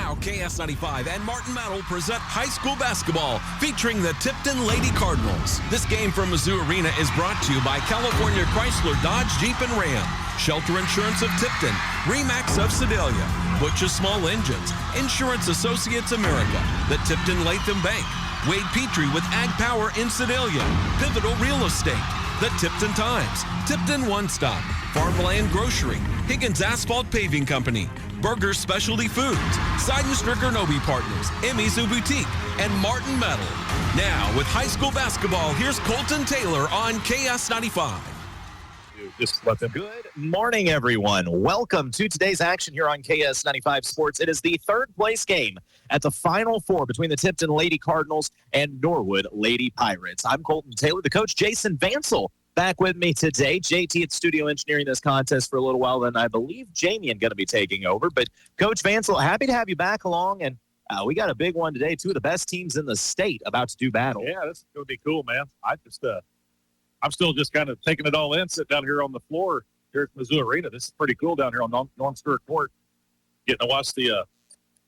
Now, KS95 and Martin Metal present high school basketball featuring the Tipton Lady Cardinals. This game from Mizzou Arena is brought to you by California Chrysler, Dodge, Jeep, and Ram, Shelter Insurance of Tipton, Remax of Sedalia, Butch's Small Engines, Insurance Associates America, the Tipton Latham Bank, Wade Petrie with Ag Power in Sedalia, Pivotal Real Estate, the Tipton Times, Tipton One Stop, Farmland Grocery, Higgins Asphalt Paving Company, Burger Specialty Foods, Seidenstricker Nobi Partners, Emizu Boutique, and Martin Metal. Now, with high school basketball, here's Colton Taylor on KS95. Good morning, everyone. Welcome to today's action here on KS95 Sports. It is the third place game at the Final Four between the Tipton Lady Cardinals and Norwood Lady Pirates. I'm Colton Taylor, the coach Jason Vansel back with me today. JT at studio engineering this contest for a little while, then I believe Jamie is going to be taking over. But Coach Vansel, happy to have you back along, and we got a big one today. Two of the best teams in the state about to do battle. Yeah, this is going to be cool, man. I'm still just kind of taking it all in, sitting down here on the floor here at Mizzou Arena. This is pretty cool down here on Norm Stewart Court, getting to watch the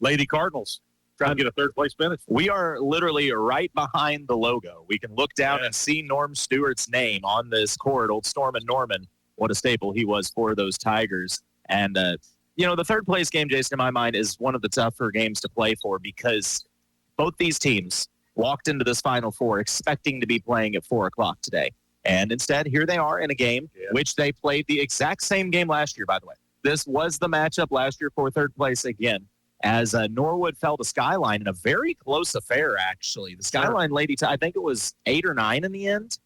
Lady Cardinals trying to get a third-place finish. We are literally right behind the logo. We can look down and see Norm Stewart's name on this court. Old Stormin' Norman, what a staple he was for those Tigers. And, the third-place game, Jason, in my mind, is one of the tougher games to play for because both these teams walked into this Final Four expecting to be playing at 4 o'clock today. And instead, here they are in a game which they played the exact same game last year, by the way. This was the matchup last year for third place again, as Norwood fell to Skyline in a very close affair, actually. The Skyline Lady, I think it was 8 or 9 in the end.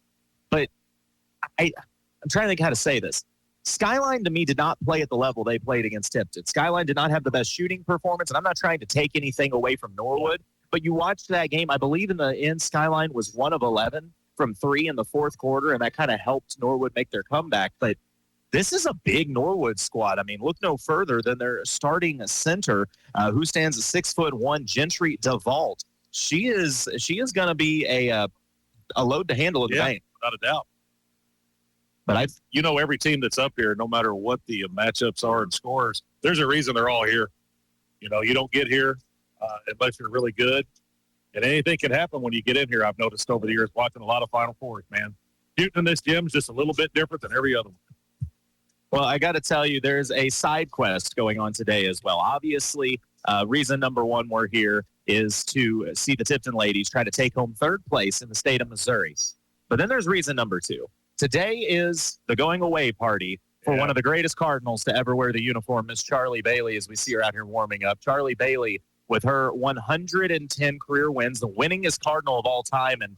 But I'm trying to think how to say this. Skyline, to me, did not play at the level they played against Tipton. Skyline did not have the best shooting performance, and I'm not trying to take anything away from Norwood. But you watched that game. I believe in the end, Skyline was 1 of 11 from 3 in the fourth quarter, and that kind of helped Norwood make their comeback. But this is a big Norwood squad. I mean, look no further than their starting center, who stands at 6'1", Gentry DeVault. She is going to be a load to handle in the bank, without a doubt. But every team that's up here, no matter what the matchups are and scores, there's a reason they're all here. You don't get here unless you're really good. And anything can happen when you get in here. I've noticed over the years watching a lot of Final Fours, man. Shooting in this gym is just a little bit different than every other one. Well, I got to tell you, there's a side quest going on today as well. Obviously, reason number one we're here is to see the Tipton ladies try to take home third place in the state of Missouri. But then there's reason number two. Today is the going away party for one of the greatest Cardinals to ever wear the uniform, Miss Charlie Bailey, as we see her out here warming up. Charlie Bailey, with her 110 career wins, the winningest Cardinal of all time. And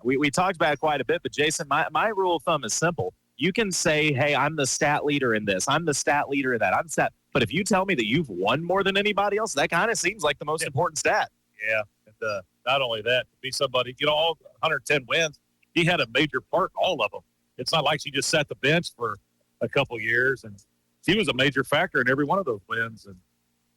we talked about it quite a bit, but Jason, my rule of thumb is simple. You can say, hey, I'm the stat leader in this. I'm the stat leader in that. But if you tell me that you've won more than anybody else, that kind of seems like the most important stat. Yeah. And, not only that, to be somebody, all 110 wins, he had a major part in all of them. It's not like she just sat the bench for a couple years, and she was a major factor in every one of those wins. And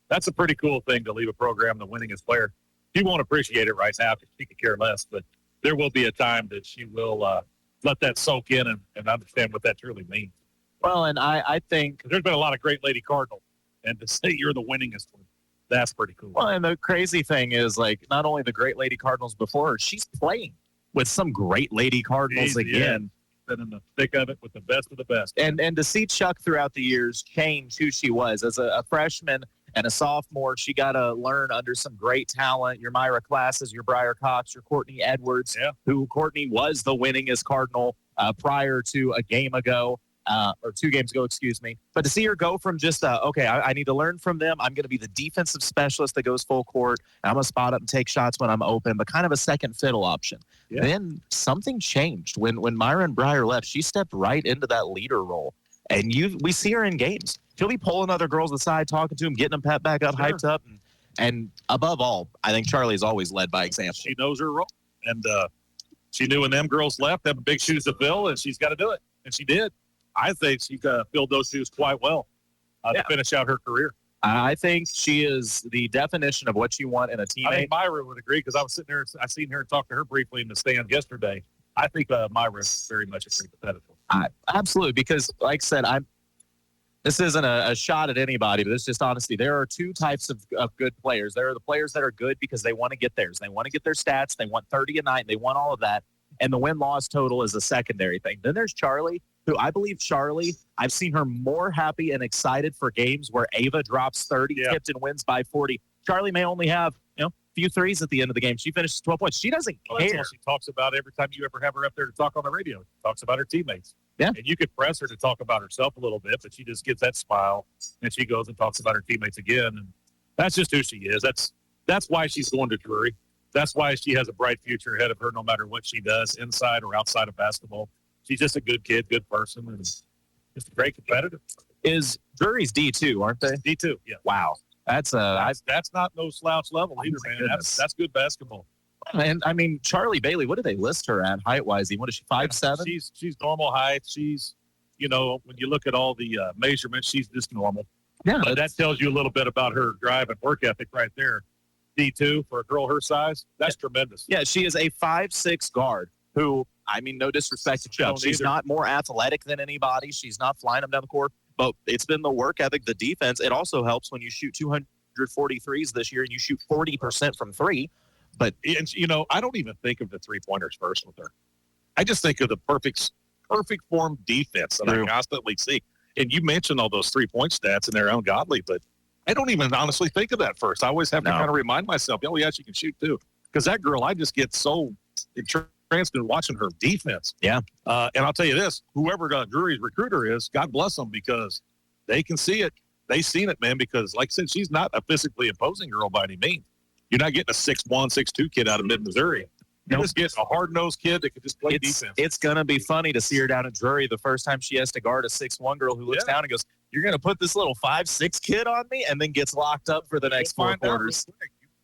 that's a pretty cool thing to leave a program the winningest player. She won't appreciate it right now because she could care less, but there will be a time that she will let that soak in and understand what that truly means. Well, and I think there's been a lot of great Lady Cardinals, and to say you're the winningest one, that's pretty cool. Well, and the crazy thing is, not only the great Lady Cardinals before her, she's playing with some great Lady Cardinals again. Been in the thick of it with the best of the best. And to see Chuck throughout the years change who she was as a freshman and a sophomore, she got to learn under some great talent. Your Myra Classes, your Briar Cox, your Courtney Edwards, who Courtney was the winningest Cardinal prior to a game ago, or 2 games ago, excuse me. But to see her go from just, I need to learn from them. I'm going to be the defensive specialist that goes full court. I'm going to spot up and take shots when I'm open, but kind of a second fiddle option. Yeah. Then something changed. When Myra and Briar left, she stepped right into that leader role. And we see her in games. She'll be pulling other girls aside, talking to them, getting them pep back up, hyped up. And above all, I think Charlie's always led by example. She knows her role. And she knew when them girls left, they have big shoes to fill, and she's got to do it. And she did. I think she filled those shoes quite well to finish out her career. I think she is the definition of what you want in a teammate. I think Myra would agree because I was sitting there. I seen her and talked to her briefly in the stand yesterday. I think Myra is very much a great competitor. Absolutely, because like I said, This isn't a shot at anybody, but it's just honesty. There are two types of good players. There are the players that are good because they want to get theirs. They want to get their stats. They want 30 a night. They want all of that. And the win-loss total is a secondary thing. Then there's Charlie, who I believe I've seen her more happy and excited for games where Ava drops 30, Tipton wins by 40. Charlie may only have, a few threes at the end of the game. She finishes 12 points. She doesn't care. That's all she talks about every time you ever have her up there to talk on the radio. She talks about her teammates. Yeah. And you could press her to talk about herself a little bit, but she just gives that smile, and she goes and talks about her teammates again. And that's just who she is. That's why she's going to Drury. That's why she has a bright future ahead of her no matter what she does, inside or outside of basketball. She's just a good kid, good person, and just a great competitor. Is Drury's D2, aren't they? D2, yeah. Wow. That's not no slouch level either, man. That's good basketball. And I mean, Charlie Bailey, what do they list her at height-wise? What is she, 5'7"? She's normal height. She's, when you look at all the measurements, she's just normal. Yeah, but that tells you a little bit about her drive and work ethic right there. D2 for a girl her size, that's tremendous. Yeah, she is a 5'6" guard who, no disrespect to Chubb, she's not more athletic than anybody. She's not flying them down the court, but it's been the work ethic, the defense. It also helps when you shoot 243s this year and you shoot 40% from three. But, I don't even think of the three-pointers first with her. I just think of the perfect form defense that I constantly see. And you mentioned all those three-point stats, and they're ungodly, but I don't even honestly think of that first. I always have to kind of remind myself, she can shoot too. Because that girl, I just get so entranced in watching her defense. Yeah. And I'll tell you this, whoever Drury's recruiter is, God bless them, because they can see it. They've seen it, man, because like I said, she's not a physically imposing girl by any means. You're not getting a 6'1", 6'2" kid out of mid-Missouri. You're just getting a hard-nosed kid that can just play defense. It's going to be funny to see her down at Drury the first time she has to guard a 6'1" girl who looks down and goes, you're going to put this little 5'6" kid on me, and then gets locked up for the next four quarters.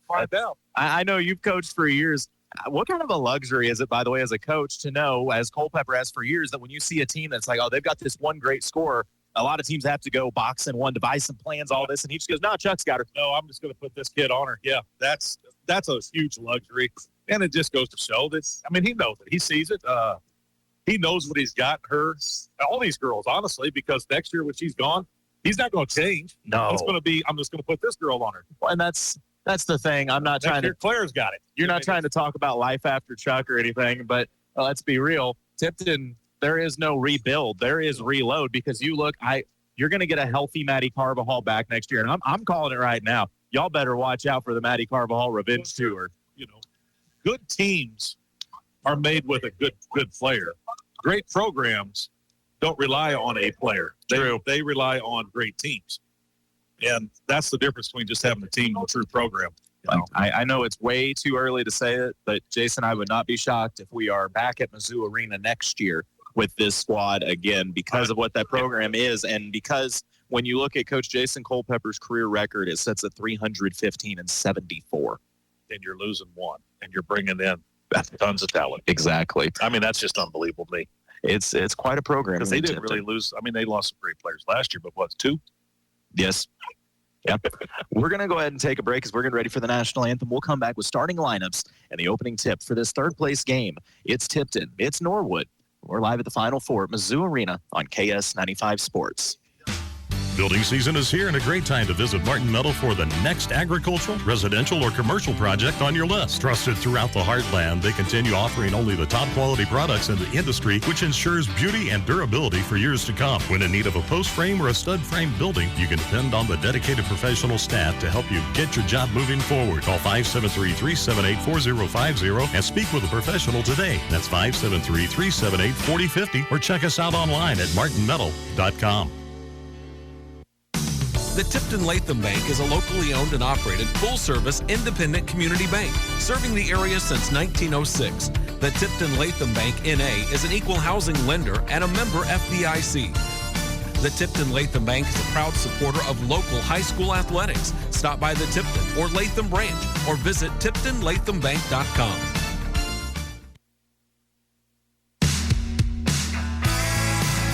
Find out. I know you've coached for years. What kind of a luxury is it, by the way, as a coach to know, as Culpepper has for years, that when you see a team that's like, they've got this one great scorer, a lot of teams have to go box and one, devise some plans, all this, and he just goes, no, Chuck's got her. No, I'm just going to put this kid on her. Yeah, that's a huge luxury. And it just goes to show that, he knows it. He sees it. He knows what he's got her. All these girls, honestly, because next year when she's gone, he's not going to change. No. It's going to be, I'm just going to put this girl on her. Well, and that's the thing. I'm not trying to. Claire's got it. You're not trying to talk about life after Chuck or anything, but let's be real. Tipton, there is no rebuild. There is reload, because you're going to get a healthy Maddie Carvajal back next year. And I'm calling it right now. Y'all better watch out for the Maddie Carvajal revenge tour. Good teams are made with a good player. Great programs don't rely on a player. They rely on great teams. And that's the difference between just having a team and a true program. I know it's way too early to say it, but Jason, I would not be shocked if we are back at Mizzou Arena next year with this squad again, because of what that program is, and because when you look at Coach Jason Culpepper's career record, it sets at 315-74. And you're losing one, and you're bringing in tons of talent. Exactly. That's just unbelievable to me. It's quite a program. Because they didn't really lose. They lost some great players last year, but what, 2? Yes. Yeah. We're going to go ahead and take a break as we're getting ready for the national anthem. We'll come back with starting lineups and the opening tip for this third-place game. It's Tipton. It's Norwood. We're live at the Final Four at Mizzou Arena on KS 95 Sports. Building season is here, and a great time to visit Martin Metal for the next agricultural, residential, or commercial project on your list. Trusted throughout the heartland, they continue offering only the top quality products in the industry, which ensures beauty and durability for years to come. When in need of a post frame or a stud frame building, you can depend on the dedicated professional staff to help you get your job moving forward. Call 573-378-4050 and speak with a professional today. That's 573-378-4050, or check us out online at martinmetal.com. The Tipton Latham Bank is a locally owned and operated, full-service, independent community bank, serving the area since 1906. The Tipton Latham Bank, N.A. is an equal housing lender and a member FDIC. The Tipton Latham Bank is a proud supporter of local high school athletics. Stop by the Tipton or Latham branch or visit TiptonLathamBank.com.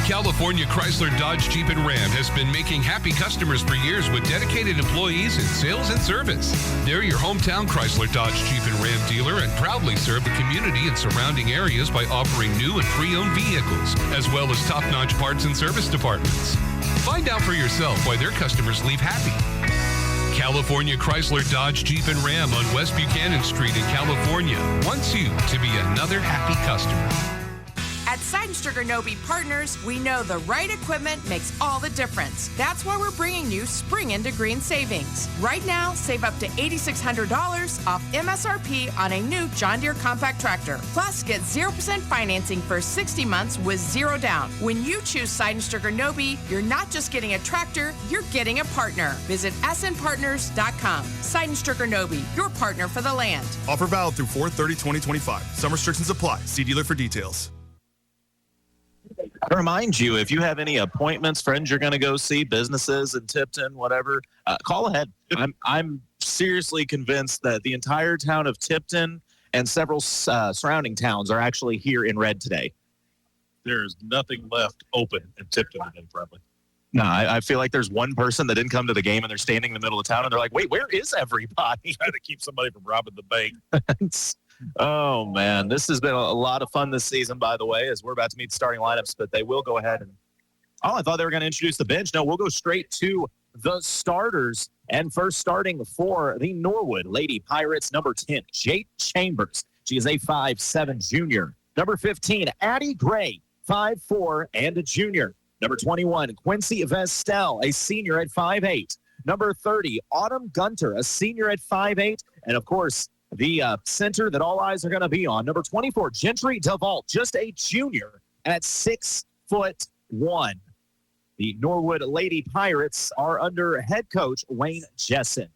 California Chrysler Dodge Jeep and Ram has been making happy customers for years with dedicated employees in sales and service. They're your hometown Chrysler Dodge Jeep and Ram dealer and proudly serve the community and surrounding areas by offering new and pre-owned vehicles, as well as top-notch parts and service departments. Find out for yourself why their customers leave happy. California Chrysler Dodge Jeep and Ram on West Buchanan Street in California wants you to be another happy customer. At Seidenstricker Nobe Partners, we know the right equipment makes all the difference. That's why we're bringing you Spring into Green savings. Right now, save up to $8,600 off MSRP on a new John Deere compact tractor. Plus, get 0% financing for 60 months with zero down. When you choose Seidenstricker Nobe, you're not just getting a tractor, you're getting a partner. Visit snpartners.com. Seidenstricker Nobe, your partner for the land. Offer valid through 4/30/2025. Some restrictions apply. See dealer for details. I remind you, if you have any appointments, friends you're going to go see, businesses in Tipton, whatever, call ahead. I'm seriously convinced that the entire town of Tipton and several surrounding towns are actually here in red today. There's nothing left open in Tipton today, probably. No, I feel like there's one person that didn't come to the game and they're standing in the middle of town and they're like, wait, where is everybody? Trying to keep somebody from robbing the bank. Oh, man. This has been a lot of fun this season, by the way, as we're about to meet starting lineups, but they will go ahead and I thought they were going to introduce the bench. No, we'll go straight to the starters. And first starting for the Norwood Lady Pirates, number 10, Jade Chambers. She is a 5'7" junior. Number 15, Addie Gray, 5'4" and a junior. Number 21, Quincy Vestel, a senior at 5'8". Number 30, Autumn Gunter, a senior at 5'8". And, of course, the center that all eyes are going to be on, number 24, Gentry DeVault, just a junior at 6'1". The Norwood Lady Pirates are under head coach Wayne Jessen.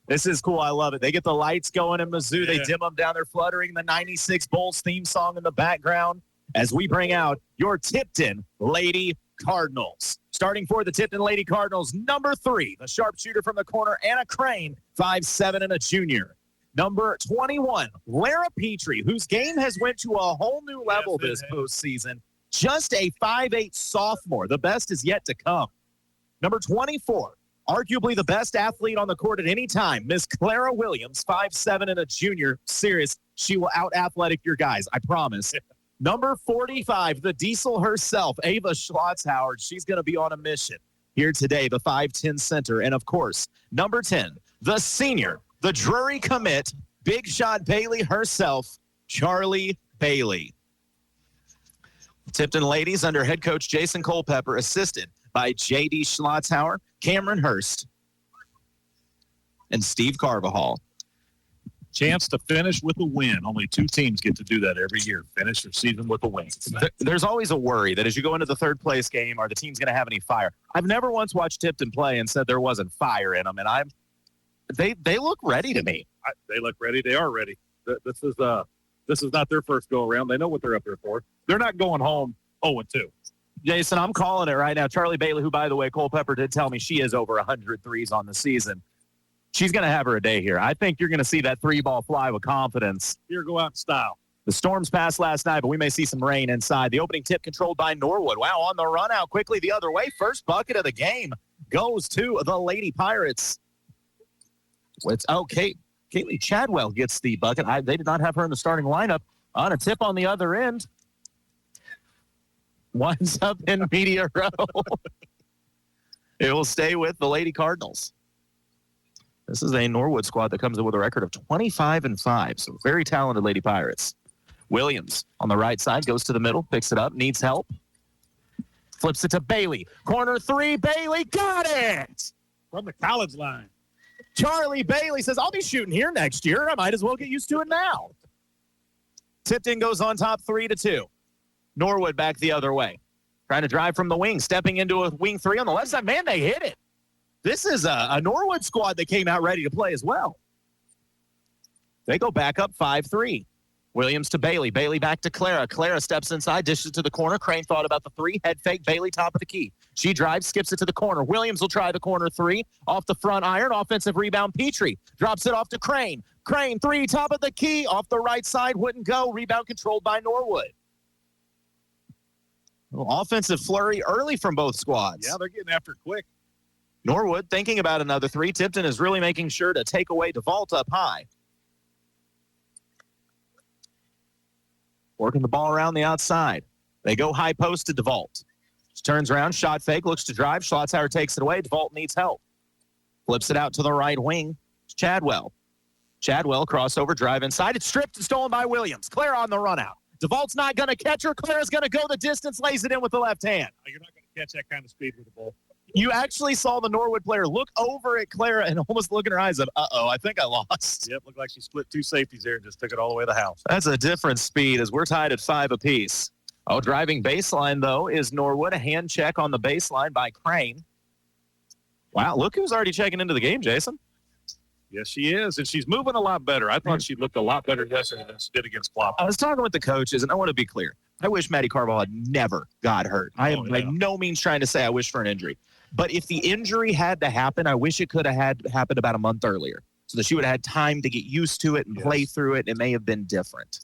This is cool. I love it. They get the lights going in Mizzou. They dim them down. They're fluttering the 96 Bulls theme song in the background as we bring out your Tipton Lady Cardinals. Starting for the Tipton Lady Cardinals, number 3, the sharpshooter from the corner, Anna Crane, 5'7" and a junior. Number 21, Lara Petrie, whose game has went to a whole new level this postseason. Just a 5'8" sophomore. The best is yet to come. Number 24, arguably the best athlete on the court at any time, Miss Clara Williams, 5'7" and a junior. Serious, she will out-athletic your guys, I promise. Number 45, the diesel herself, Ava Schlotzhauer. She's going to be on a mission here today, the 5'10" center. And, of course, number 10, the senior, the Drury commit, Big Shot Bailey herself, Charlie Bailey. Tipton ladies under head coach Jason Culpepper, assisted by J.D. Schlotzhauer, Cameron Hurst, and Steve Carvajal. Chance to finish with a win. Only 2 teams get to do that every year. Finish their season with a win. There's always a worry that as you go into the third place game, are the teams going to have any fire? I've never once watched Tipton play and said there wasn't fire in them, and they look ready to me. They look ready. They are ready. This is not their first go around. They know what they're up there for. They're not going home 0-2. Jason, I'm calling it right now. Charlie Bailey, who, by the way, Culpepper did tell me she is over 100 threes on the season. She's going to have her a day here. I think you're going to see that 3-ball fly with confidence. Here, go out in style. The storms passed last night, but we may see some rain inside. The opening tip controlled by Norwood. Wow, on the run out quickly the other way. First bucket of the game goes to the Lady Pirates. Kaylee Chadwell gets the bucket. They did not have her in the starting lineup. On a tip on the other end. Winds up in media row. It will stay with the Lady Cardinals. This is a Norwood squad that comes in with a record of 25-5. So very talented Lady Pirates. Williams on the right side goes to the middle, picks it up, needs help. Flips it to Bailey. Corner 3, Bailey got it! From the college line. Charlie Bailey says, I'll be shooting here next year. I might as well get used to it now. Tipton goes on top 3-2. Norwood back the other way. Trying to drive from the wing, stepping into a wing 3 on the left side. Man, they hit it. This is a Norwood squad that came out ready to play as well. They go back up 5-3. Williams to Bailey. Bailey back to Clara. Clara steps inside, dishes to the corner. Crane thought about the 3. Head fake. Bailey top of the key. She drives, skips it to the corner. Williams will try the corner 3. Off the front iron. Offensive rebound. Petrie drops it off to Crane. Crane 3, top of the key. Off the right side. Wouldn't go. Rebound controlled by Norwood. Offensive flurry early from both squads. Yeah, they're getting after it quick. Norwood thinking about another 3. Tipton is really making sure to take away DeVault up high. Working the ball around the outside. They go high post to DeVault. She turns around, shot fake, looks to drive. Schlotzhauer takes it away. DeVault needs help. Flips it out to the right wing. It's Chadwell. Chadwell, crossover, drive inside. It's stripped and stolen by Williams. Clara on the run out. DeVault's not going to catch her. Clara's going to go the distance, lays it in with the left hand. You're not going to catch that kind of speed with the ball. You actually saw the Norwood player look over at Clara and almost look in her eyes of, I think I lost. Yep, looked like she split two safeties there and just took it all the way to the house. That's a different speed as we're tied at 5 apiece. Oh, driving baseline, though, is Norwood. A hand check on the baseline by Crane. Wow, look who's already checking into the game, Jason. Yes, she is, and she's moving a lot better. I thought she looked a lot better yesterday than she did against Plop. I was talking with the coaches, and I want to be clear. I wish Maddie Carvajal had never got hurt. I am by no means trying to say I wish for an injury. But if the injury had to happen, I wish it could have had happened about a month earlier so that she would have had time to get used to it and play through it. It may have been different.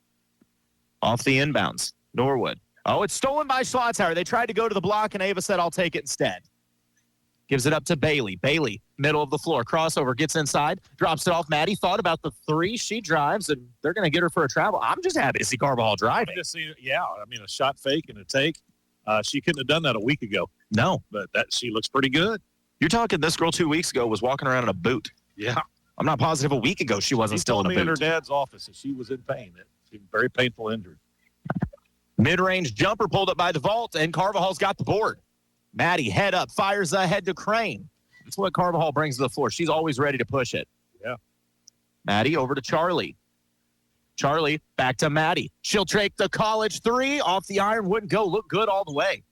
Off the inbounds, Norwood. Oh, it's stolen by Schlotzhauer. They tried to go to the block, and Ava said, I'll take it instead. Gives it up to Bailey. Bailey, middle of the floor. Crossover, gets inside, drops it off. Maddie thought about the three. She drives, and they're going to get her for a travel. I'm just happy to see Carvajal driving. A shot fake and a take. She couldn't have done that a week ago. No. But she looks pretty good. You're talking this girl 2 weeks ago was walking around in a boot. Yeah. I'm not positive a week ago she wasn't still in a boot. In her dad's office, and she was in pain. She was very painful injury. Mid-range jumper pulled up by DeVault, and Carvajal's got the board. Maddie, head up, fires ahead to Crane. That's what Carvajal brings to the floor. She's always ready to push it. Yeah. Maddie over to Charlie. Charlie back to Maddie. She'll take the college three off the iron. Wouldn't go. Look good all the way.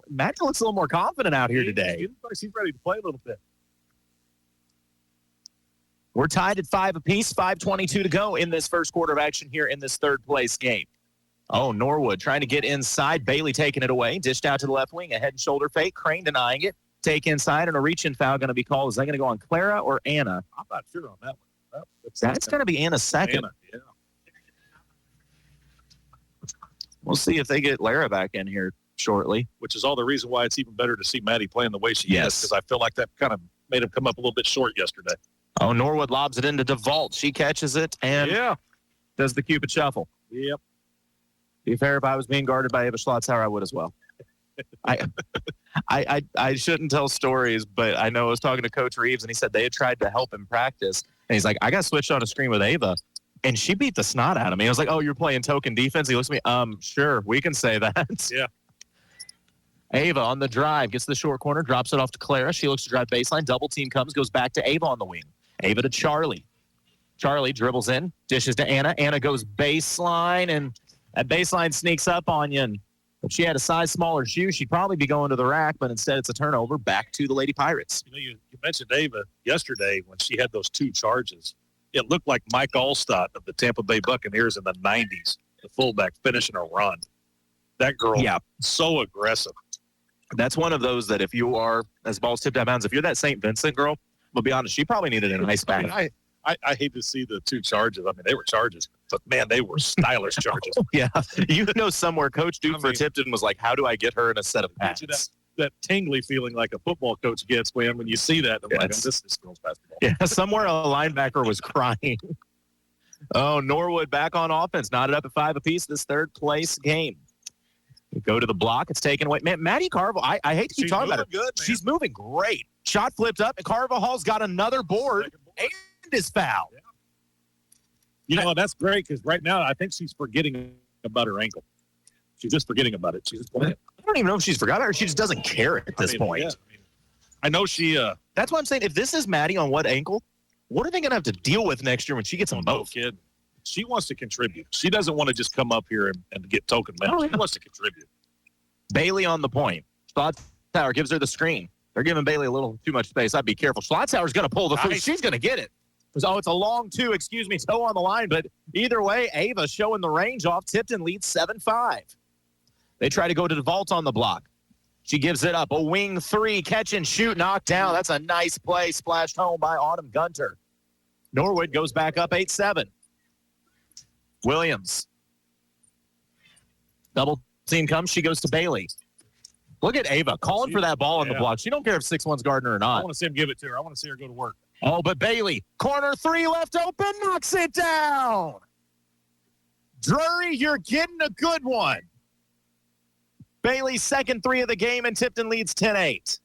Maddie looks a little more confident out here today. She's ready to play a little bit. We're tied at 5 apiece, 5:22 to go in this first quarter of action here in this third place game. Oh, Norwood trying to get inside. Bailey taking it away. Dished out to the left wing. A head and shoulder fake. Crane denying it. Take inside, and a reach-in foul going to be called. Is that going to go on Clara or Anna? I'm not sure on that one. That's going to be Anna's second. Anna, yeah. We'll see if they get Lara back in here shortly. Which is all the reason why it's even better to see Maddie playing the way she is, because I feel like that kind of made him come up a little bit short yesterday. Oh, Norwood lobs it into DeVault. She catches it and does the Cupid shuffle. Yep. Be fair, if I was being guarded by Ava Schlotzhauer, I would as well. I shouldn't tell stories, but I know I was talking to Coach Reeves, and he said they had tried to help him practice. And he's like, I got switched on a screen with Ava, and she beat the snot out of me. I was like, oh, you're playing token defense? He looks at me, sure, we can say that. Yeah. Ava on the drive, gets the short corner, drops it off to Clara. She looks to drive baseline. Double team comes, goes back to Ava on the wing. Ava to Charlie. Charlie dribbles in, dishes to Anna. Anna goes baseline, and that baseline sneaks up on you. And if she had a size smaller shoe, she'd probably be going to the rack, but instead it's a turnover back to the Lady Pirates. You mentioned Ava yesterday when she had those two charges. It looked like Mike Allstott of the Tampa Bay Buccaneers in the 90s, the fullback finishing a run. That girl, so aggressive. That's one of those that if you are, as balls tipped out of bounds, if you're that St. Vincent girl, I'll be honest, she probably needed an ice bath. I hate to see the two charges. I mean, they were charges, but, man, they were stylish charges. Yeah. Somewhere Coach Duke for Tipton was like, how do I get her in a set of pads? That tingly feeling like a football coach gets when you see that. I'm like, this is girls basketball. Yeah, somewhere a linebacker was crying. Oh, Norwood back on offense. Knotted up at 5 apiece this third place game. We go to the block. It's taken away. Man, Maddie Carvajal, I hate to keep talking about her. Good, she's moving great. Shot flipped up, and Carvajal's got another board and is fouled. Yeah. You know, that's great because right now I think she's forgetting about her ankle. She's just forgetting about it. She's just playing. I don't even know if she's forgot it or she just doesn't care at this point. Yeah. I know she that's why I'm saying if this is Maddie on what ankle, what are they going to have to deal with next year when she gets them both? Kid. She wants to contribute. She doesn't want to just come up here and get token minutes. She wants to contribute. Bailey on the point. Schlotzhauer gives her the screen. They're giving Bailey a little too much space. I'd be careful. Schlotzhauer's going to pull the three. She's going to get it. Oh, it's a long two, toe on the line. But either way, Ava showing the range off. Tipton leads 7-5. They try to go to DeVault on the block. She gives it up. A wing three, catch and shoot, knocked down. That's a nice play, splashed home by Autumn Gunter. Norwood goes back up 8-7. Williams. Double team comes. She goes to Bailey. Look at Ava calling for that ball on the block. She don't care if 6'1's guarding her or not. I want to see him give it to her. I want to see her go to work. Oh, but Bailey, corner three left open, knocks it down. Drury, you're getting a good one. Bailey's second three of the game, and Tipton leads 10-8.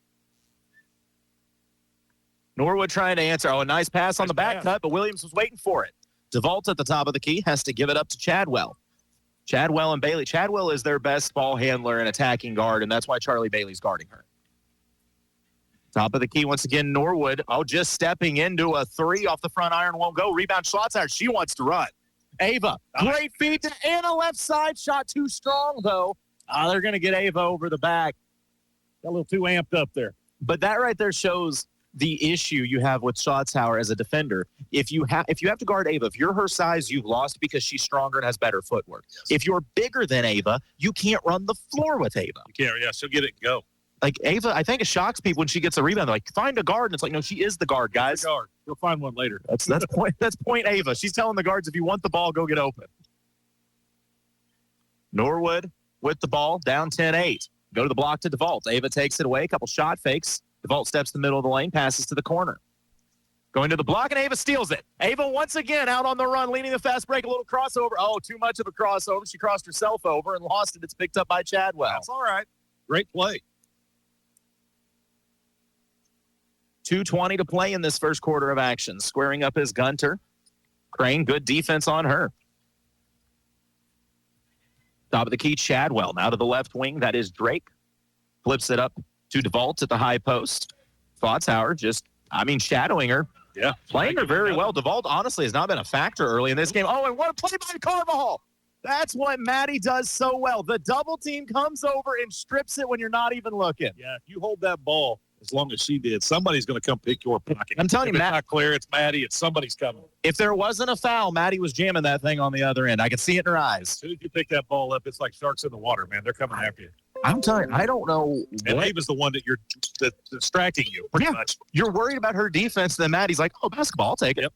Norwood trying to answer. Oh, a nice pass on the back cut, but Williams was waiting for it. DeVault at the top of the key has to give it up to Chadwell. Chadwell and Bailey. Chadwell is their best ball handler and attacking guard, and that's why Charlie Bailey's guarding her. Top of the key once again, Norwood. Oh, just stepping into a three off the front iron, won't go. Rebound, Schlotzauer. She wants to run. Ava, great feed to Anna, left side. Shot too strong, though. They're going to get Ava over the back. Got a little too amped up there. But that right there shows the issue you have with Schlotzauer as a defender. If you have to guard Ava, if you're her size, you've lost because she's stronger and has better footwork. Yes. If you're bigger than Ava, you can't run the floor with Ava. You can't. Yeah, she'll get it and go. Like Ava, I think it shocks people when she gets a rebound. They're like, find a guard. And it's like, no, she is the guard, guys. The guard. You'll find one later. That's point Ava. She's telling the guards, if you want the ball, go get open. Norwood with the ball, down 10-8. Go to the block to DeVault. Ava takes it away. A couple shot fakes. DeVault steps to the middle of the lane, passes to the corner. Going to the block, and Ava steals it. Ava once again out on the run, leading the fast break, a little crossover. Oh, too much of a crossover. She crossed herself over and lost it. It's picked up by Chadwell. That's all right. Great play. 2:20 to play in this first quarter of action. Squaring up is Gunter. Crane, good defense on her. Top of the key, Chadwell. Now to the left wing. That is Drake. Flips it up to DeVault at the high post. Schlotzauer shadowing her. Yeah. Playing her very well. DeVault, honestly, has not been a factor early in this game. Oh, and what a play by Carvajal. That's what Maddie does so well. The double team comes over and strips it when you're not even looking. Yeah, if you hold that ball as long as she did, somebody's going to come pick your pocket. I'm telling you, Matt. Matt. It's not clear. It's Maddie. It's somebody's coming. If there wasn't a foul, Maddie was jamming that thing on the other end. I could see it in her eyes. As soon as you pick that ball up, it's like sharks in the water, man. They're coming after you. I'm telling you, I don't know. And Ava's the one that's distracting you pretty much. You're worried about her defense, then Maddie's like, oh, basketball, I'll take it. Yep.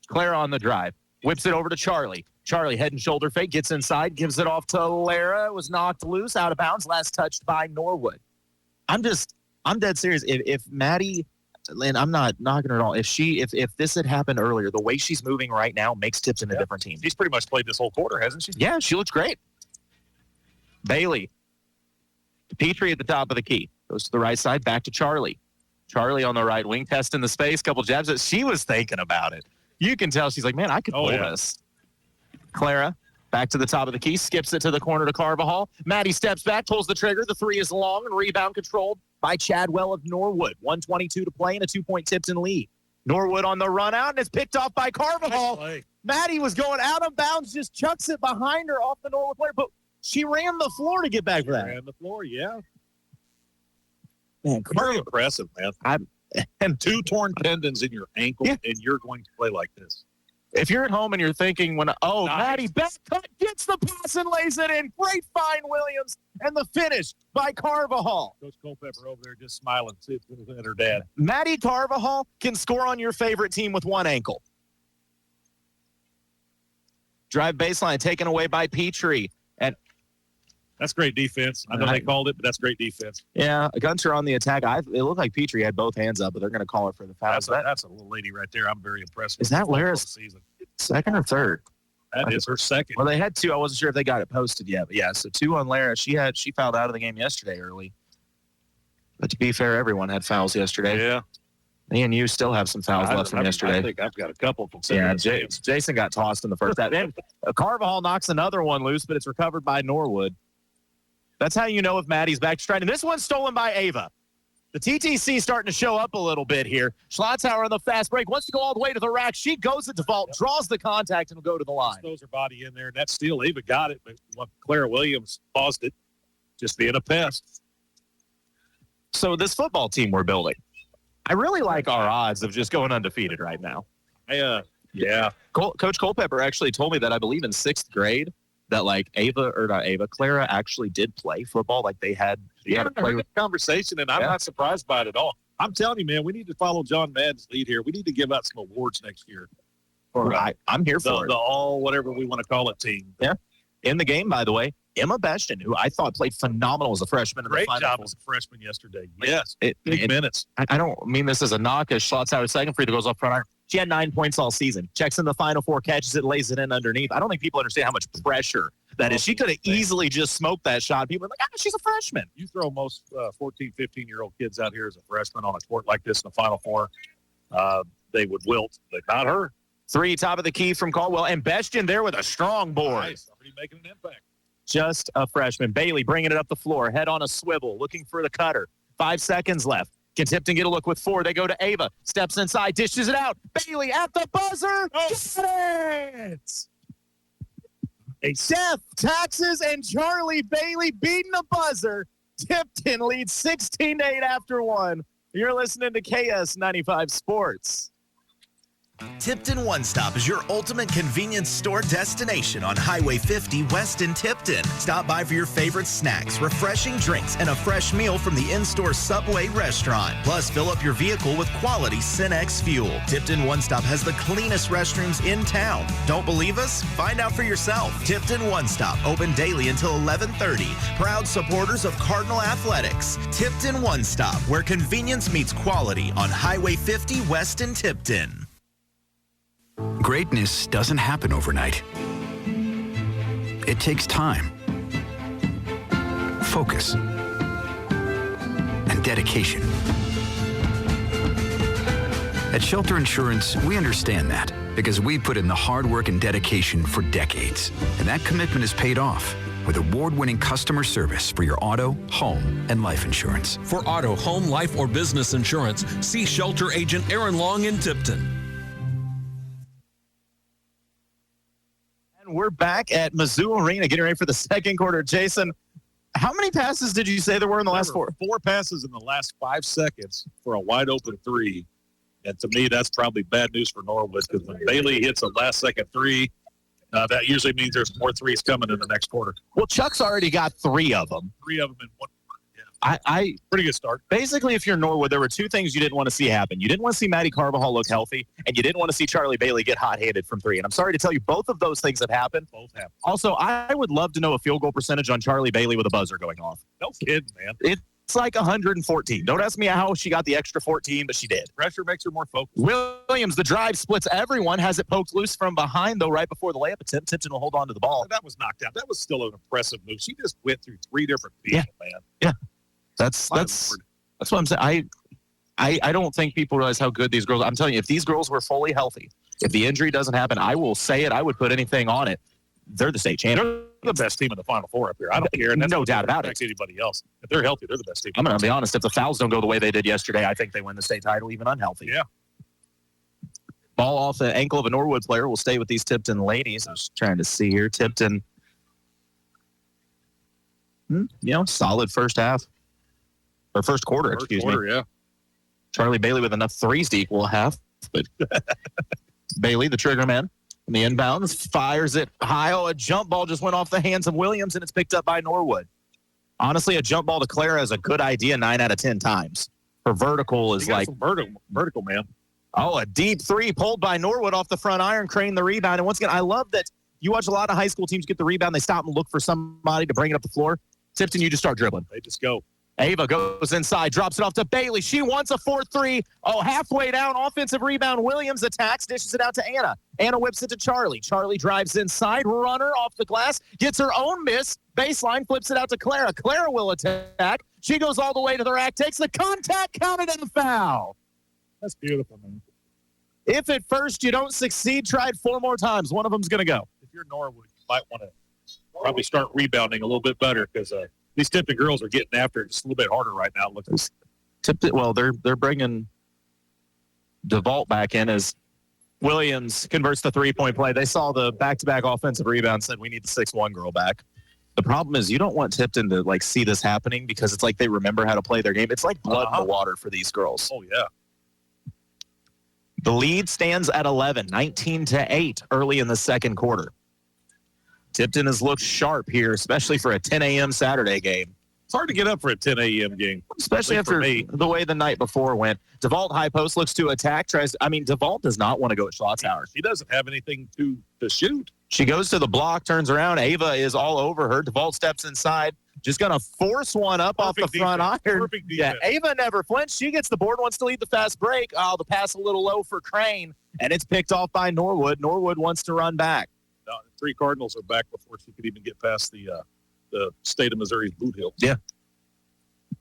Clara on the drive. Whips it over to Charlie. Charlie, head and shoulder fake, gets inside, gives it off to Lara. It was knocked loose, out of bounds, last touched by Norwood. I'm dead serious. If Maddie, and I'm not knocking her at all, if this had happened earlier, the way she's moving right now makes Tipton a different team. She's pretty much played this whole quarter, hasn't she? Yeah, she looks great. Bailey. Petrie at the top of the key. Goes to the right side, back to Charlie. Charlie on the right wing, testing the space, couple jabs. She was thinking about it. You can tell she's like, man, I could pull this. Clara, back to the top of the key, skips it to the corner to Carvajal. Maddie steps back, pulls the trigger. The three is long and rebound controlled by Chadwell of Norwood. 1:22 to play and a 2-point Tipton lead. Norwood on the run out, and it's picked off by Carvajal. Nice. Maddie was going out of bounds, just chucks it behind her off the Norwood player, but she ran the floor to get back for that. Ran the floor, yeah. Man, very impressive, man. And 2 torn tendons in your ankle, and you're going to play like this. If you're at home and you're thinking, nice. Maddie back cut, gets the pass and lays it in. Great find, Williams, and the finish by Carvajal. Coach Culpepper over there just smiling at her dad. Maddie Carvajal can score on your favorite team with one ankle. Drive baseline taken away by Petrie. And that's great defense. I know they called it, but that's great defense. Yeah, Gunter on the attack. It looked like Petrie had both hands up, but they're going to call it for the foul. That's a little lady right there. I'm very impressed with. Is that Lara's second or third? That is her second. Well, they had 2. I wasn't sure if they got it posted yet, but yeah, so 2 on Lara. She fouled out of the game yesterday early. But to be fair, everyone had fouls yesterday. Yeah. Me and you still have some fouls left from yesterday. I think I've got a couple from Jason got tossed in the first half. And Carvajal knocks another one loose, but it's recovered by Norwood. That's how you know if Maddie's back to stride. And this one's stolen by Ava. The TTC starting to show up a little bit here. Schlotzauer on the fast break. Wants to go all the way to the rack. She goes to DeVault, draws the contact, and will go to the line. Throws her body in there, and that steal, Ava got it, but Clara Williams paused it, just being a pest. So this football team we're building, I really like our odds of just going undefeated right now. Yeah. Coach Culpepper actually told me that I believe in 6th grade, that Clara actually did play football. Like they had a conversation, and I'm not surprised by it at all. I'm telling you, man, we need to follow John Madden's lead here. We need to give out some awards next year. I'm here for it. The all whatever we want to call it team. Yeah. In the game, by the way, Emma Beshton, who I thought played phenomenal as a freshman. Great job as a freshman yesterday. Yes. Big minutes. I don't mean this as a knock as Schlotzauer's second free that goes off front iron. She had 9 points all season. Checks in the Final Four, catches it, lays it in underneath. I don't think people understand how much pressure that is. She could have easily just smoked that shot. People are like, she's a freshman. You throw most 14, 15-year-old kids out here as a freshman on a court like this in the Final Four, they would wilt, but not her. 3, top of the key from Caldwell. And Bestian there with a strong board. Nice. Already making an impact. Just a freshman. Bailey bringing it up the floor, head on a swivel, looking for the cutter. 5 seconds left. Can Tipton get a look with 4? They go to Ava. Steps inside, dishes it out. Bailey at the buzzer. Get it! Jeff, Taxes, and Charlie Bailey beating the buzzer. Tipton leads 16-8 after 1. You're listening to KS 95 Sports. Tipton One Stop is your ultimate convenience store destination on Highway 50 west in Tipton. Stop by for your favorite snacks, refreshing drinks, and a fresh meal from the in-store Subway restaurant. Plus, fill up your vehicle with quality Cinex fuel. Tipton One Stop has the cleanest restrooms in town. Don't believe us? Find out for yourself. Tipton One Stop, open daily until 11:30. Proud supporters of Cardinal Athletics. Tipton One Stop, where convenience meets quality on Highway 50 west in Tipton. Greatness doesn't happen overnight. It takes time, focus, and dedication. At Shelter Insurance, we understand that because we put in the hard work and dedication for decades. And that commitment is paid off with award-winning customer service for your auto, home, and life insurance. For auto, home, life, or business insurance, see Shelter Agent Aaron Long in Tipton. We're back at Mizzou Arena getting ready for the second quarter. Jason, how many passes did you say there were in the last 4? 4 passes in the last 5 seconds for a wide-open 3. And to me, that's probably bad news for Norwood because when Bailey hits a last-second 3, that usually means there's more 3s coming in the next quarter. Well, Chuck's already got 3 of them. 3 of them in 1 quarter. I pretty good start. Basically, if you're Norwood, there were 2 things you didn't want to see happen. You didn't want to see Maddie Carbajal look healthy, and you didn't want to see Charlie Bailey get hot-handed from 3. And I'm sorry to tell you, both of those things have happened. Both happened. Also, I would love to know a field goal percentage on Charlie Bailey with a buzzer going off. No kidding, man. It's like 114. Don't ask me how she got the extra 14, but she did. Pressure makes her more focused. Williams, the drive splits everyone, has it poked loose from behind, though, right before the layup attempt. Tipton will hold on to the ball. That was knocked out. That was still an impressive move. She just went through 3 different people, man. Yeah. That's what I'm saying. I don't think people realize how good these girls. I'm telling you, if these girls were fully healthy, if the injury doesn't happen, I will say it. I would put anything on it. They're the state champions. They're the best team in the Final Four up here. I don't care. And that's no doubt about it. Anybody else? If they're healthy, they're the best team. I'm going to be honest. If the fouls don't go the way they did yesterday, I think they win the state title even unhealthy. Yeah. Ball off the ankle of a Norwood player will stay with these Tipton ladies. I was trying to see here. Tipton, solid first half. Or first quarter, excuse me. Yeah. Charlie Bailey with enough 3s to equal a half. But Bailey, the trigger man, in the inbounds, fires it high. Oh, a jump ball just went off the hands of Williams, and it's picked up by Norwood. Honestly, a jump ball to Clara is a good idea 9 out of 10 times. Her vertical is like vertical, man. Oh, a deep 3 pulled by Norwood off the front iron, Crane the rebound. And once again, I love that you watch a lot of high school teams get the rebound. They stop and look for somebody to bring it up the floor. Tipton, you just start dribbling. They just go. Ava goes inside, drops it off to Bailey. She wants a 4-3. Oh, halfway down, offensive rebound. Williams attacks, dishes it out to Anna. Anna whips it to Charlie. Charlie drives inside, runner off the glass, gets her own miss. Baseline, flips it out to Clara. Clara will attack. She goes all the way to the rack, takes the contact, counted, and the foul. That's beautiful, man. If at first you don't succeed, try it 4 more times. One of them's going to go. If you're Norwood, you might want to probably start rebounding a little bit better because these Tipton girls are getting after it just a little bit harder right now. Tipton, well, they're bringing DeVault back in as Williams converts the 3-point play. They saw the back-to-back offensive rebound, said we need the 6'1" girl back. The problem is you don't want Tipton to see this happening because it's like they remember how to play their game. It's like blood in the water for these girls. Oh yeah. The lead stands at 11, 19-8 early in the second quarter. Tipton has looked sharp here, especially for a 10 a.m. Saturday game. It's hard to get up for a 10 a.m. game. Especially after the way the night before went. DeVault high post looks to attack. DeVault does not want to go at Schlotzhauer. He doesn't have anything to shoot. She goes to the block, turns around. Ava is all over her. DeVault steps inside. Just going to force one up off the front iron. Perfect defense. Yeah, Ava never flinched. She gets the board, wants to lead the fast break. Oh, the pass a little low for Crane, and it's picked off by Norwood. Norwood wants to run back. 3 Cardinals are back before she could even get past the state of Missouri's boot hill. Yeah.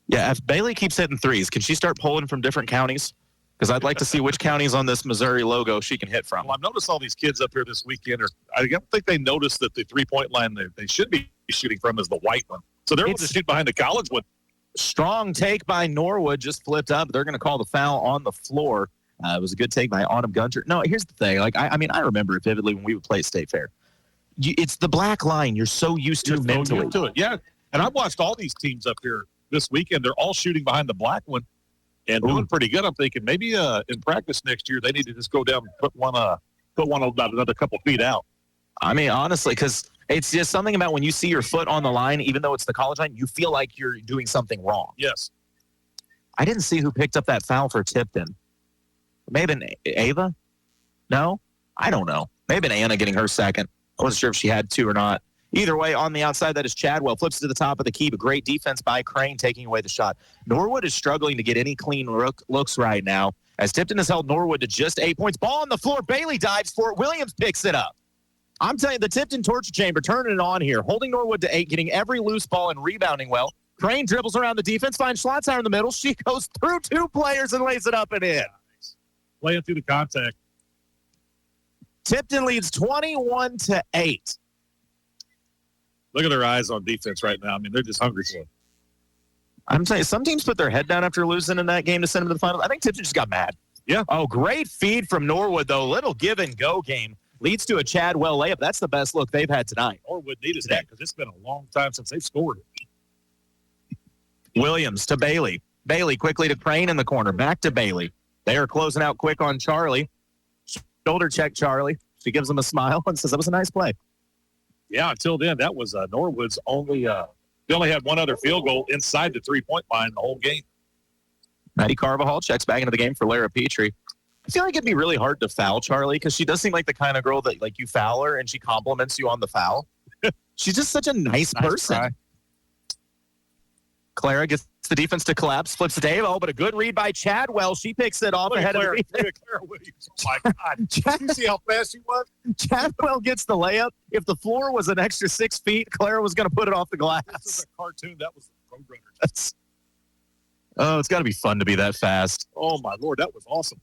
Yeah, if Bailey keeps hitting threes, can she start pulling from different counties? Because I'd like to see which counties on this Missouri logo she can hit from. Well, I've noticed all these kids up here this weekend. I don't think they noticed that the 3-point line they should be shooting from is the white one. So they're able to shoot behind the college one. Strong take by Norwood, just flipped up. They're going to call the foul on the floor. It was a good take by Autumn Gunter. No, here's the thing. Like I remember it vividly when we would play at State Fair. It's the black line. You're so used to mentally. To it. Yeah, and I've watched all these teams up here this weekend. They're all shooting behind the black one and doing pretty good. I'm thinking maybe in practice next year they need to just go down and put one about another couple feet out. I mean, honestly, because it's just something about when you see your foot on the line, even though it's the college line, you feel like you're doing something wrong. Yes. I didn't see who picked up that foul for Tipton. Maybe Ava? No? I don't know. Maybe Anna getting her second. I wasn't sure if she had 2 or not. Either way, on the outside, that is Chadwell. Flips to the top of the key, but great defense by Crane taking away the shot. Norwood is struggling to get any clean looks right now, as Tipton has held Norwood to just 8 points. Ball on the floor. Bailey dives for it. Williams picks it up. I'm telling you, the Tipton torture chamber turning it on here, holding Norwood to 8, getting every loose ball and rebounding well. Crane dribbles around the defense, finds Schlotzer in the middle. She goes through 2 players and lays it up and in. Nice. Playing through the contact. Tipton leads 21-8. Look at their eyes on defense right now. I mean, they're just hungry for it. I'm telling you, some teams put their head down after losing in that game to send them to the finals. I think Tipton just got mad. Yeah. Oh, great feed from Norwood, though. Little give-and-go game. Leads to a Chadwell layup. That's the best look they've had tonight. Norwood needed that because it's been a long time since they've scored it. Williams to Bailey. Bailey quickly to Crane in the corner. Back to Bailey. They are closing out quick on Charlie. Shoulder check Charlie. She gives him a smile and says, that was a nice play. Yeah, until then, that was Norwood's only they only had one other field goal inside the 3-point line the whole game. Maddie Carvajal checks back into the game for Lara Petrie. I feel like it'd be really hard to foul Charlie because she does seem like the kind of girl that, like, you foul her and she compliments you on the foul. She's just such a nice person. Try. Clara gets the defense to collapse, flips to Dave. Oh, but a good read by Chadwell. She picks it off ahead of the defense. Look at Clara Williams. Oh, my God. You see how fast she was? Chadwell gets the layup. If the floor was an extra 6 feet, Clara was going to put it off the glass. This is a cartoon. That was the Roadrunners. Oh, it's got to be fun to be that fast. Oh, my Lord. That was awesome.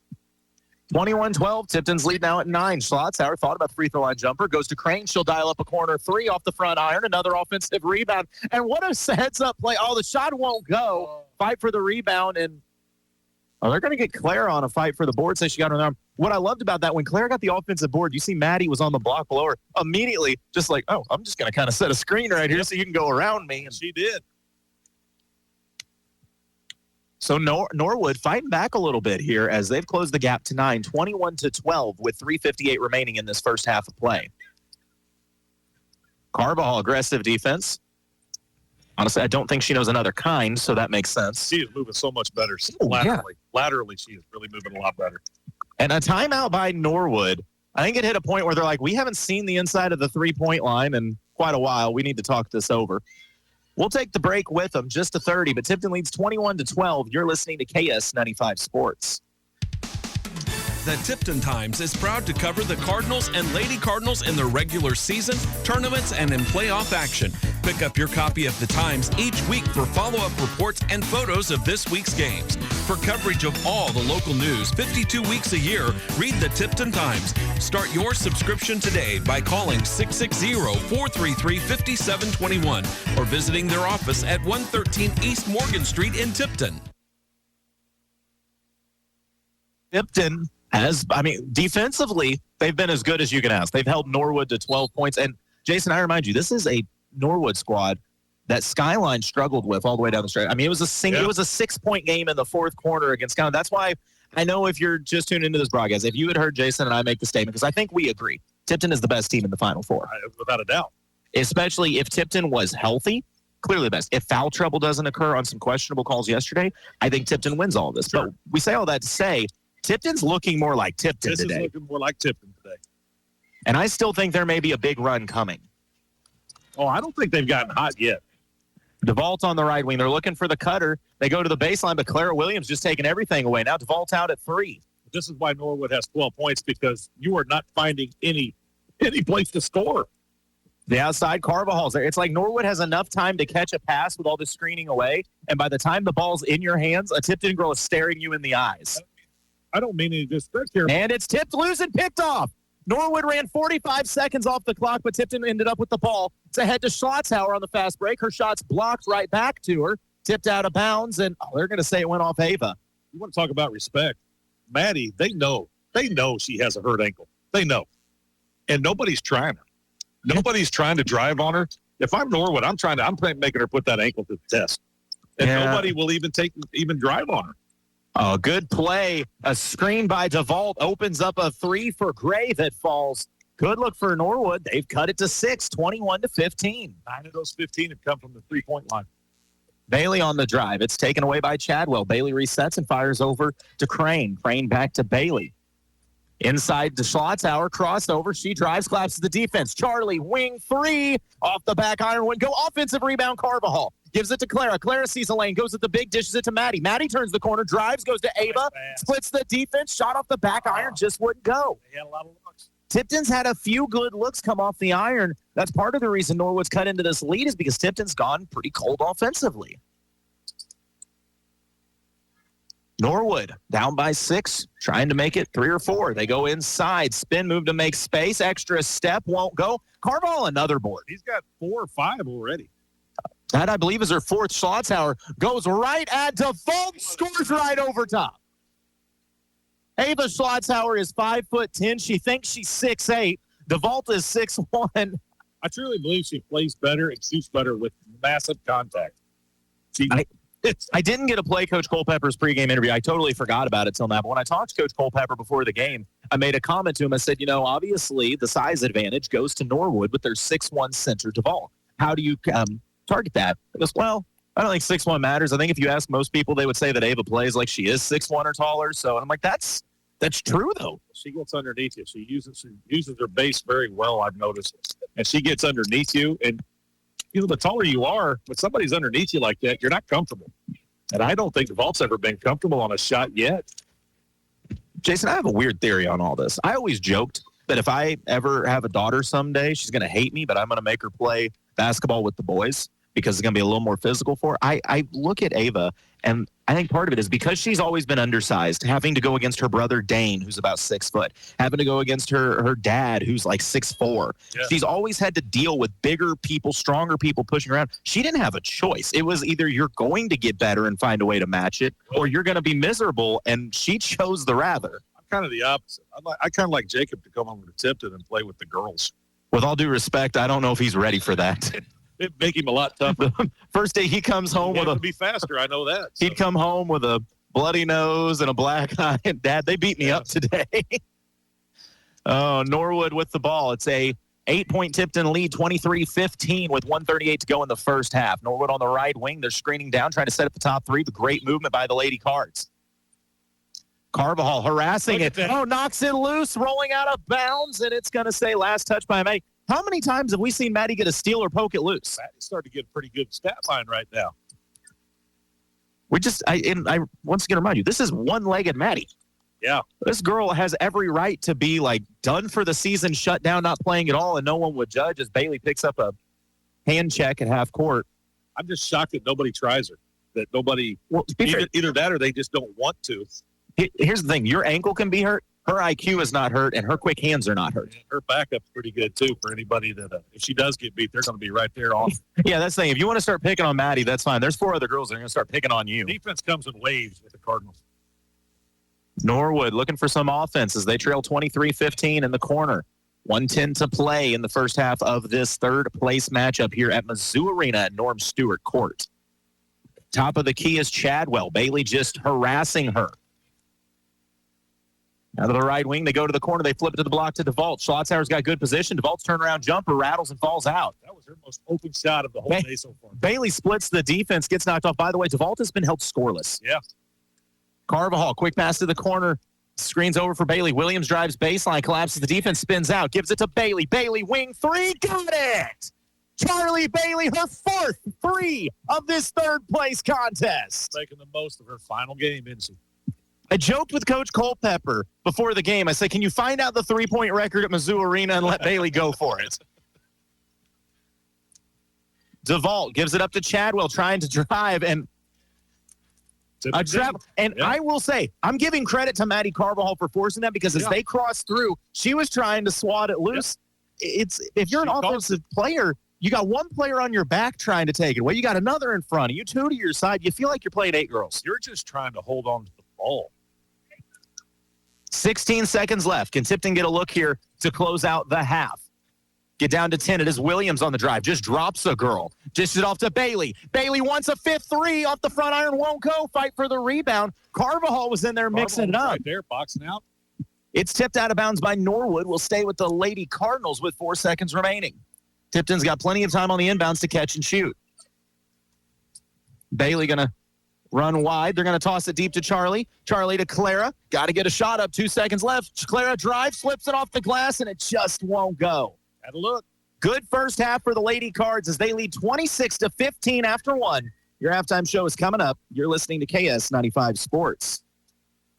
21-12. Tipton's lead now at 9. Schlotzer thought about the free throw line jumper. Goes to Crane. She'll dial up a corner 3 off the front iron. Another offensive rebound. And what a heads-up play. Oh, the shot won't go. Fight for the rebound. And they're going to get Claire on a fight for the board. Say she got her arm. What I loved about that, when Claire got the offensive board, you see Maddie was on the block below her. Immediately, just like, oh, I'm just going to kind of set a screen right here so you can go around me. And she did. So Norwood fighting back a little bit here as they've closed the gap to 9, 21-12 with 3:58 remaining in this first half of play. Carvajal, aggressive defense. Honestly, I don't think she knows another kind, so that makes sense. She is moving so much better laterally. Laterally, she is really moving a lot better. And a timeout by Norwood. I think it hit a point where they're like, we haven't seen the inside of the 3-point line in quite a while. We need to talk this over. We'll take the break with them, just to 30, but Tipton leads 21-12. You're listening to KS95 Sports. The Tipton Times is proud to cover the Cardinals and Lady Cardinals in their regular season, tournaments, and in playoff action. Pick up your copy of the Times each week for follow-up reports and photos of this week's games. For coverage of all the local news 52 weeks a year, read the Tipton Times. Start your subscription today by calling 660-433-5721 or visiting their office at 113 East Morgan Street in Tipton. Tipton defensively, they've been as good as you can ask. They've held Norwood to 12 points. And, Jason, I remind you, this is a Norwood squad that Skyline struggled with all the way down the stretch. I mean, it was a 6-point game in the fourth quarter against Skyline. That's why I know if you're just tuning into this broadcast, if you had heard Jason and I make the statement, because I think we agree, Tipton is the best team in the Final Four. Without a doubt. Especially if Tipton was healthy, clearly the best. If foul trouble doesn't occur on some questionable calls yesterday, I think Tipton wins all of this. Sure. But we say all that to say, Tipton's looking more like Tipton today. This is looking more like Tipton today. And I still think there may be a big run coming. Oh, I don't think they've gotten hot yet. DeVault on the right wing. They're looking for the cutter. They go to the baseline, but Clara Williams just taking everything away. Now DeVault out at 3. This is why Norwood has 12 points, because you are not finding any any place to score. The outside, Carvajal's there. It's like Norwood has enough time to catch a pass with all the screening away, and by the time the ball's in your hands, a Tipton girl is staring you in the eyes. I don't mean any disrespect here. And it's tipped loose and picked off. Norwood ran 45 seconds off the clock, but Tipton ended up with the ball. It's ahead to Schlotzhauer on the fast break. Her shot's blocked right back to her, tipped out of bounds, and they're going to say it went off Ava. You want to talk about respect. Maddie, they know she has a hurt ankle. They know. And nobody's trying her. Nobody's trying to drive on her. If I'm Norwood, I'm making her put that ankle to the test. And nobody will even drive on her. Oh, good play. A screen by DeVault opens up a 3 for Gray that falls. Good look for Norwood. They've cut it to 6, 21-15. 9 of those 15 have come from the three-point line. Bailey on the drive. It's taken away by Chadwell. Bailey resets and fires over to Crane. Crane back to Bailey. Inside to Schlotzhauer, crossover. She drives, collapses the defense. Charlie, wing 3, off the back iron one. Go offensive rebound, Carvajal. Gives it to Clara. Clara sees a lane, goes at the big, dishes it to Maddie. Maddie turns the corner, drives, goes to Ava, splits the defense, shot off the back iron, just wouldn't go. They had a lot of looks. Tipton's had a few good looks come off the iron. That's part of the reason Norwood's cut into this lead is because Tipton's gone pretty cold offensively. Norwood down by 6, trying to make it 3 or 4. They go inside, spin move to make space, extra step, won't go. Carvajal another board. He's got 4 or 5 already. That, I believe, is her 4th. Schlotzhauer goes right at DeVault, scores right over top. Ava Schlotzhauer is 5'10". She thinks she's 6'8". DeVault is 6'1". I truly believe she plays better and shoots better with massive contact. I didn't get to play Coach Culpepper's pregame interview. I totally forgot about it till now. But when I talked to Coach Culpepper before the game, I made a comment to him. I said, obviously the size advantage goes to Norwood with their 6'1" center DeVault. How do you target that? He goes, well, I don't think 6'1" matters. I think if you ask most people, they would say that Ava plays like she is 6'1" or taller. So I'm like, that's true, though. She gets underneath you. She uses her base very well, I've noticed. And she gets underneath you. And, the taller you are, when somebody's underneath you like that, you're not comfortable. And I don't think DeVault's ever been comfortable on a shot yet. Jason, I have a weird theory on all this. I always joked that if I ever have a daughter someday, she's going to hate me, but I'm going to make her play basketball with the boys because it's going to be a little more physical for her. I look at Ava, and I think part of it is because she's always been undersized, having to go against her brother Dane, who's about 6 foot, having to go against her dad, who's like 6'4". Yeah. She's always had to deal with bigger people, stronger people pushing around. She didn't have a choice. It was either you're going to get better and find a way to match it, or you're going to be miserable, and she chose the rather. I'm kind of the opposite. I kind of like Jacob to come over to Tipton and play with the girls. With all due respect, I don't know if he's ready for that. It'd make him a lot tougher. First day he comes home with be faster. I know that. So. He'd come home with a bloody nose and a black eye. And Dad, they beat me up today. Oh, Norwood with the ball. It's a 8-point Tipton lead, 23-15 with 1:38 to go in the first half. Norwood on the right wing. They're screening down, trying to set up the top 3. The great movement by the Lady Cards. Carvajal harassing it. Oh, knocks it loose, rolling out of bounds, and it's going to say last touch by Maddie. How many times have we seen Maddie get a steal or poke it loose? Maddie's starting to get a pretty good stat line right now. I once again remind you, this is one-legged Maddie. Yeah. This girl has every right to be, done for the season, shut down, not playing at all, and no one would judge as Bailey picks up a hand check at half court. I'm just shocked that nobody tries her, that nobody either that or they just don't want to. Here's the thing. Your ankle can be hurt. Her IQ is not hurt, and her quick hands are not hurt. Her backup's pretty good, too, for anybody that if she does get beat, they're going to be right there off. Yeah, that's the thing. If you want to start picking on Maddie, that's fine. There's 4 other girls that are going to start picking on you. Defense comes in waves with the Cardinals. Norwood looking for some offense as they trail 23-15 in the corner. 1:10 to play in the first half of this third-place matchup here at Mizzou Arena at Norm Stewart Court. Top of the key is Chadwell. Bailey just harassing her. Out of the right wing, they go to the corner. They flip it to the block to DeVault. Schlotzhauer's got good position. DeVault's turnaround jumper rattles and falls out. That was her most open shot of the whole day so far. Bailey splits the defense, gets knocked off. By the way, DeVault has been held scoreless. Yeah. Carvajal, quick pass to the corner. Screens over for Bailey. Williams drives baseline, collapses the defense, spins out, gives it to Bailey. Bailey, wing 3, got it! Charlie Bailey, her 4th 3 of this third-place contest. Making the most of her final game, isn't she? I joked with Coach Culpepper before the game. I said, can you find out the three-point record at Mizzou Arena and let Bailey go for it? DeVault gives it up to Chadwell trying to drive, and I will say, I'm giving credit to Maddie Carvajal for forcing that because as they crossed through, she was trying to swat it loose. If you're an offensive player, you got one player on your back trying to take it away. You got another in front of you, two to your side. You feel like you're playing 8 girls. You're just trying to hold on to the ball. 16 seconds left. Can Tipton get a look here to close out the half? Get down to 10. It is Williams on the drive. Just drops a girl. Dishes it off to Bailey. Bailey wants a 5th three off the front iron. Won't go. Fight for the rebound. Carvajal was in there mixing it up. Right there, boxing out. It's tipped out of bounds by Norwood. We'll stay with the Lady Cardinals with 4 seconds remaining. Tipton's got plenty of time on the inbounds to catch and shoot. Bailey going to run wide. They're going to toss it deep to Charlie. Charlie to Clara. Got to get a shot up. 2 seconds left. Clara drives, slips it off the glass, and it just won't go. Had a look. Good first half for the Lady Cards as they lead 26-15 after 1. Your halftime show is coming up. You're listening to KS95 Sports.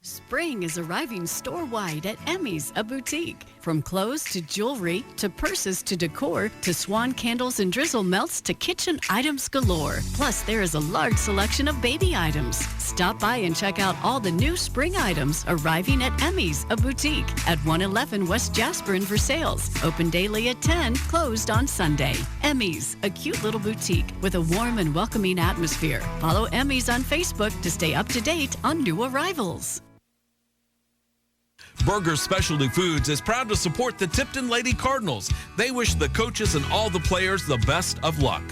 Spring is arriving store-wide at Emmy's, a boutique. From clothes to jewelry, to purses to decor, to Swan candles and drizzle melts to kitchen items galore. Plus, there is a large selection of baby items. Stop by and check out all the new spring items arriving at Emmy's, a boutique at 111 West Jasper in Versailles. Open daily at 10, closed on Sunday. Emmy's, a cute little boutique with a warm and welcoming atmosphere. Follow Emmy's on Facebook to stay up to date on new arrivals. Burger's Specialty Foods is proud to support the Tipton Lady Cardinals. They wish the coaches and all the players the best of luck.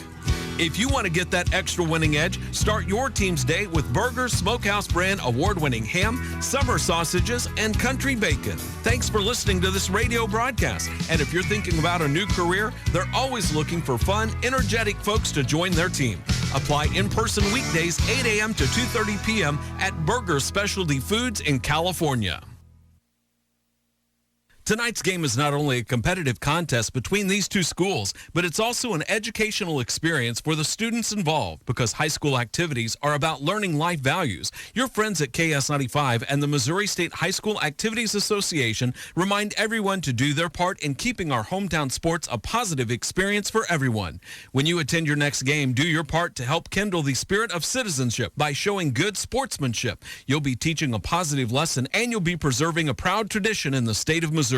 If you want to get that extra winning edge, start your team's day with Burger's Smokehouse brand award-winning ham, summer sausages, and country bacon. Thanks for listening to this radio broadcast. And if you're thinking about a new career, they're always looking for fun, energetic folks to join their team. Apply in person weekdays 8 a.m. to 2:30 p.m. at Burger's Specialty Foods in California. Tonight's game is not only a competitive contest between these two schools, but it's also an educational experience for the students involved because high school activities are about learning life values. Your friends at KS95 and the Missouri State High School Activities Association remind everyone to do their part in keeping our hometown sports a positive experience for everyone. When you attend your next game, do your part to help kindle the spirit of citizenship by showing good sportsmanship. You'll be teaching a positive lesson and you'll be preserving a proud tradition in the state of Missouri.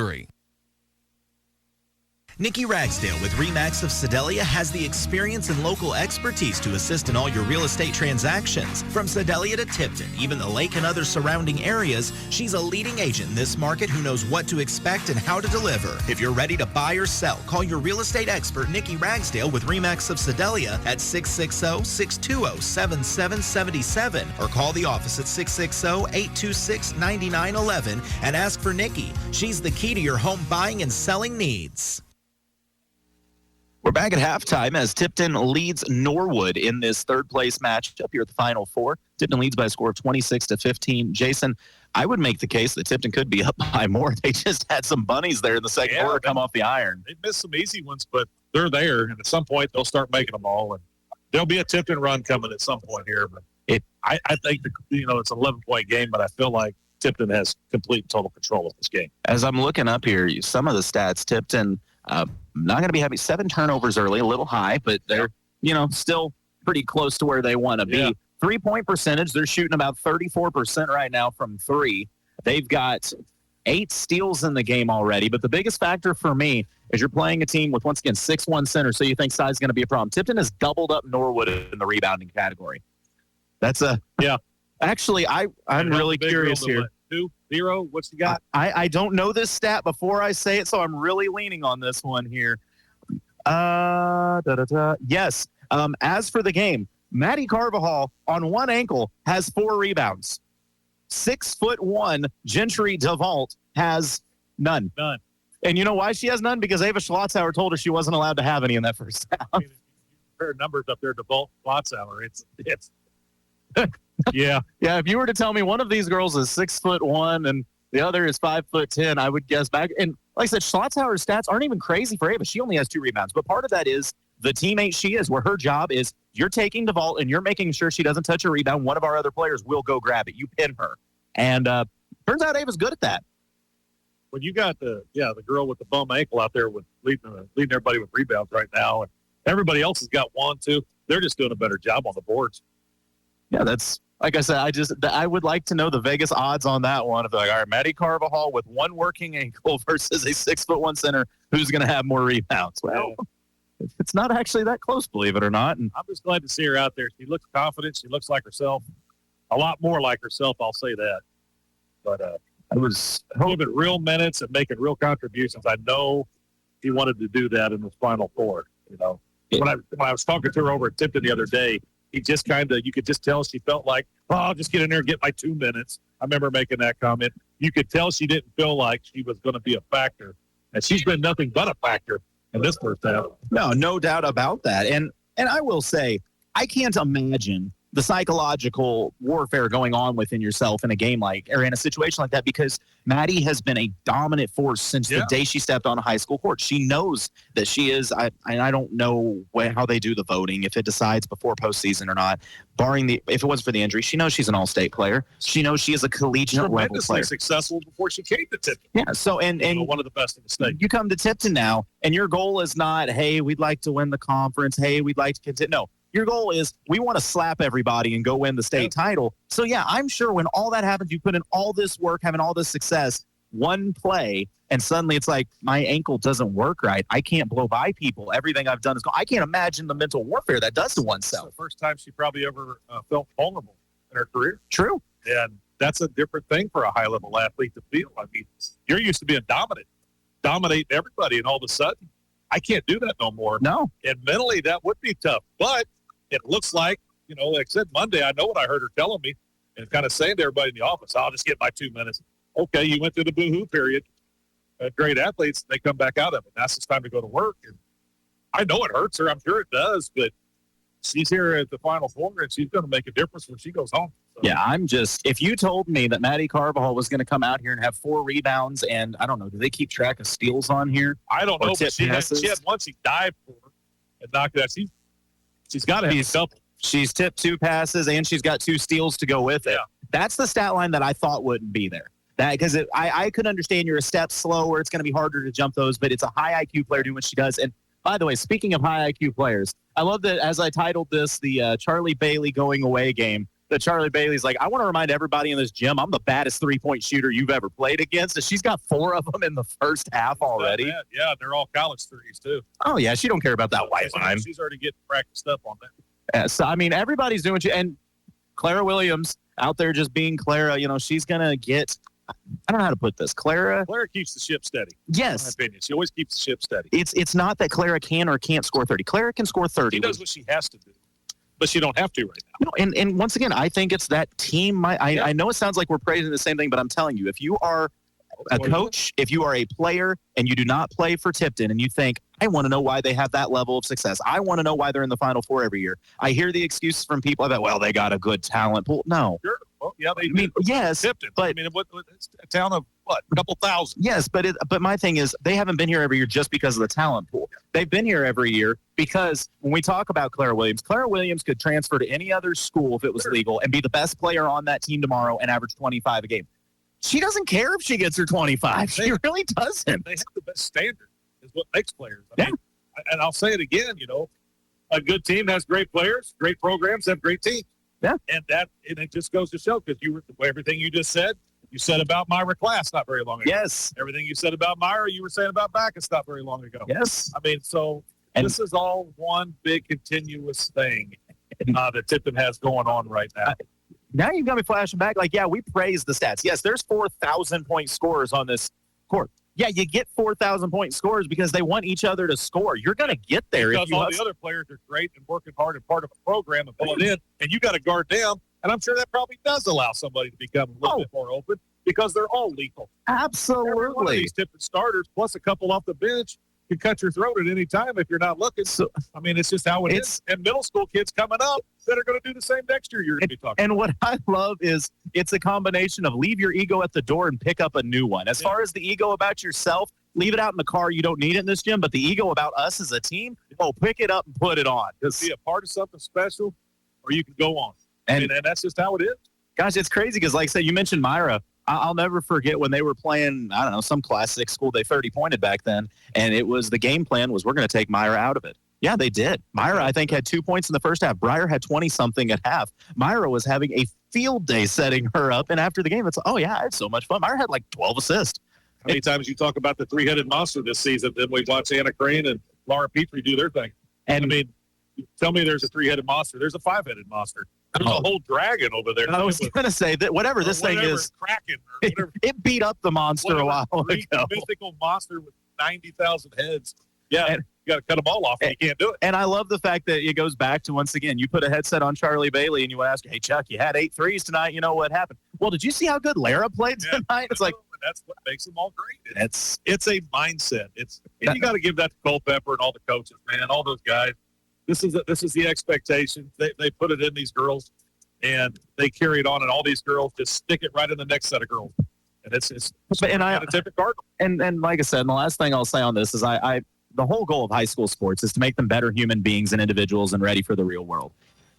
Nikki Ragsdale with RE/MAX of Sedalia has the experience and local expertise to assist in all your real estate transactions. From Sedalia to Tipton, even the lake and other surrounding areas, she's a leading agent in this market who knows what to expect and how to deliver. If you're ready to buy or sell, call your real estate expert, Nikki Ragsdale with RE/MAX of Sedalia at 660-620-7777 or call the office at 660-826-9911 and ask for Nikki. She's the key to your home buying and selling needs. We're back at halftime as Tipton leads Norwood in this third-place match up here at the Final Four. Tipton leads by a score of 26-15. Jason, I would make the case that Tipton could be up by more. They just had some bunnies there in the second quarter come off the iron. They missed some easy ones, but they're there, and at some point they'll start making them all. And there'll be a Tipton run coming at some point here. But I think it's an 11-point game, but I feel like Tipton has complete and total control of this game. As I'm looking up here, some of the stats, Tipton not going to be happy. 7 turnovers early, a little high, but they're, still pretty close to where they want to be. Yeah. 3-point percentage, they're shooting about 34% right now from 3. They've got 8 steals in the game already, but the biggest factor for me is you're playing a team with, once again, 6'1" center, so you think size is going to be a problem. Tipton has doubled up Norwood in the rebounding category. That's Actually, I'm really curious here. 2-0, what's you got? I don't know this stat before I say it, so I'm really leaning on this one here. Yes. As for the game, Maddie Carvajal on one ankle has 4 rebounds. 6'1" Gentry DeVault has none. And you know why she has none? Because Ava Schlotzauer told her she wasn't allowed to have any in that first half. Her numbers up there, DeVault, Schlotzauer. It's Yeah. If you were to tell me one of these girls is 6'1" and the other is 5'10", I would guess back. And like I said, Schlotzauer's stats aren't even crazy for Ava. She only has 2 rebounds. But part of that is the teammate she is, where her job is you're taking DeVault and you're making sure she doesn't touch a rebound. One of our other players will go grab it. You pin her. And turns out Ava's good at that. When you got the girl with the bum ankle out there with leading everybody with rebounds right now, and everybody else has got 1, 2, they're just doing a better job on the boards. Yeah, that's like I said. I would like to know the Vegas odds on that one. If they're like, all right, Maddie Carvajal with one working ankle versus a 6'1" center, who's going to have more rebounds? Well, it's not actually that close, believe it or not. And I'm just glad to see her out there. She looks confident. She looks like herself, a lot more like herself. I'll say that. But I was giving real minutes and making real contributions. I know he wanted to do that in the Final Four. When I was talking to her over at Tipton the other day, he just you could just tell she felt like, I'll just get in there and get my 2 minutes. I remember making that comment. You could tell she didn't feel like she was going to be a factor, and she's been nothing but a factor in this first half. No doubt about that. And I will say, I can't imagine the psychological warfare going on within yourself in a game or in a situation like that, because Maddie has been a dominant force since the day she stepped on a high school court. She knows that she is, I don't know how they do the voting, if it decides before postseason or not, if it wasn't for the injury. She knows she's an all-state player. She knows she is a collegiate level player. Tremendously successful before she came to Tipton. Yeah, so and one of the best in the state. You come to Tipton now, and your goal is not, hey, we'd like to win the conference. Hey, we'd like to continue. No. Your goal is we want to slap everybody and go win the state title. So, yeah, I'm sure when all that happens, you put in all this work, having all this success, one play, and suddenly it's like my ankle doesn't work right. I can't blow by people. Everything I've done is gone. I can't imagine the mental warfare that does to oneself. It's the first time she probably ever felt vulnerable in her career. True. And that's a different thing for a high-level athlete to feel. I mean, you're used to being dominating everybody, and all of a sudden, I can't do that no more. No. And mentally, that would be tough. But it looks like, like I said, Monday, I know what I heard her telling me and kind of saying to everybody in the office, I'll just get my 2 minutes. Okay, you went through the boo-hoo period. Great athletes, they come back out of it. Now it's time to go to work. And I know it hurts her. I'm sure it does. But she's here at the Final Four, and she's going to make a difference when she goes home. So. Yeah, if you told me that Maddie Carvajal was going to come out here and have 4 rebounds and, I don't know, do they keep track of steals on here? I don't know, but she had one she dived for and knocked that. She's got to have a couple. She's tipped 2 passes, and she's got 2 steals to go with it. Yeah. That's the stat line that I thought wouldn't be there. Because I could understand you're a step slower. It's going to be harder to jump those, but it's a high IQ player doing what she does. And by the way, speaking of high IQ players, I love that as I titled this, the Charlie Bailey going away game, that Charlie Bailey's like, I want to remind everybody in this gym, I'm the baddest 3-point shooter you've ever played against. And she's got 4 of them in the first half already. Yeah, they're all college threes, too. Oh, yeah, she don't care about that white line. She's already getting practiced up on that. Yeah, so, I mean, everybody's doing – and Clara Williams out there just being Clara, she's going to get – I don't know how to put this. Clara keeps the ship steady. Yes. In my opinion. She always keeps the ship steady. It's not that Clara can or can't score 30. Clara can score 30. She does what she has to do. But she don't have to right now. And once again, I think it's that team. I know it sounds like we're praising the same thing, but I'm telling you, if you are a coach, if you are a player and you do not play for Tipton and you think, I want to know why they have that level of success. I want to know why they're in the Final Four every year. I hear the excuses from people about, well, they got a good talent pool. No. Sure. Well, yeah, they yes. Tipton. But, it's a town of, a couple thousand? Yes, but my thing is they haven't been here every year just because of the talent pool. They've been here every year because when we talk about Clara Williams could transfer to any other school if it was legal and be the best player on that team tomorrow and average 25 a game. She doesn't care if she gets her 25. She really doesn't. They have the best standard is what makes players. I mean, and I'll say it again, a good team has great players, great programs have great teams. Yeah. And it just goes to show because everything you just said, you said about Myra Class not very long ago. Yes. Everything you said about Myra, you were saying about Backus not very long ago. Yes. I mean, this is all one big continuous thing that Tipton has going on right now. Now you've got me flashing back. We praise the stats. Yes, there's 4,000-point scorers on this court. Yeah, you get 4,000-point scorers because they want each other to score. You're going to get there. Because all the other players are great and working hard and part of a program and pull it in, and you got to guard them. And I'm sure that probably does allow somebody to become a little bit more open because they're all lethal. Absolutely. Every one of these Tipton starters, plus a couple off the bench, can cut your throat at any time if you're not looking. So, I mean, it's just how it is. And middle school kids coming up that are going to do the same next year you're going to be talking about. And what I love is it's a combination of leave your ego at the door and pick up a new one. As far as the ego about yourself, leave it out in the car. You don't need it in this gym. But the ego about us as a team, pick it up and put it on. Be a part of something special, or you can go on. And that's just how it is. Gosh, it's crazy because, like I said, you mentioned Myra. I'll never forget when they were playing, I don't know, some Class 6 school. They 30-pointed back then, and it was the game plan was we're going to take Myra out of it. Yeah, they did. Myra, I think, had 2 points in the first half. Breyer had 20-something at half. Myra was having a field day setting her up, and after the game, it's like, oh, yeah, I had so much fun. Myra had like 12 assists. How many times you talk about the three-headed monster this season, then we watch Anna Crane and Laura Petrie do their thing. And I mean, tell me there's a three-headed monster. There's a five-headed monster. There's a whole dragon over there. I was going to say that whatever this thing is, Kraken or whatever. It beat up the monster a while ago. Mythical monster with 90,000 heads. Yeah, and you got to cut them all off. And you can't do it. And I love the fact that it goes back to, once again, you put a headset on Charlie Bailey and you ask, hey, Chuck, you had 8 threes tonight. You know what happened? Well, did you see how good Lara played tonight? It's like, that's what makes them all great. It's a mindset. And you got to give that to Culpepper and all the coaches, man, all those guys. This is the expectation. They put it in these girls, and they carry it on, and all these girls just stick it right in the next set of girls. And it's a typical Cardinal. And like I said, and the last thing I'll say on this is the whole goal of high school sports is to make them better human beings and individuals and ready for the real world.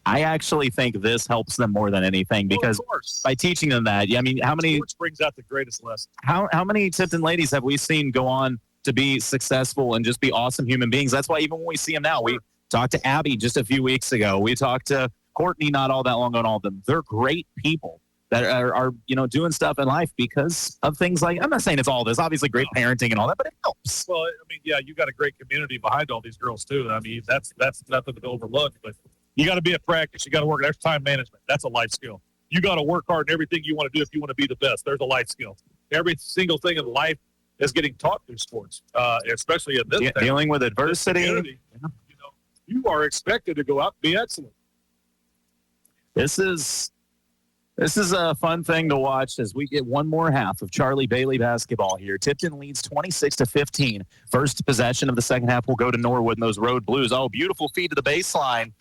I actually think this helps them more than anything because by teaching them that, I mean, how many sports brings out the greatest lesson? How many Tipton ladies have we seen go on to be successful and just be awesome human beings? That's why even when we see them now, we talked to Abby just a few weeks ago. We talked to Courtney not all that long ago, and all of them. They're great people that are doing stuff in life because of things like, I'm not saying it's all this, obviously great parenting and all that, but it helps. Well, I mean, yeah, you got a great community behind all these girls too. I mean, that's nothing to overlook, but you got to be at practice. You got to work. There's time management. That's a life skill. You got to work hard in everything you want to do if you want to be the best. There's a life skill. Every single thing in life is getting taught through sports, especially in this dealing with adversity. You are expected to go out and be excellent. This is a fun thing to watch as we get one more half of Charlie Bailey basketball here. Tipton leads 26-15. First possession of the second half will go to Norwood and those Road Blues. Oh, beautiful feed to the baseline.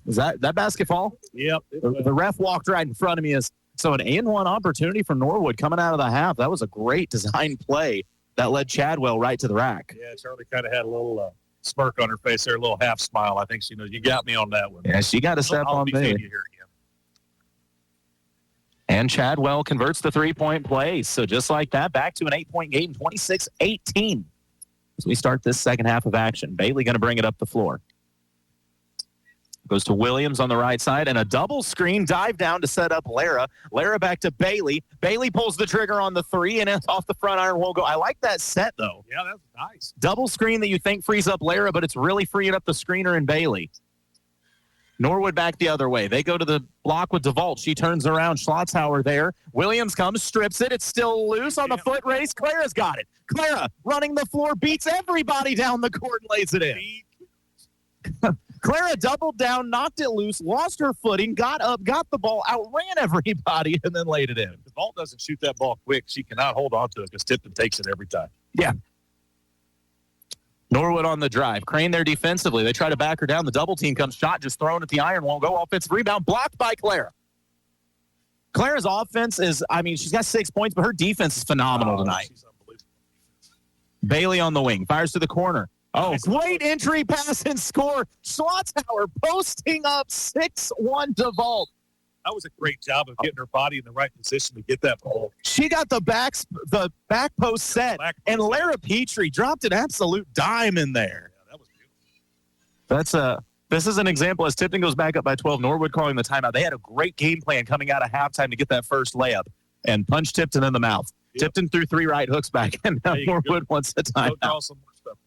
Is that basketball? Yep. The ref walked right in front of me. So an and-one opportunity for Norwood coming out of the half. That was a great design play that led Chadwell right to the rack. Yeah, Charlie kind of had a little smirk on her face there, a little half smile. I think she knows you got me on that one. Yeah, she got a step on Bailey. And Chadwell converts the three-point play. So just like that, back to an 8-point game, 26-18. As we start this second half of action, Bailey going to bring it up the floor. Goes to Williams on the right side, and a double screen dive down to set up Lara. Lara back to Bailey. Bailey pulls the trigger on the three, and it's off the front iron won't go. I like that set, though. Yeah, that's nice. Double screen that you think frees up Lara, but it's really freeing up the screener and Bailey. Norwood back the other way. They go to the block with DeVault. She turns around. Schlotzhauer there. Williams comes, strips it. It's still loose on the foot race. Clara's got it. Clara running the floor, beats everybody down the court and lays it in. Clara doubled down, knocked it loose, lost her footing, got up, got the ball, outran everybody, and then laid it in. If DeVault doesn't shoot that ball quick, she cannot hold on to it because Tipton takes it every time. Yeah. Norwood on the drive. Crane there defensively. They try to back her down. The double team comes. Shot just thrown at the iron. Won't go. Offensive rebound blocked by Clara. Clara's offense is, she's got 6 points, but her defense is phenomenal tonight. She's unbelievable. Bailey on the wing. Fires to the corner. Oh, great entry pass and score. Schlotzhauer posting up 6-1 DeVault. That was a great job of getting her body in the right position to get that ball. She got the back post set, and Lara Petrie dropped an absolute dime in there. Yeah, that was beautiful. This is an example as Tipton goes back up by 12. Norwood calling the timeout. They had a great game plan coming out of halftime to get that first layup and punch Tipton in the mouth. Yep. Tipton threw 3 right hooks back, and now Norwood wants the timeout. Go draw some more stuff.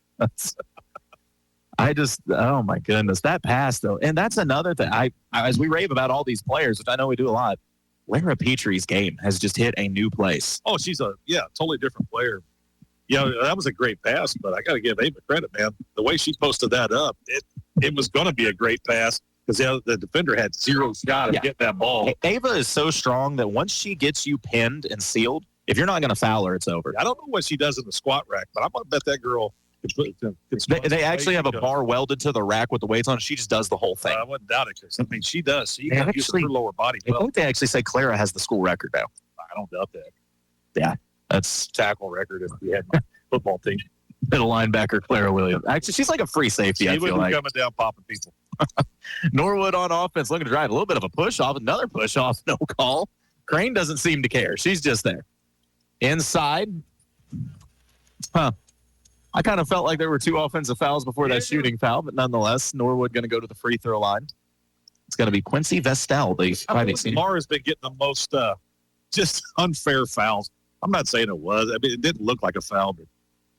Oh my goodness, that pass though, and that's another thing. I as we rave about all these players, which I know we do a lot, Lara Petrie's game has just hit a new place. Oh, she's totally different player. Yeah, that was a great pass, but I got to give Ava credit, man. The way she posted that up, it was going to be a great pass because the defender had zero shot to get that ball. Ava is so strong that once she gets you pinned and sealed, if you're not going to foul her, it's over. I don't know what she does in the squat rack, but I'm going to bet that girl. They actually have a bar welded to the rack with the weights on it. She just does the whole thing. I wouldn't doubt it because, she does. She got to use her lower body. I think they actually say Clara has the school record now. I don't doubt that. Yeah, that's tackle record if we had my football team. Middle linebacker Clara Williams. Actually, she's like a free safety. I feel like coming down popping people. Norwood on offense, looking to drive a little bit of a push off. Another push off, no call. Crane doesn't seem to care. She's just there. Inside. I kind of felt like there were 2 offensive fouls before that shooting foul, but nonetheless, Norwood going to go to the free throw line. It's going to be Quincy Vestel. Mara's been getting the most just unfair fouls. I'm not saying it was. I mean, it didn't look like a foul, but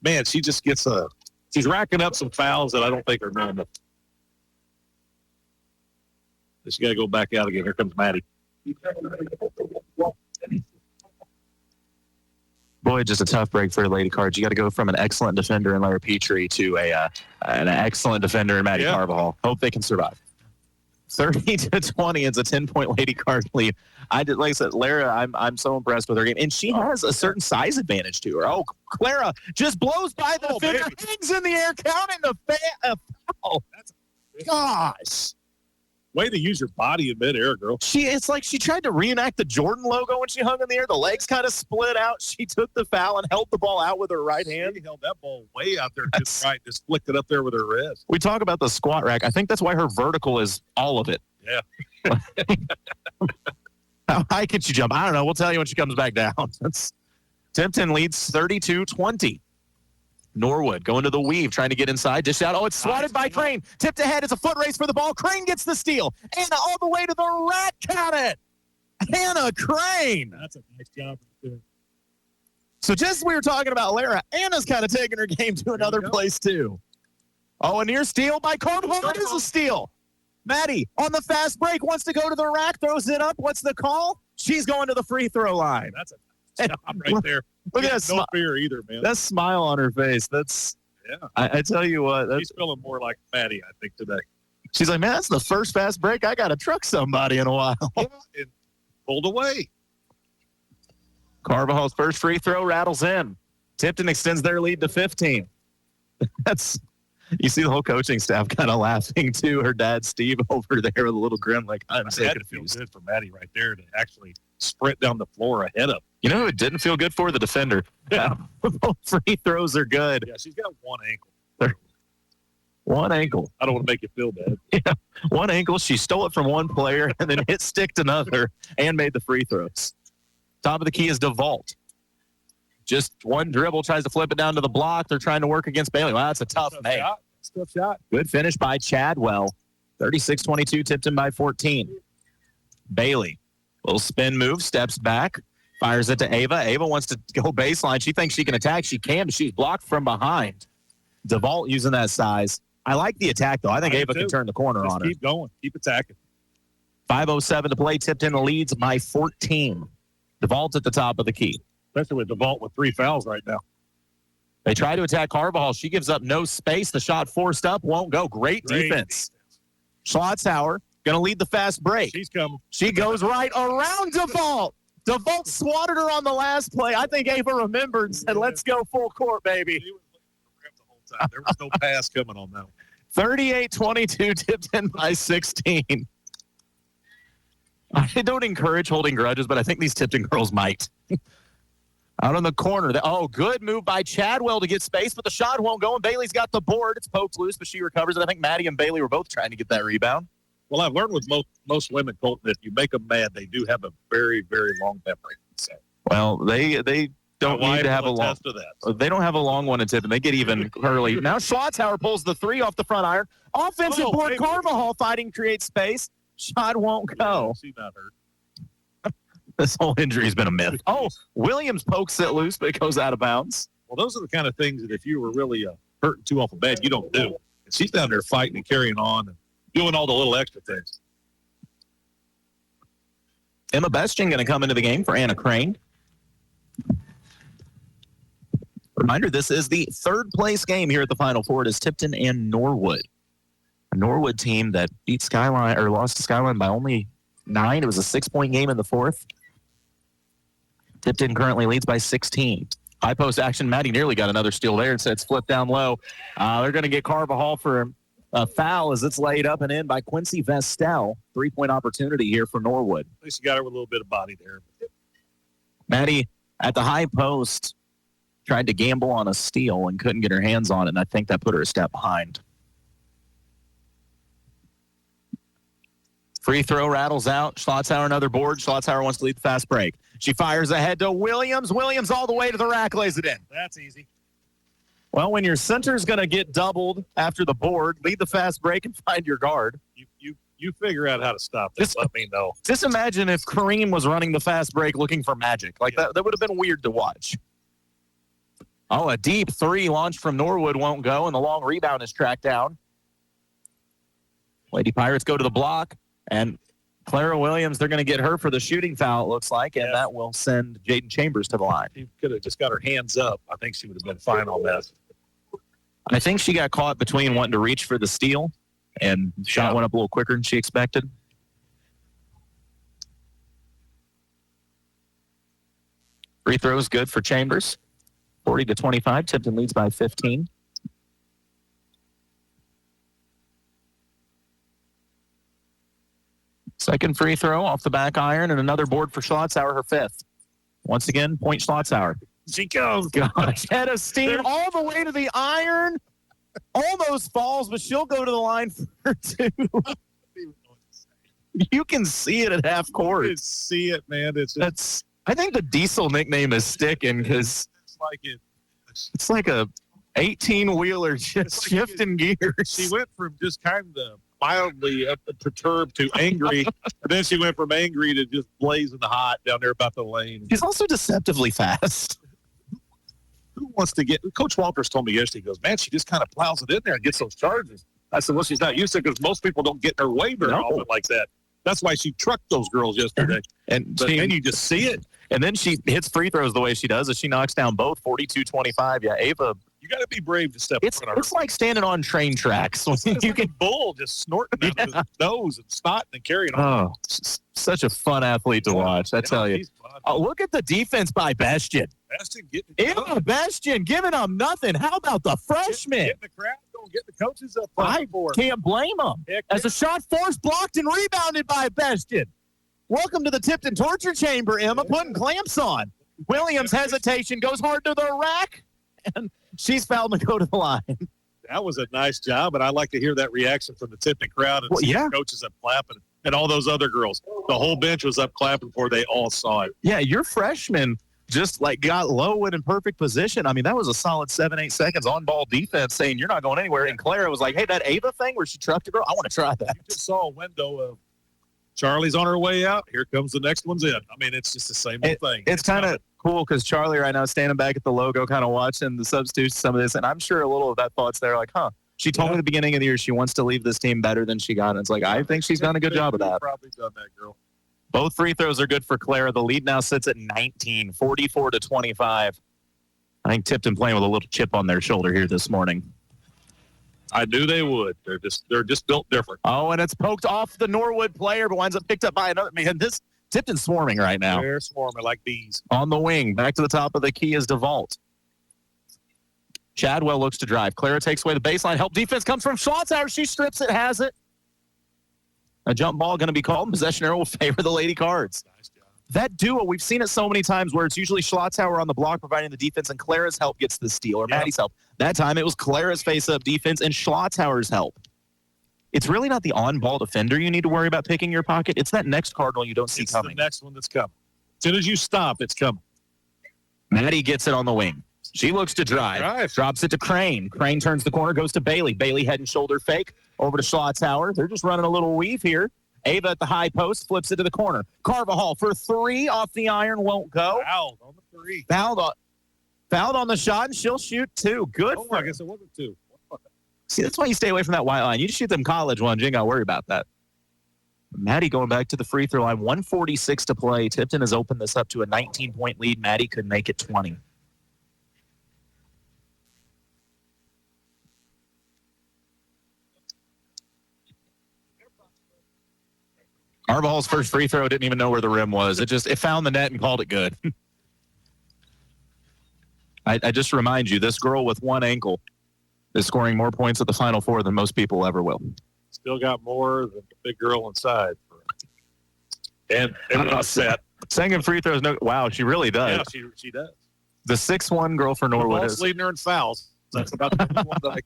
man, she just gets she's racking up some fouls that I don't think are normal. She got to go back out again. Here comes Maddie. Boy, just a tough break for Lady Cards. You got to go from an excellent defender in Lara Petrie to an excellent defender in Maddie Carvajal. Hope they can survive. 30-20. It's a 10-point Lady Card lead. Like I said, Lara, I'm so impressed with her game, and she has a certain size advantage to her. Oh, Clara just blows by the defender, hangs in the air, counting the foul. Gosh. Way to use your body in midair, girl. It's like she tried to reenact the Jordan logo when she hung in the air. The legs kind of split out. She took the foul and held the ball out with her right hand. She held that ball way out there, just flicked it up there with her wrist. We talk about the squat rack. I think that's why her vertical is all of it. Yeah. How high can she jump? I don't know. We'll tell you when she comes back down. Tipton leads 32-20. Norwood going to the weave, trying to get inside. Dish out. Oh, it's swatted by Crane. Tipped ahead. It's a foot race for the ball. Crane gets the steal. Anna all the way to the rack. Count it. Hannah Crane. That's a nice job. So just as we were talking about Lara, Anna's kind of taking her game to another place too. Oh, a near steal by Carvajal. It is a steal. Maddie on the fast break wants to go to the rack, throws it up. What's the call? She's going to the free throw line. That's a job right there. Look at that No fear either, man. That smile on her face. I tell you what. She's feeling more like Maddie, I think, today. She's like, man, that's the first fast break I got to truck somebody in a while. Yeah, and pulled away. Carvajal's first free throw rattles in. Tipton extends their lead to 15. You see the whole coaching staff kind of laughing too. Her dad, Steve, over there with a little grin like, I'm so confused. Feel good for Maddie right there to actually sprint down the floor ahead of. You know who it didn't feel good for? The defender. Yeah. Both free throws are good. Yeah, she's got one ankle. One ankle. I don't want to make you feel bad. Yeah, one ankle. She stole it from one player and then hit sticked another and made the free throws. Top of the key is DeVault. Just one dribble, tries to flip it down to the block. They're trying to work against Bailey. Wow, that's a tough make. Tough shot. Good finish by Chadwell. 36-22, Tipton by 14. Bailey, little spin move, steps back, fires it to Ava. Ava wants to go baseline. She thinks she can attack. She can, but she's blocked from behind. DeVault using that size. I like the attack, though. I think Ava can turn the corner on her. Keep going. Keep attacking. 5:07 to play. Tipton leads by 14. DeVault at the top of the key. Especially with DeVault with 3 fouls right now. They try to attack Carvajal. She gives up no space. The shot forced up won't go. Great defense. Schlotzhauer going to lead the fast break. She's coming. She goes right around DeVault. DeVault swatted her on the last play. I think Ava remembered and said, let's go full court, baby. She was looking the whole time. There was no pass coming on that one. 38-22, Tipton by 16. I don't encourage holding grudges, but I think these Tipton girls might. Out on the corner. Good move by Chadwell to get space, but the shot won't go, and Bailey's got the board. It's poked loose, but she recovers. And I think Maddie and Bailey were both trying to get that rebound. Well, I've learned with most women, Colton, if you make them mad, they do have a very, very long memory. So. Well, they don't need to have a long. They don't have a long one in Tipton. They get even early. Now Schlotzhauer pulls the 3 off the front iron. Offensive board. Carvajal fighting, creates space. Shot won't go. She's not hurt. This whole injury has been a myth. Oh, Williams pokes it loose, but it goes out of bounds. Well, those are the kind of things that if you were really hurting 2 off a bed, you don't do. And she's down there fighting and carrying on and doing all the little extra things. Emma Bestian going to come into the game for Anna Crane. Reminder, this is the 3rd place game here at the Final Four. It is Tipton and Norwood. A Norwood team that beat Skyline or lost to Skyline by only 9. It was a 6-point game in the 4th. Tipton currently leads by 16. High post action. Maddie nearly got another steal there. It's flipped down low. They're going to get Carvajal for a foul as it's laid up and in by Quincy Vestel. 3-point opportunity here for Norwood. At least you got her with a little bit of body there. Maddie at the high post tried to gamble on a steal and couldn't get her hands on it, and I think that put her a step behind. Free throw rattles out. Schlotzauer another board. Schlotzauer wants to lead the fast break. She fires ahead to Williams. Williams all the way to the rack, lays it in. That's easy. Well, when your center's going to get doubled after the board, lead the fast break and find your guard. You figure out how to stop this. Let me know. Just imagine if Kareem was running the fast break looking for magic. That would have been weird to watch. Oh, a deep three launched from Norwood won't go, and the long rebound is tracked down. Lady Pirates go to the block, and Clara Williams, they're going to get her for the shooting foul, it looks like, and that will send Jaden Chambers to the line. She could have just got her hands up. I think she would have been fine on that. I think she got caught between wanting to reach for the steal, and shot went up a little quicker than she expected. Free throws good for Chambers. 40-25. Tipton leads by 15. Second free throw off the back iron, and another board for Schlotzauer, her fifth. Once again, point Schlotzauer. She goes. Gosh, head of steam all the way to the iron. Almost falls, but she'll go to the line for two. You can see it at half court. You can see it, man. I think the Diesel nickname is sticking because it's like a 18-wheeler just shifting gears. She went from just kind of mildly perturbed to angry, and then she went from angry to just blazing hot down there about the lane. She's also deceptively fast. Who wants to get – Coach Walters told me yesterday, he goes, man, she just kind of plows it in there and gets those charges. I said, well, she's not used to it because most people don't get in her way very often like that. That's why she trucked those girls yesterday. And then you just see it. And then she hits free throws the way she does as she knocks down both 42-25. Yeah, Ava. You got to be brave to step in front of her. It's like standing on train tracks. You can bull just snorting out of his nose and snotting and carrying on. Oh, such a fun athlete to watch, I tell you. Look at the defense by Bastian. Bastian giving them nothing. How about the freshman? Getting the crowd going, getting the coaches up. I can't blame them. As a shot forced, blocked, and rebounded by Bastian. Welcome to the Tipton torture chamber, Emma, putting clamps on. Williams' hesitation goes hard to the rack, and she's fouled to go to the line. That was a nice job, and I like to hear that reaction from the Tipton crowd and see the coaches up clapping, and all those other girls. The whole bench was up clapping before they all saw it. Yeah, your freshman just got low and in perfect position. I mean, that was a solid 7-8 seconds on ball defense saying you're not going anywhere. And Clara was like, hey, that Ava thing where she trucked a girl, I want to try that. You just saw a window of Charlie's on her way out. Here comes the next one's in. I mean, it's just the same old thing. It's kind of cool because Charlie right now is standing back at the logo kind of watching the substitutes, some of this. And I'm sure a little of that thought's there like, she told me at the beginning of the year she wants to leave this team better than she got. And it's like, I think she's done a good job of that. Probably done that, girl. Both free throws are good for Clara. The lead now sits at 19, 44-25. I think Tipton playing with a little chip on their shoulder here this morning. I knew they would. They're just built different. Oh, and it's poked off the Norwood player, but winds up picked up by another. Man, this Tipton's swarming right now. They're swarming like bees. On the wing, back to the top of the key is DeVault. Chadwell looks to drive. Clara takes away the baseline. Help defense comes from Schlotzauer. She strips it, has it. A jump ball going to be called. Possession arrow will favor the Lady Cards. Nice job. That duo, we've seen it so many times where it's usually Schlotzauer on the block providing the defense and Clara's help gets the steal or Maddie's help. That time it was Clara's face-up defense and Schlotzauer's help. It's really not the on-ball defender you need to worry about picking your pocket. It's that next Cardinal you don't see coming. It's the next one that's coming. As soon as you stop, it's coming. Maddie gets it on the wing. She looks to drive. Drops it to Crane. Crane turns the corner, goes to Bailey. Bailey head and shoulder fake over to Schlotzauer. They're just running a little weave here. Ava at the high post flips it to the corner. Carvajal for three off the iron, won't go. Fouled on the three. Fouled on the shot, and she'll shoot two. Good for I guess it wasn't two. See, that's why you stay away from that white line. You just shoot them college ones. You ain't got to worry about that. Maddie going back to the free throw line. 1:46 to play. Tipton has opened this up to a 19-point lead. Maddie could make it 20. Carvajal's first free throw didn't even know where the rim was. It found the net and called it good. I just remind you, this girl with one ankle is scoring more points at the Final Four than most people ever will. Still got more than the big girl inside. And set. Second free throws. No, wow, she really does. Yeah, she does. The 6'1" girl for Norwood is leading her in fouls. That's about the one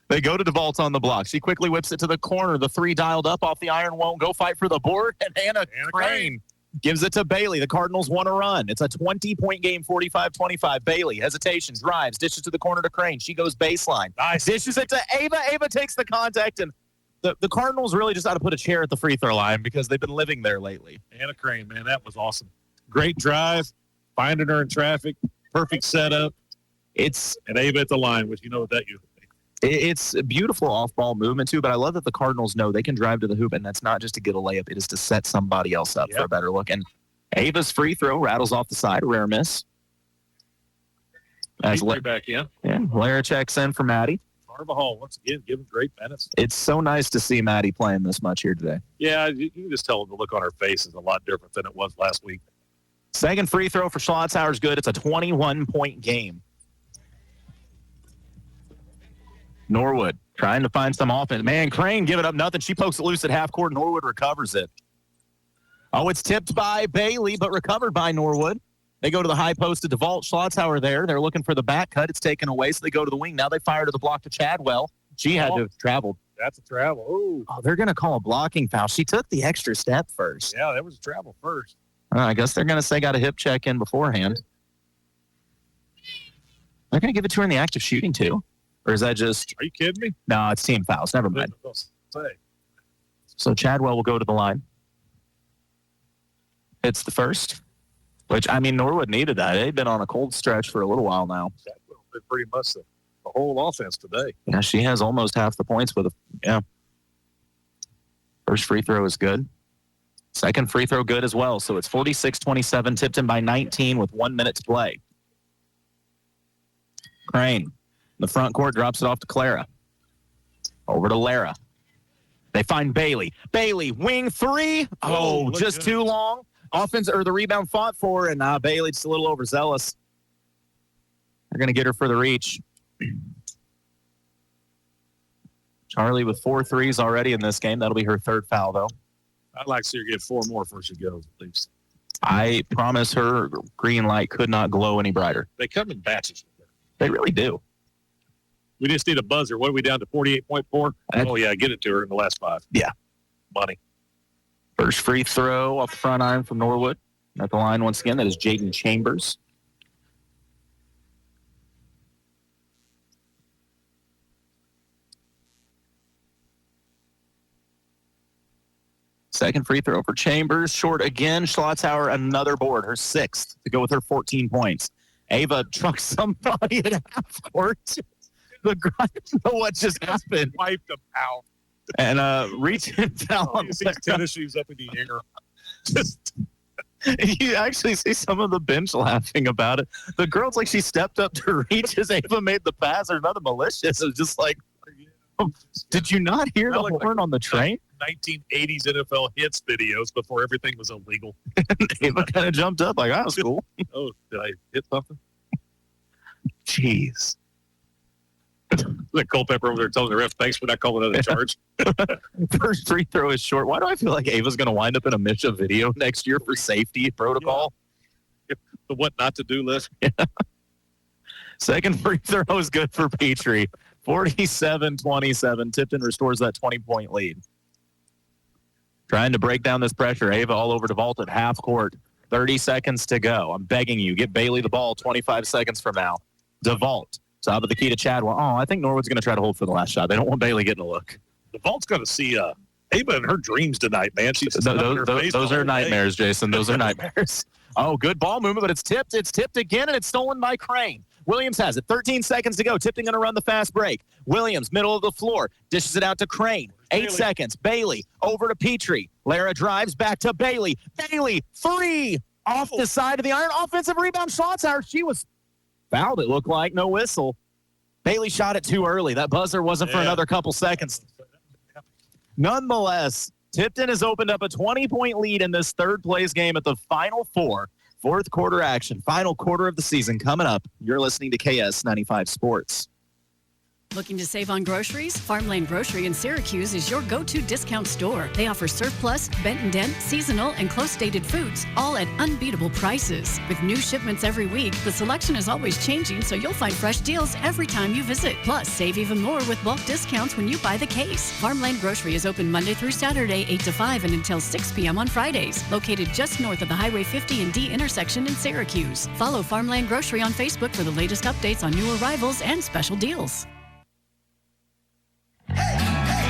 that They go to DeVault on the block. She quickly whips it to the corner. The three dialed up off the iron won't go fight for the board. And Anna Crane gives it to Bailey. The Cardinals want to run. It's a 20-point game, 45-25. Bailey, hesitation, drives, dishes to the corner to Crane. She goes baseline. Nice. Dishes it to Ava. Ava takes the contact, and the Cardinals really just ought to put a chair at the free throw line because they've been living there lately. Anna Crane, man, that was awesome. Great drive, finding her in traffic, perfect setup. And Ava at the line, which you know what that usually means. It's a beautiful off-ball movement, too, but I love that the Cardinals know they can drive to the hoop, and that's not just to get a layup. It is to set somebody else up for a better look. And Ava's free throw rattles off the side, a rare miss. As back in. Yeah, Lara checks in for Maddie. Carvajal, once again, giving great minutes. It's so nice to see Maddie playing this much here today. Yeah, you can just tell the look on her face is a lot different than it was last week. Second free throw for Schlotzhauer is good. It's a 21-point game. Norwood trying to find some offense. Man, Crane giving up nothing. She pokes it loose at half court. Norwood recovers it. Oh, it's tipped by Bailey, but recovered by Norwood. They go to the high post to DeVault. Schlotzhauer there. They're looking for the back cut. It's taken away, so they go to the wing. Now they fire to the block to Chadwell. She had to have traveled. That's a travel. Ooh. Oh, they're going to call a blocking foul. She took the extra step first. Yeah, that was a travel first. I guess they're going to say got a hip check in beforehand. They're going to give it to her in the act of shooting, too. Or is that just... Are you kidding me? No, it's team fouls. Never mind. Say. So Chadwell will go to the line. It's the first, which, I mean, Norwood needed that. They've been on a cold stretch for a little while now. Chadwell's been pretty much the whole offense today. Yeah, she has almost half the points with First free throw is good. Second free throw good as well. So it's 46-27, Tipton by 19 with 1 minute to play. Crane. The front court drops it off to Clara. Over to Lara. They find Bailey. Bailey, wing three. Oh, just too long. Offense or the rebound fought for, and Bailey just a little overzealous. They're going to get her for the reach. Charlie with 4 threes already in this game. That'll be her third foul, though. I'd like to see her get 4 more before she goes, at least. I promise her green light could not glow any brighter. They come in batches. They really do. We just need a buzzer. What are we down to, 48.4? Oh, yeah, get it to her in the last 5. Yeah. Money. First free throw off the front iron from Norwood. At the line once again, that is Jaden Chambers. Second free throw for Chambers. Short again. Schlotzhauer, another board. Her 6th to go with her 14 points. Ava trucks somebody at half court. I don't know what just happened. Wiped them out. And reaching down on the tennis shoes up in the air. Just you actually see some of the bench laughing about it. The girl's like she stepped up to reach as Ava made the pass. There's nothing malicious. It was just like, did you not hear the horn on the train? 1980s NFL hits videos before everything was illegal. Ava kind of jumped up like, that was cool. Oh, did I hit something? Jeez. Like Culpepper over there telling the ref, thanks for not calling another charge. First free throw is short. Why do I feel like Ava's going to wind up in a Misha video next year for safety protocol? Yeah. The what not to do list. Yeah. Second free throw is good for Petrie. 47-27. Tipton restores that 20-point lead. Trying to break down this pressure. Ava all over DeVault at half court. 30 seconds to go. I'm begging you, get Bailey the ball 25 seconds from now. DeVault. Top of the key to Chadwell. Oh, I think Norwood's going to try to hold for the last shot. They don't want Bailey getting a look. DeVault's going to see Ava in her dreams tonight, man. She's those are nightmares, Jason. Those are nightmares. Oh, good ball movement, but it's tipped. It's tipped again, and it's stolen by Crane. Williams has it. 13 seconds to go. Tipton going to run the fast break. Williams, middle of the floor, dishes it out to Crane. 8 seconds. Bailey over to Petrie. Lara drives back to Bailey. Bailey, 3 off the side of the iron. Offensive rebound. Schlotzhauer. She was fouled, it looked like. No whistle. Bailey shot it too early. That buzzer wasn't for another couple seconds. Nonetheless, Tipton has opened up a 20-point lead in this third place game at the Final Four. Fourth quarter action. Final quarter of the season coming up. You're listening to KS 95 Sports. Looking to save on groceries? Farmland Grocery in Syracuse is your go-to discount store. They offer surplus, bent and dent, seasonal, and close-dated foods, all at unbeatable prices. With new shipments every week, the selection is always changing, so you'll find fresh deals every time you visit. Plus, save even more with bulk discounts when you buy the case. Farmland Grocery is open Monday through Saturday, 8 to 5 and until 6 p.m. on Fridays. Located just north of the Highway 50 and D intersection in Syracuse. Follow Farmland Grocery on Facebook for the latest updates on new arrivals and special deals.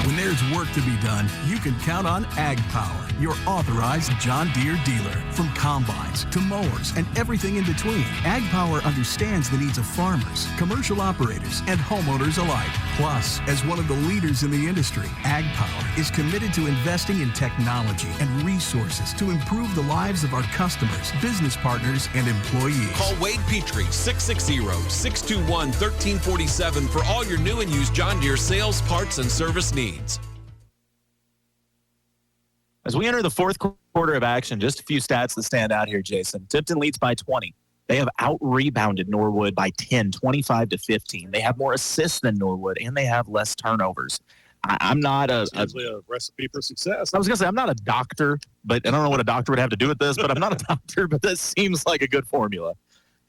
When there's work to be done, you can count on Ag Power, your authorized John Deere dealer. From combines to mowers and everything in between, Ag Power understands the needs of farmers, commercial operators, and homeowners alike. Plus, as one of the leaders in the industry, Ag Power is committed to investing in technology and resources to improve the lives of our customers, business partners, and employees. Call Wade Petrie, 660-621-1347 for all your new and used John Deere sales, parts, and service needs. As we enter the fourth quarter of action, just a few stats that stand out here, Jason. Tipton leads by 20. They have out-rebounded Norwood by 10, 25-15. They have more assists than Norwood, and they have less turnovers. I'm not a recipe for success. I was going to say, I'm not a doctor, but I don't know what a doctor would have to do with this, but I'm not a doctor, but this seems like a good formula.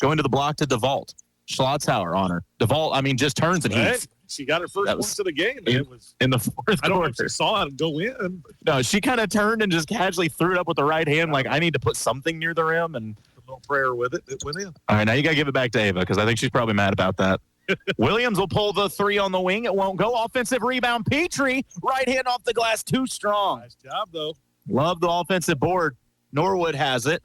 Going to the block to DeVault. Schlotzhauer on her. DeVault, just turns and heats. She got her first points of the game. It was in the fourth quarter. I don't know if she saw it go in. No, she kind of turned and just casually threw it up with the right hand, like, I need to put something near the rim. And a little prayer with it. It went in. All right, now you got to give it back to Ava because I think she's probably mad about that. Williams will pull the three on the wing. It won't go. Offensive rebound. Petrie, right hand off the glass, too strong. Nice job, though. Love the offensive board. Norwood has it.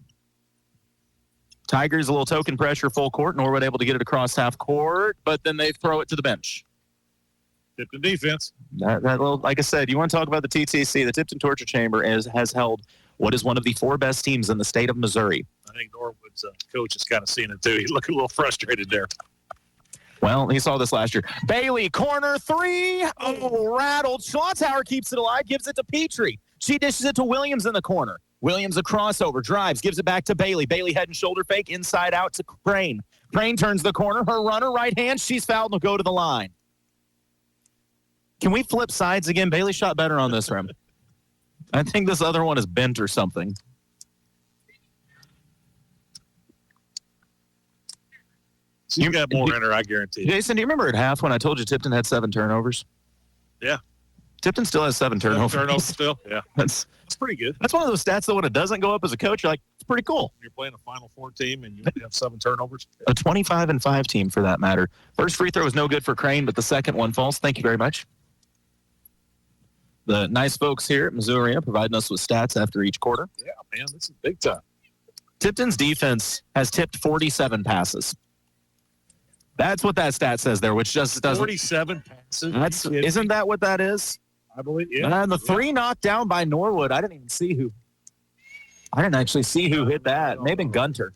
Tigers a little token pressure full court. Norwood able to get it across half court, but then they throw it to the bench. Tipton defense. That little, like I said, you want to talk about the TTC. The Tipton Torture Chamber has held what is one of the four best teams in the state of Missouri. I think Norwood's coach is kind of seeing it, too. He's looking a little frustrated there. Well, he saw this last year. Bailey, corner three. Oh, rattled. Schlotzhauer keeps it alive, gives it to Petrie. She dishes it to Williams in the corner. Williams a crossover, drives, gives it back to Bailey. Bailey head and shoulder fake, inside out to Crane. Crane turns the corner. Her runner, right hand. She's fouled and will go to the line. Can we flip sides again? Bailey shot better on this rim. I think this other one is bent or something. You got more in her, I guarantee. Jason, do you remember at half when I told you Tipton had 7 turnovers? Yeah. Tipton still has 7 turnovers. 7 turnovers still? Yeah. That's pretty good. That's one of those stats, though, when it doesn't go up as a coach, you're like, it's pretty cool. You're playing a Final Four team and you only have 7 turnovers. A 25-5 team, for that matter. First free throw was no good for Crane, but the second one falls. Thank you very much. The nice folks here at Missouri are providing us with stats after each quarter. Yeah, man, this is big time. Tipton's defense has tipped 47 passes. That's what that stat says there, which just doesn't. 47 passes. Isn't that what that is? I believe, yeah. And the 3 knocked down by Norwood. I didn't actually see who hit that. Maybe Gunter.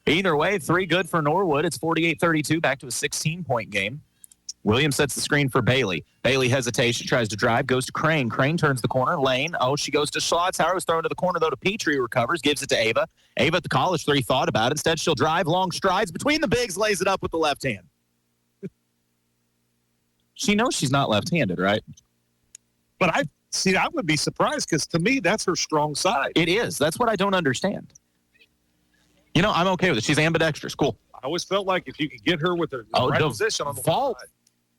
Either way, 3 good for Norwood. It's 48-32, back to a 16-point game. Williams sets the screen for Bailey. Bailey hesitates. She tries to drive, goes to Crane. Crane turns the corner. Lane. Oh, she goes to Schlotzhauer. Was thrown to the corner, though, to Petrie. Recovers, gives it to Ava. Ava at the college 3 thought about it. Instead, she'll drive long strides between the bigs, lays it up with the left hand. She knows she's not left-handed, right? But I would be surprised because to me, that's her strong side. It is. That's what I don't understand. I'm okay with it. She's ambidextrous. Cool. I always felt like if you could get her with the right position on the vault, side.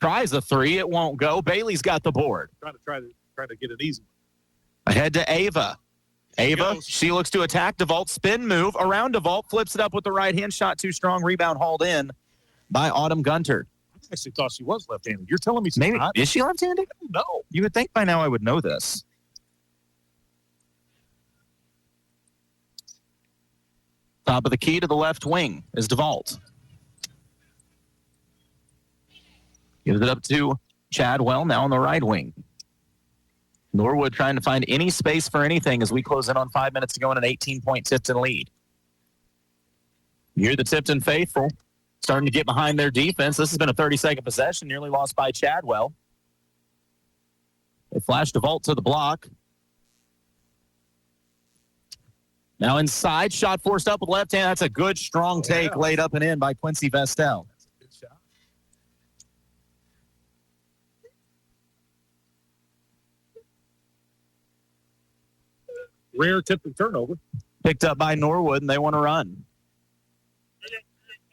Tries a 3. It won't go. Bailey's got the board. Try to get an easy one. Ahead to Ava. Ava, she looks to attack. DeVault spin move. Around DeVault, flips it up with the right hand. Shot too strong. Rebound hauled in by Autumn Gunter. I actually thought she was left-handed. You're telling me she's maybe not? Is she left-handed? No. You would think by now I would know this. Top of the key to the left wing is DeVault. Gives it up to Chadwell, now on the right wing. Norwood trying to find any space for anything as we close in on 5 minutes to go in an 18-point Tipton lead. You're the Tipton faithful, starting to get behind their defense. This has been a 30-second possession, nearly lost by Chadwell. They flash DeVault to the block. Now inside, shot forced up with left hand. That's a good, strong take laid up and in by Quincy Vestel. That's a good shot. Rare Tipton turnover. Picked up by Norwood, and they want to run.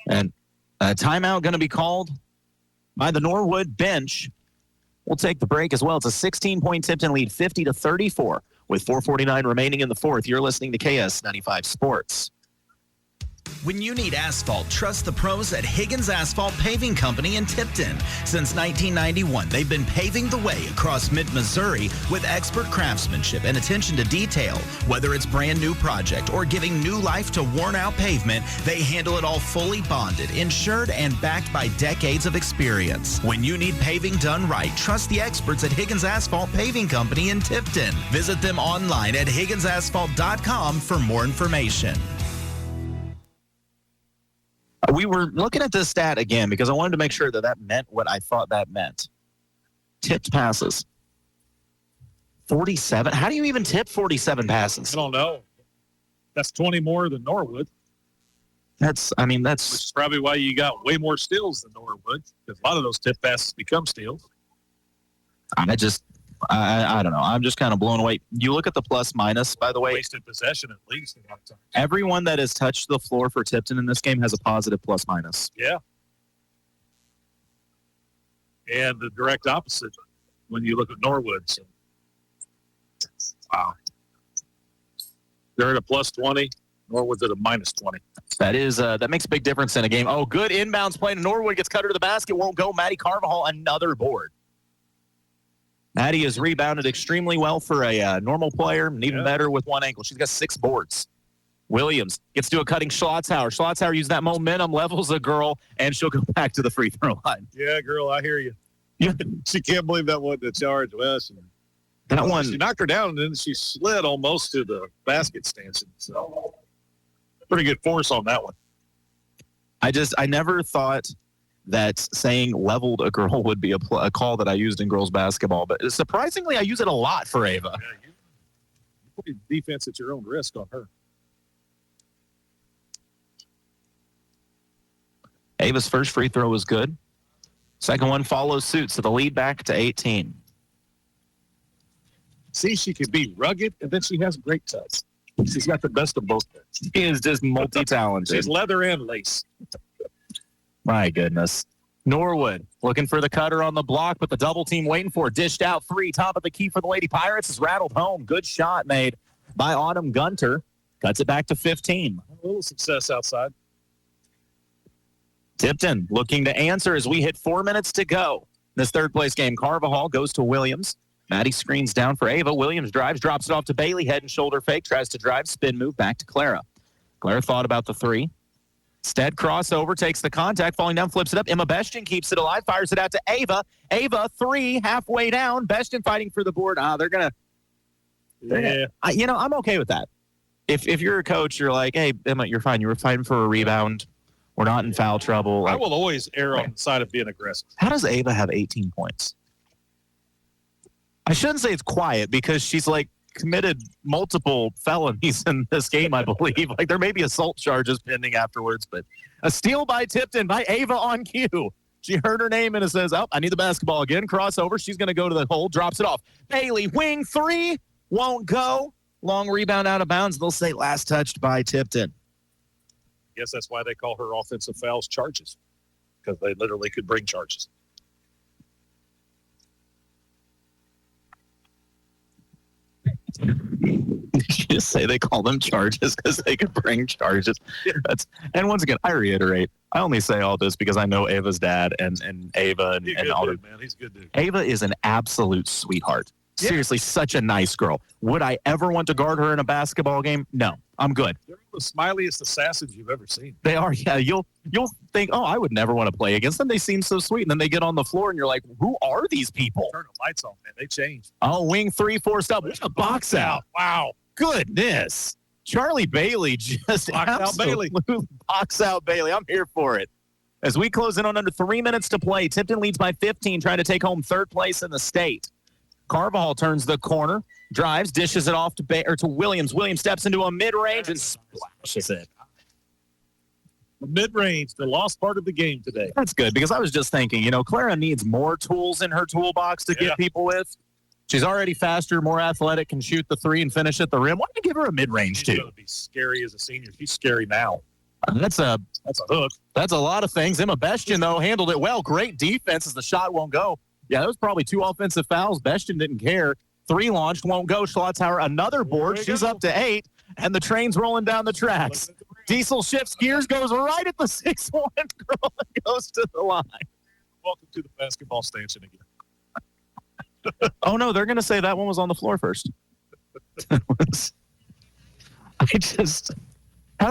And a timeout going to be called by the Norwood bench. We'll take the break as well. It's a 16-point Tipton lead, 50-34, with 4:49 remaining in the fourth. You're listening to KS95 Sports. When you need asphalt, trust the pros at Higgins Asphalt Paving Company in Tipton. Since 1991, they've been paving the way across mid-Missouri with expert craftsmanship and attention to detail. Whether it's brand new project or giving new life to worn-out pavement, they handle it all fully bonded, insured, and backed by decades of experience. When you need paving done right, trust the experts at Higgins Asphalt Paving Company in Tipton. Visit them online at higginsasphalt.com for more information. We were looking at this stat again because I wanted to make sure that meant what I thought that meant. Tipped passes. 47. How do you even tip 47 passes? I don't know. That's 20 more than Norwood. That's Which is probably why you got way more steals than Norwood, because a lot of those tip passes become steals. I don't know. I'm just kind of blown away. You look at the plus minus, by the way. Wasted possession at least a lot of times. Everyone that has touched the floor for Tipton in this game has a positive plus minus. Yeah. And the direct opposite when you look at Norwood. So. Wow. They're at a plus 20. Norwood's at a minus 20. That makes a big difference in a game. Oh, good inbounds play. Norwood gets cut to the basket. Won't go. Maddie Carvajal, another board. Maddie has rebounded extremely well for a normal player, and even better with one ankle. She's got 6 boards. Williams gets to a cutting Schlotzhauer. Schlotzhauer uses that momentum, levels a girl, and she'll go back to the free throw line. Yeah, girl, I hear you. Yeah. She can't believe that wasn't a charge, Wes. That one. She knocked her down, and then she slid almost to the basket stanchion. So, pretty good force on that one. I never thought that saying leveled a girl would be a call that I used in girls basketball. But surprisingly, I use it a lot for Ava. Yeah, you put your defense at your own risk on her. Ava's first free throw was good. Second one follows suit, so the lead back to 18. See, she can be rugged, and then she has great touch. She's got the best of both. She is just multi-talented. She's leather and lace. My goodness. Norwood looking for the cutter on the block, but the double team waiting for it. Dished out 3. Top of the key for the Lady Pirates is rattled home. Good shot made by Autumn Gunter. Cuts it back to 15. A little success outside. Tipton looking to answer as we hit 4 minutes to go. This third place game, Carvajal goes to Williams. Maddie screens down for Ava. Williams drives, drops it off to Bailey. Head and shoulder fake, tries to drive, spin move back to Clara. Clara thought about the 3. Stead crossover, takes the contact, falling down, flips it up. Emma Bestian keeps it alive, fires it out to Ava. Ava, 3, halfway down. Bestian fighting for the board. They're going to. Yeah. I'm okay with that. If you're a coach, you're like, hey, Emma, you're fine. You were fighting for a rebound. We're not in foul trouble. I will always err on the side of being aggressive. How does Ava have 18 points? I shouldn't say it's quiet because she's committed multiple felonies in this game, I believe. There may be assault charges pending afterwards, but a steal by Tipton by Ava on cue. She heard her name and it says, I need the basketball again. Crossover. She's going to go to the hole, drops it off. Bailey, wing 3, won't go. Long rebound out of bounds. They'll say last touched by Tipton. I guess that's why they call her offensive fouls charges, because they literally could bring charges. You just say they call them charges because they could bring charges. And once again, I reiterate, I only say all this because I know Ava's dad and Ava and all dude, man. He's a good dude. Ava is an absolute sweetheart. Yeah. Seriously, such a nice girl. Would I ever want to guard her in a basketball game? No, I'm good. They're the smiliest assassins you've ever seen. They are. Yeah, you'll think, I would never want to play against them. They seem so sweet. And then they get on the floor and you're like, who are these people? Turn the lights on, man. They change. Oh, wing 3, forced up. What a box out. Wow. Goodness. Charlie Bailey just out Bailey. Box out Bailey. I'm here for it. As we close in on under 3 minutes to play, Tipton leads by 15, trying to take home third place in the state. Carvajal turns the corner, drives, dishes it off to Williams. Williams steps into a mid-range and splashes it. Mid-range, the lost part of the game today. That's good, because I was just thinking, Clara needs more tools in her toolbox to get people with. She's already faster, more athletic, can shoot the three and finish at the rim. Why don't you give her a mid-range, She's too? going to be scary as a senior. She's scary now. That's a hook. That's a lot of things. Emma Bestian, though, handled it well. Great defense as the shot won't go. Yeah, that was probably 2 offensive fouls. Bestian didn't care. 3 launched, won't go. Schlotzhauer, another board. She's up to 8, and the train's rolling down the tracks. Diesel shifts gears, goes right at the 6'1" girl, and goes to the line. Welcome to the basketball station again. Oh, no, they're going to say that one was on the floor first. How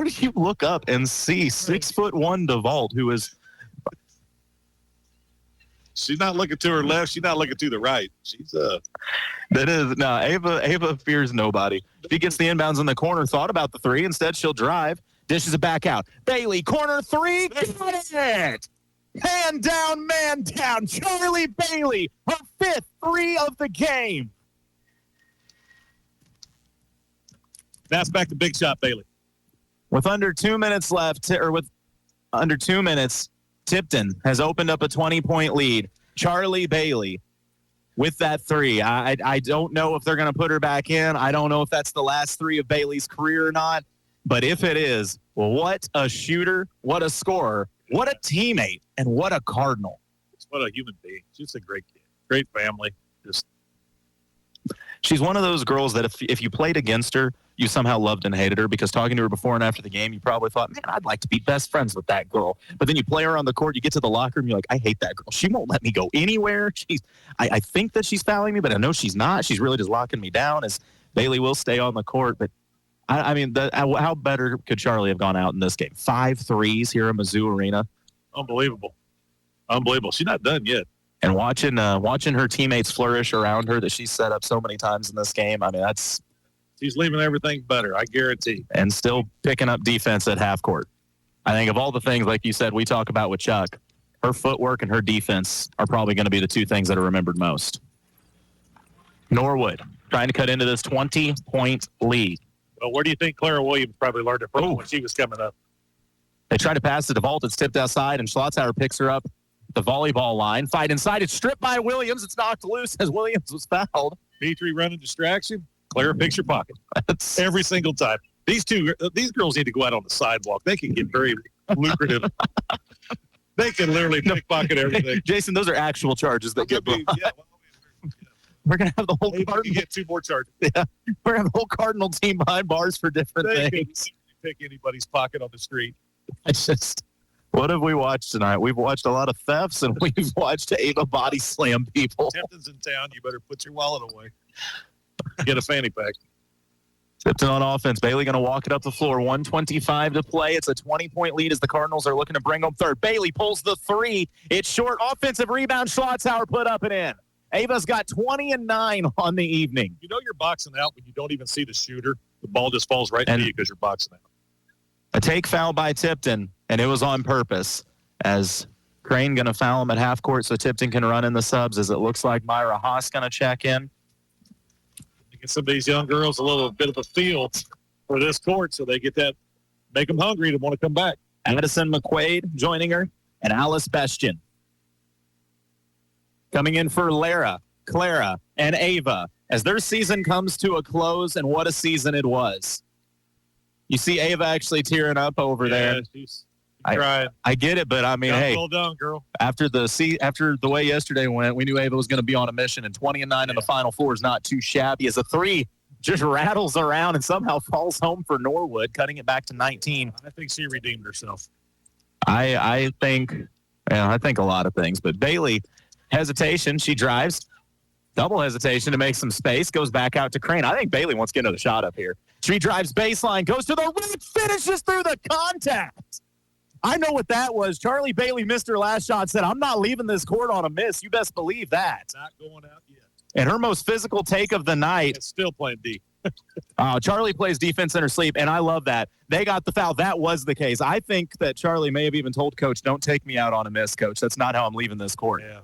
did you look up and see 6'1" DeVault, who is... She's not looking to her left. She's not looking to the right. She's Ava fears nobody. She gets the inbounds in the corner, thought about the 3. Instead, she'll drive. Dishes it back out. Bailey, corner 3. Got it! Man down. Charlie Bailey, her 5th 3 of the game. That's back to big shot Bailey. With under 2 minutes left, Tipton has opened up a 20-point lead. Charlie Bailey with that 3. I don't know if they're going to put her back in. I don't know if that's the last 3 of Bailey's career or not. But if it is, well, what a shooter, what a scorer, what a teammate, and what a Cardinal. What a human being. She's a great kid. Great family. She's one of those girls that if you played against her, you somehow loved and hated her, because talking to her before and after the game, you probably thought, man, I'd like to be best friends with that girl. But then you play her on the court, you get to the locker room, you're like, I hate that girl. She won't let me go anywhere. I think that she's fouling me, but I know she's not. She's really just locking me down, as Bailey will stay on the court. But, how better could Charlie have gone out in this game? 5 threes here in Mizzou Arena. Unbelievable. She's not done yet. And watching her teammates flourish around her that she's set up so many times in this game, she's leaving everything better, I guarantee. And still picking up defense at half court. I think of all the things, like you said, we talk about with Chuck, her footwork and her defense are probably going to be the 2 things that are remembered most. Norwood trying to cut into this 20-point lead. Well, where do you think Clara Williams probably learned it from when she was coming up? They try to pass to DeVault. It's tipped outside, and Schlotzhauer picks her up at the volleyball line. Fight inside. It's stripped by Williams. It's knocked loose as Williams was fouled. Petrie running distraction. Clara picks your pocket. Every single time. These girls need to go out on the sidewalk. They can get very lucrative. They can literally pickpocket everything. Jason, those are actual charges that get brought. We're going to have the whole Cardinal. You get 2 more charges. Yeah. We're going to have the whole Cardinal team behind bars for different things. Pick anybody's pocket on the street. What have we watched tonight? We've watched a lot of thefts, and we've watched Ava body slam people. Tipton's in town. You better put your wallet away. Get a fanny pack. Tipton on offense. Bailey going to walk it up the floor. 1:25 to play. It's a 20-point lead as the Cardinals are looking to bring home third. Bailey pulls the 3. It's short. Offensive rebound. Schlotzhauer put up and in. Ava's got 20 and 9 on the evening. You know you're boxing out when you don't even see the shooter. The ball just falls right to you because you're boxing out. A take foul by Tipton, and it was on purpose, as Crane going to foul him at half court so Tipton can run in the subs, as it looks like Myra Haas going to check in. Get some of these young girls a little bit of a feel for this court so they get that, make them hungry to want to come back. Addison McQuaid joining her, and Alice Bestian. Coming in for Lara, Clara, and Ava as their season comes to a close, and what a season it was. You see Ava actually tearing up over there. She's trying. I get it, but hey, well done, girl. After the way yesterday went, we knew Ava was going to be on a mission, and 20 and 9 in the Final Four is not too shabby. As a 3 just rattles around and somehow falls home for Norwood, cutting it back to 19. I think she redeemed herself. I think a lot of things, but Bailey, hesitation, she drives. Double hesitation to make some space, goes back out to Crane. I think Bailey wants to get another shot up here. She drives baseline, goes to the rim, finishes through the contact. I know what that was. Charlie Bailey missed her last shot, said, I'm not leaving this court on a miss. You best believe that. Not going out yet. And her most physical take of the night. It's still playing D. Charlie plays defense in her sleep, and I love that. They got the foul. That was the case. I think that Charlie may have even told Coach, don't take me out on a miss, Coach. That's not how I'm leaving this court. Yeah.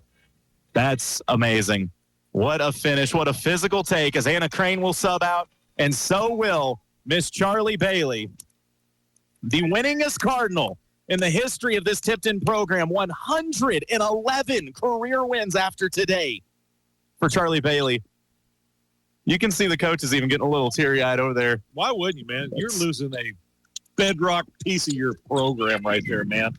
That's amazing. What a finish. What a physical take, as Anna Crane will sub out, and so will Miss Charlie Bailey. The winningest Cardinal in the history of this Tipton program. 111 career wins after today for Charlie Bailey. You can see the coaches even getting a little teary-eyed over there. Why wouldn't you, man? You're losing a bedrock piece of your program right there, man.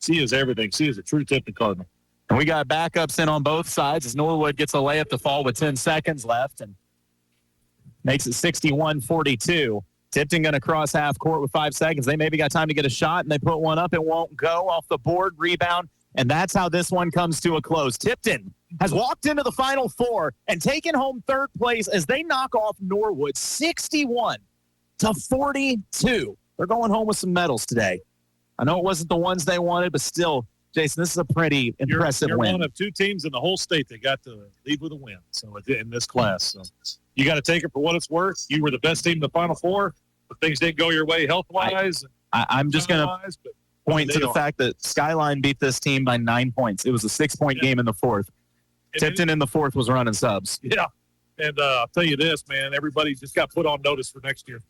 She is everything. She is a true Tipton Cardinal. And we got backups in on both sides as Norwood gets a layup to fall with 10 seconds left and makes it 61-42. Tipton going to cross half court with 5 seconds. They maybe got time to get a shot, and they put one up. It won't go off the board. Rebound. And that's how this one comes to a close. Tipton has walked into the Final Four and taken home third place as they knock off Norwood 61-42. They're going home with some medals today. I know it wasn't the ones they wanted, but still, Jason, this is a pretty impressive you're win. One of two teams in the whole state that got to leave with a win. So in this class, so you got to take it for what it's worth. You were the best team in the Final Four, but things didn't go your way health-wise. I'm just going to point to the fact that Skyline beat this team by 9 points. It was a 6-point game in the fourth. Tipton in the fourth was running subs. Yeah, and I'll tell you this, man, everybody just got put on notice for next year.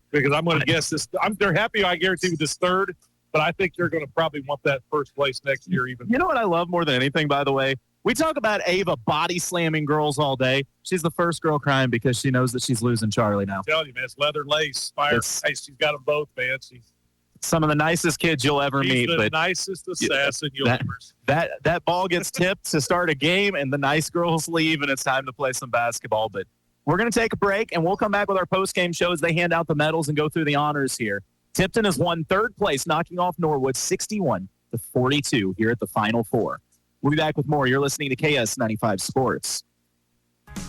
Because I'm going to guess this. They're happy, I guarantee, with this third, but I think they're going to probably want that first place next year even. You know what I love more than anything, by the way? We talk about Ava body slamming girls all day. She's the first girl crying because she knows that she's losing Charlie now. I'm telling you, man, it's leather lace, fire. Hey, she's got them both, man. She's some of the nicest kids you'll ever meet. The but nicest assassin you'll ever see. That ball gets tipped to start a game, and the nice girls leave, and it's time to play some basketball. But we're going to take a break, and we'll come back with our post-game show as they hand out the medals and go through the honors here. Tipton has won third place, knocking off Norwood 61-42 here at the Final Four. We'll be back with more. You're listening to KS95 Sports.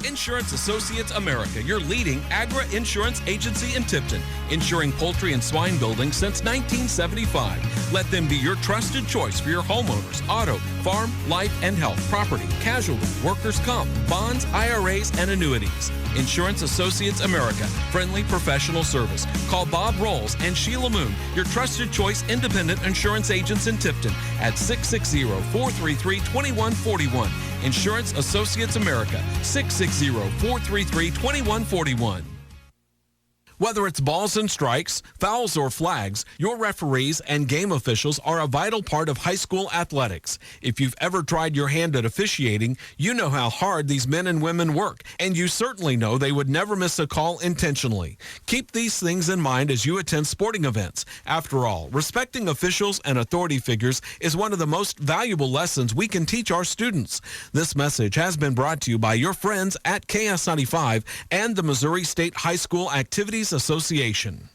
Insurance Associates America, your leading agri-insurance agency in Tipton, insuring poultry and swine buildings since 1975. Let them be your trusted choice for your homeowners, auto, farm, life, and health, property, casualty, workers' comp, bonds, IRAs, and annuities. Insurance Associates America, friendly professional service. Call Bob Rolls and Sheila Moon, your trusted choice independent insurance agents in Tipton at 660-433-2141. Insurance Associates America, 660-433-2141. Whether it's balls and strikes, fouls or flags, your referees and game officials are a vital part of high school athletics. If you've ever tried your hand at officiating, you know how hard these men and women work, and you certainly know they would never miss a call intentionally. Keep these things in mind as you attend sporting events. After all, respecting officials and authority figures is one of the most valuable lessons we can teach our students. This message has been brought to you by your friends at KS95 and the Missouri State High School Activities Association.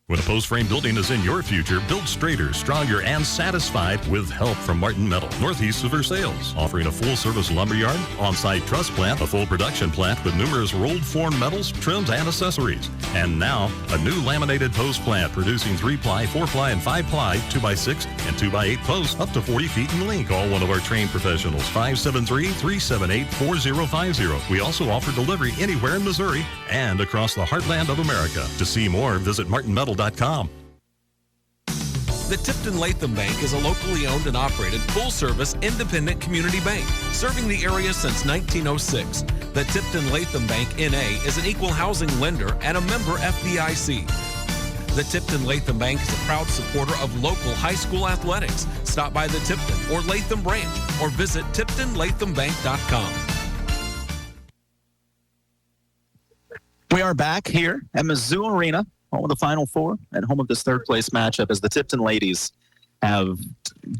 When a post-frame building is in your future, build straighter, stronger, and satisfied with help from Martin Metal, northeast of Versailles, offering a full-service lumberyard, on-site truss plant, a full production plant with numerous rolled form metals, trims, and accessories. And now, a new laminated post plant producing 3-ply, 4-ply, and 5-ply, 2x6, and 2x8 posts up to 40 feet in length. Call one of our trained professionals, 573-378-4050. We also offer delivery anywhere in Missouri and across the heartland of America. To see more, visit martinmetal.com. The Tipton Latham Bank is a locally owned and operated, full-service, independent community bank, serving the area since 1906. The Tipton Latham Bank, N.A. is an equal housing lender and a member FDIC. The Tipton Latham Bank is a proud supporter of local high school athletics. Stop by the Tipton or Latham branch or visit TiptonLathamBank.com. We are back here at Mizzou Arena, home of the Final Four and home of this third-place matchup as the Tipton ladies have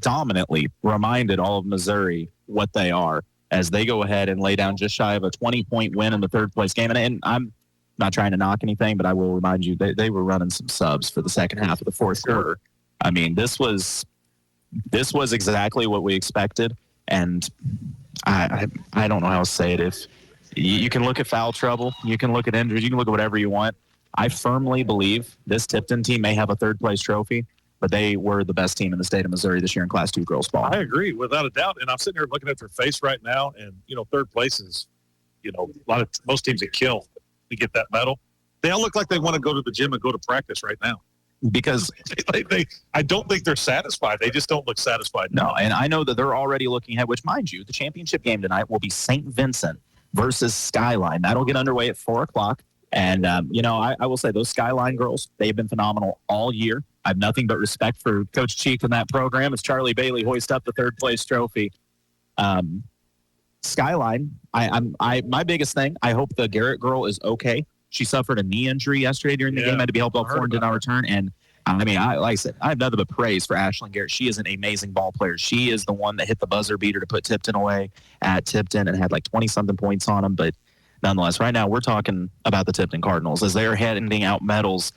dominantly reminded all of Missouri what they are as they go ahead and lay down just shy of a 20-point win in the third-place game. And I'm not trying to knock anything, but I will remind you they were running some subs for the second half of the fourth quarter. I mean, this was exactly what we expected, and I don't know how to say it. If you can look at foul trouble, you can look at injuries, you can look at whatever you want. I firmly believe this Tipton team may have a third-place trophy, but they were the best team in the state of Missouri this year in Class II girls ball. I agree, without a doubt. And I'm sitting here looking at their face right now, and, third place is, most teams that kill to get that medal. They all look like they want to go to the gym and go to practice right now. Because I don't think they're satisfied. They just don't look satisfied. No, and I know that they're already looking ahead, which, mind you, the championship game tonight will be St. Vincent versus Skyline. That'll get underway at 4 o'clock. And, I will say those Skyline girls, they've been phenomenal all year. I have nothing but respect for Coach Cheek and that program as Charlie Bailey hoists up the third-place trophy. Skyline, my biggest thing, I hope the Garrett girl is okay. She suffered a knee injury yesterday during the game, had to be helped off floor and did not return. And like I said, I have nothing but praise for Ashlyn Garrett. She is an amazing ball player. She is the one that hit the buzzer beater to put Tipton away at Tipton and had like 20-something points on them. But nonetheless, right now we're talking about the Tipton Cardinals as they are handing out medals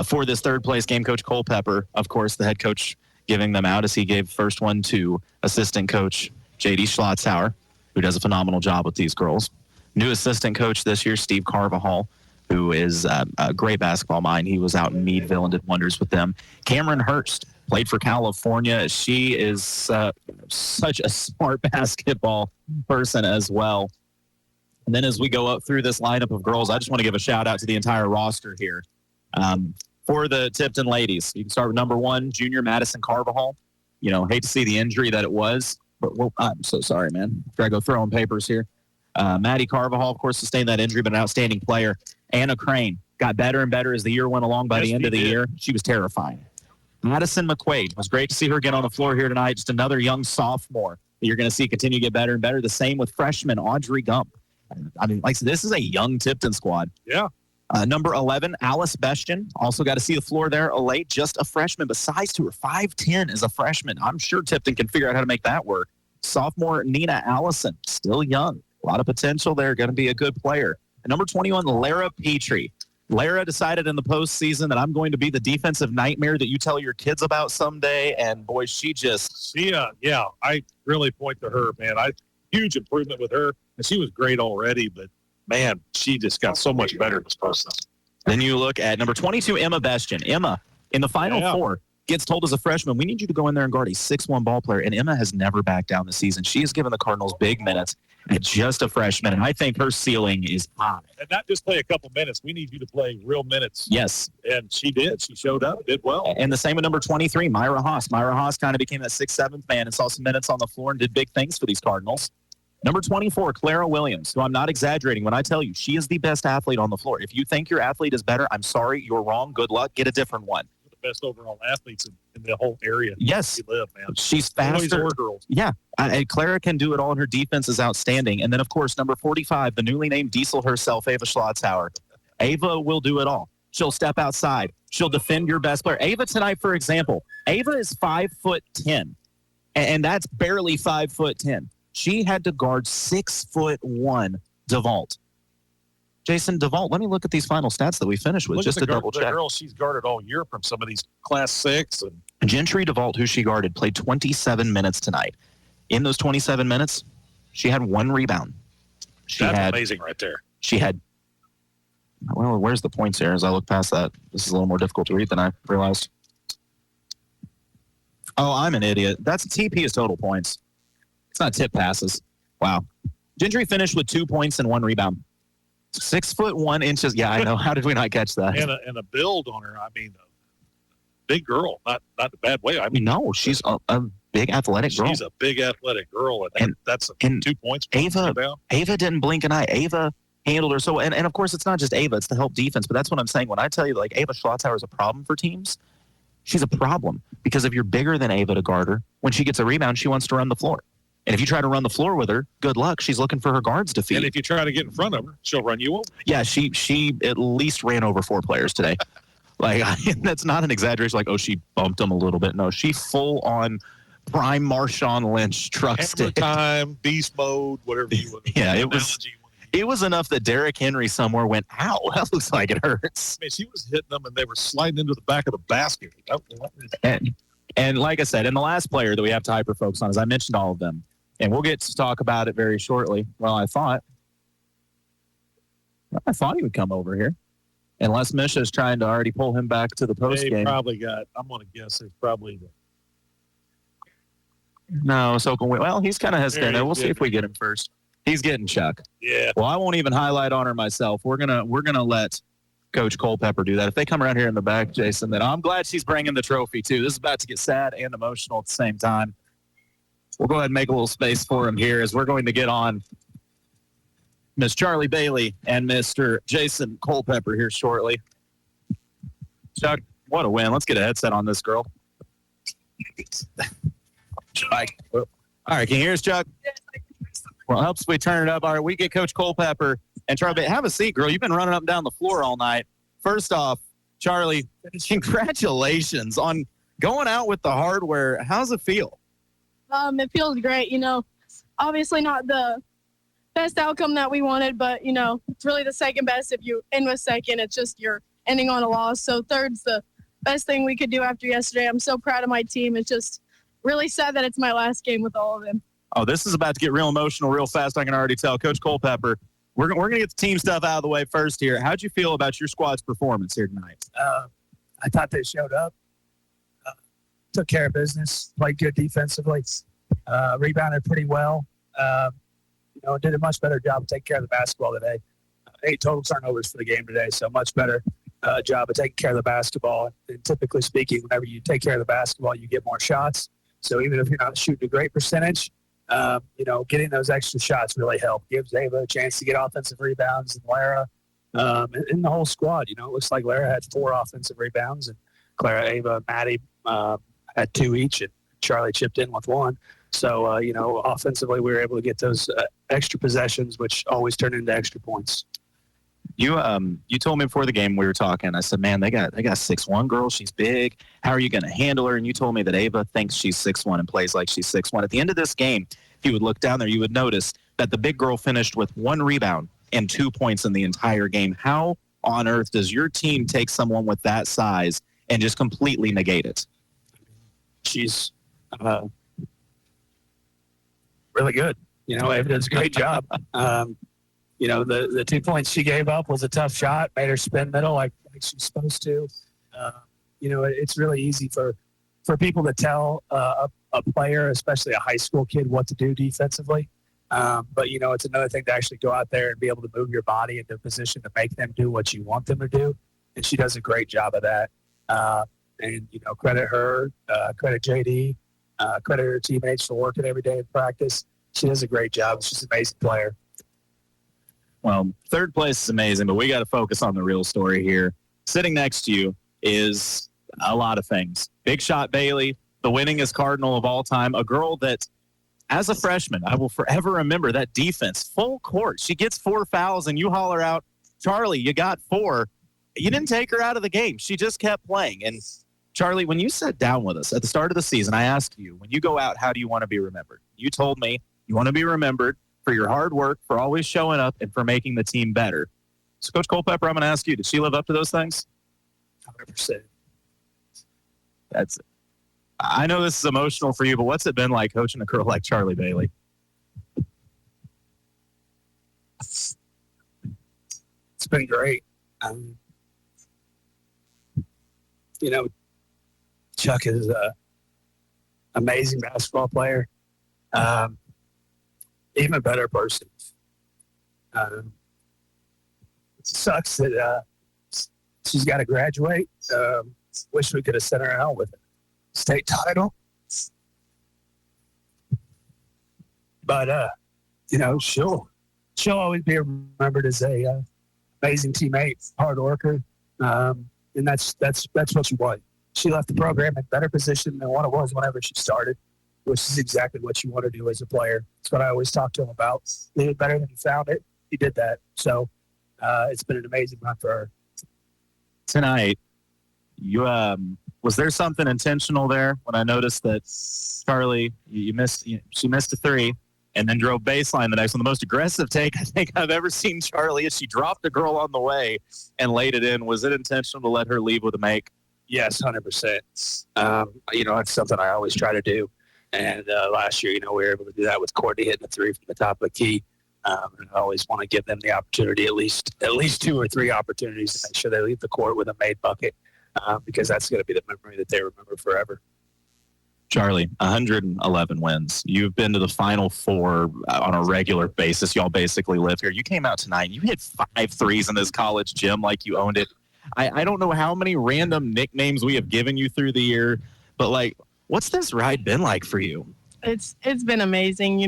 for this third-place game. Coach Culpepper, of course, the head coach, giving them out as he gave first one to assistant coach J.D. Schlotzauer, who does a phenomenal job with these girls. New assistant coach this year, Steve Carvajal, who is a great basketball mind. He was out in Meadville and did wonders with them. Cameron Hurst played for California. She is such a smart basketball person as well. And then as we go up through this lineup of girls, I just want to give a shout-out to the entire roster here. For the Tipton ladies, you can start with number 1, junior Madison Carvajal. Hate to see the injury that it was, but I'm so sorry, man. Got to go throwing papers here. Maddie Carvajal, of course, sustained that injury, but an outstanding player. Anna Crane got better and better as the year went along. By the end of the year, she was terrifying. Madison McQuaid, it was great to see her get on the floor here tonight. Just another young sophomore that you're going to see continue to get better and better. The same with freshman Audrey Gump. I mean, like I said, this is a young Tipton squad. Yeah. Number 11, Alice Bestian. Also got to see the floor there. Late, just a freshman, but size to her, 5'10" as a freshman. I'm sure Tipton can figure out how to make that work. Sophomore Nina Allison, still young. A lot of potential there, going to be a good player. And number 21, Lara Petrie. Lara decided in the postseason that I'm going to be the defensive nightmare that you tell your kids about someday. And, boy, I really point to her, man. Huge improvement with her. And she was great already, but, man, she just got so much better this postseason. Then you look at number 22, Emma Bestian. Emma, in the Final Four, gets told as a freshman, we need you to go in there and guard a 6'1" ball player. And Emma has never backed down this season. She has given the Cardinals big minutes at just a freshman. And I think her ceiling is high. And not just play a couple minutes. We need you to play real minutes. Yes. And she did. She showed up, did well. And the same with number 23, Myra Haas. Myra Haas kind of became that 6th, 7th man and saw some minutes on the floor and did big things for these Cardinals. Number 24, Clara Williams, who I'm not exaggerating when I tell you she is the best athlete on the floor. If you think your athlete is better, I'm sorry, you're wrong. Good luck. Get a different one. The best overall athletes in the whole area. Yes. We live, man. She's faster. Boys or girls. Yeah. And Clara can do it all, and her defense is outstanding. And then, of course, number 45, the newly named Diesel herself, Ava Schlotzauer. Ava will do it all. She'll step outside. She'll defend your best player. Ava tonight, for example, Ava is 5'10", and that's barely 5'10". She had to guard 6'1" DeVault. Jason DeVault, let me look at these final stats that we finished with just to double check. The girl she's guarded all year from some of these Class 6. And Gentry DeVault, who she guarded, played 27 minutes tonight. In those 27 minutes, she had 1 rebound. That's amazing right there. She had, well, where's the points here as I look past that? This is a little more difficult to read than I realized. Oh, I'm an idiot. That's TP is total points. It's not tip passes. Wow. Gentry finished with 2 points and 1 rebound. 6'1". Yeah, I know. How did we not catch that? And a build on her. I mean, big girl. Not in a bad way. I mean, no, she's a big athletic girl. She's a big athletic girl, and that's 2 points. Ava didn't blink an eye. Ava handled her so. And of course, it's not just Ava; it's the help defense. But that's what I'm saying when I tell you, like Ava Schlotzauer is a problem for teams. She's a problem because if you're bigger than Ava to guard her, when she gets a rebound, she wants to run the floor. And if you try to run the floor with her, good luck. She's looking for her guards to feed. And if you try to get in front of her, she'll run you over. Yeah, she at least ran over 4 players today. That's not an exaggeration. Like, oh, she bumped them a little bit. No, she full on prime Marshawn Lynch truck stick. Time, beast mode, whatever you want. Yeah, it was enough that Derrick Henry somewhere went, ow, that looks like it hurts. I mean, she was hitting them and they were sliding into the back of the basket. And like I said, and the last player that we have to hyper-focus on, as I mentioned all of them, and we'll get to talk about it very shortly. Well, I thought he would come over here. Unless Misha is trying to already pull him back to the post game. I'm going to guess it's probably No, so well, he's kind of hesitant. We'll see if we get him first. He's getting Chuck. Yeah. Well, I won't even highlight on her myself. We're gonna let Coach Culpepper do that. If they come around here in the back, Jason, then I'm glad she's bringing the trophy too. This is about to get sad and emotional at the same time. We'll go ahead and make a little space for him here as we're going to get on Miss Charlie Bailey and Mr. Jason Culpepper here shortly. Chuck, what a win. Let's get a headset on this girl. All right, can you hear us, Chuck? Yes, I can hear Well, it helps if we turn it up. All right, we get Coach Culpepper and Charlie. Have a seat, girl. You've been running up and down the floor all night. First off, Charlie, congratulations on going out with the hardware. How's it feel? It feels great. Obviously not the best outcome that we wanted, but, it's really the second best. If you end with second, it's just you're ending on a loss. So third's the best thing we could do after yesterday. I'm so proud of my team. It's just really sad that it's my last game with all of them. Oh, this is about to get real emotional real fast. I can already tell. Coach Culpepper, we're going to get the team stuff out of the way first here. How'd you feel about your squad's performance here tonight? I thought they showed up, took care of business, played good defensively, rebounded pretty well. Did a much better job of taking care of the basketball today. 8 total turnovers for the game today, so much better job of taking care of the basketball. And typically speaking, whenever you take care of the basketball, you get more shots. So even if you're not shooting a great percentage, getting those extra shots really help. Gives Ava a chance to get offensive rebounds, and Lara, and the whole squad. It looks like Lara had 4 offensive rebounds, and Clara, Ava, and Maddie had 2 each, and Charlie chipped in with 1. So, offensively, we were able to get those extra possessions, which always turn into extra points. You told me before the game we were talking. I said, man, they got 6'1" girl. She's big. How are you going to handle her? And you told me that Ava thinks she's 6'1" and plays like she's 6'1". At the end of this game, if you would look down there, you would notice that the big girl finished with 1 rebound and 2 points in the entire game. How on earth does your team take someone with that size and just completely negate it? She's really good. Ava does a great job. The 2 points she gave up was a tough shot, made her spin middle like she's supposed to. It's really easy for people to tell a player, especially a high school kid, what to do defensively. But it's another thing to actually go out there and be able to move your body into a position to make them do what you want them to do. And she does a great job of that. Credit her, credit JD, credit her teammates for working every day in practice. She does a great job. She's an amazing player. Well, third place is amazing, but we got to focus on the real story here. Sitting next to you is a lot of things. Big Shot Bailey, the winningest Cardinal of all time, a girl that, as a freshman, I will forever remember that defense, full court. She gets 4 fouls, and you holler out, Charlie, you got 4. You didn't take her out of the game. She just kept playing. And, Charlie, when you sat down with us at the start of the season, I asked you, when you go out, how do you want to be remembered? You told me you want to be remembered for your hard work, for always showing up, and for making the team better. So, Coach Culpepper, I'm going to ask you, did she live up to those things? 100%. That's it. I know this is emotional for you, but what's it been like coaching a girl like Charlie Bailey? It's been great. Chuck is an amazing basketball player. Even better person. It sucks that she's got to graduate. Wish we could have sent her out with a state title. But, she'll always be remembered as a amazing teammate, hard worker. And that's what she was. She left the program in better position than what it was whenever she started, which is exactly what you want to do as a player. That's what I always talk to him about. Leave it better than you found it. He did that. So it's been an amazing run for her. Tonight, you was there something intentional there when I noticed that Charlie, she missed a 3 and then drove baseline the next one? The most aggressive take I think I've ever seen Charlie is she dropped a girl on the way and laid it in. Was it intentional to let her leave with a make? Yes, 100%. It's something I always try to do. And last year, we were able to do that with Courtney hitting a 3 from the top of the key. And I always want to give them the opportunity, at least 2 or 3 opportunities to make sure they leave the court with a made bucket, because that's going to be the memory that they remember forever. Charlie, 111 wins. You've been to the Final Four on a regular basis. Y'all basically live here. You came out tonight. You hit 5 threes in this college gym like you owned it. I don't know how many random nicknames we have given you through the year, but, what's this ride been like for you? It's been amazing.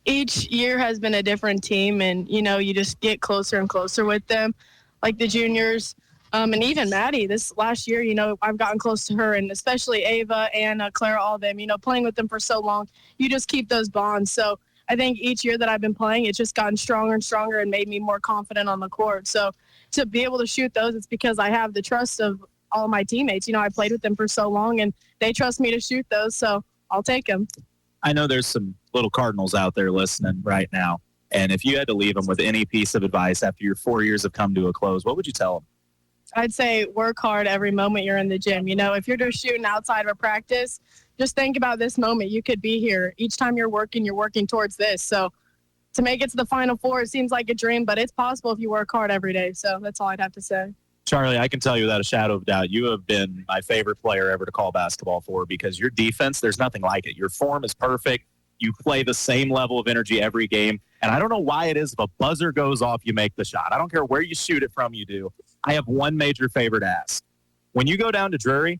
Each year has been a different team, and, you just get closer and closer with them, like the juniors. And even Maddie, this last year, I've gotten close to her, and especially Ava and Clara, all of them, playing with them for so long, you just keep those bonds. So I think each year that I've been playing, it's just gotten stronger and stronger and made me more confident on the court. So to be able to shoot those, it's because I have the trust of all my teammates. I played with them for so long, and they trust me to shoot those, so I'll take them. I know there's some little Cardinals out there listening right now, and if you had to leave them with any piece of advice after your 4 years have come to a close, what would you tell them? I'd say work hard every moment you're in the gym. If you're just shooting outside of a practice, just think about this moment. You could be here. Each time you're working towards this. So to make it to the Final Four, it seems like a dream, but it's possible if you work hard every day. So that's all I'd have to say. Charlie, I can tell you without a shadow of doubt, you have been my favorite player ever to call basketball for, because your defense, there's nothing like it. Your form is perfect. You play the same level of energy every game. And I don't know why it is, if a buzzer goes off, you make the shot. I don't care where you shoot it from, you do. I have one major favor to ask. When you go down to Drury,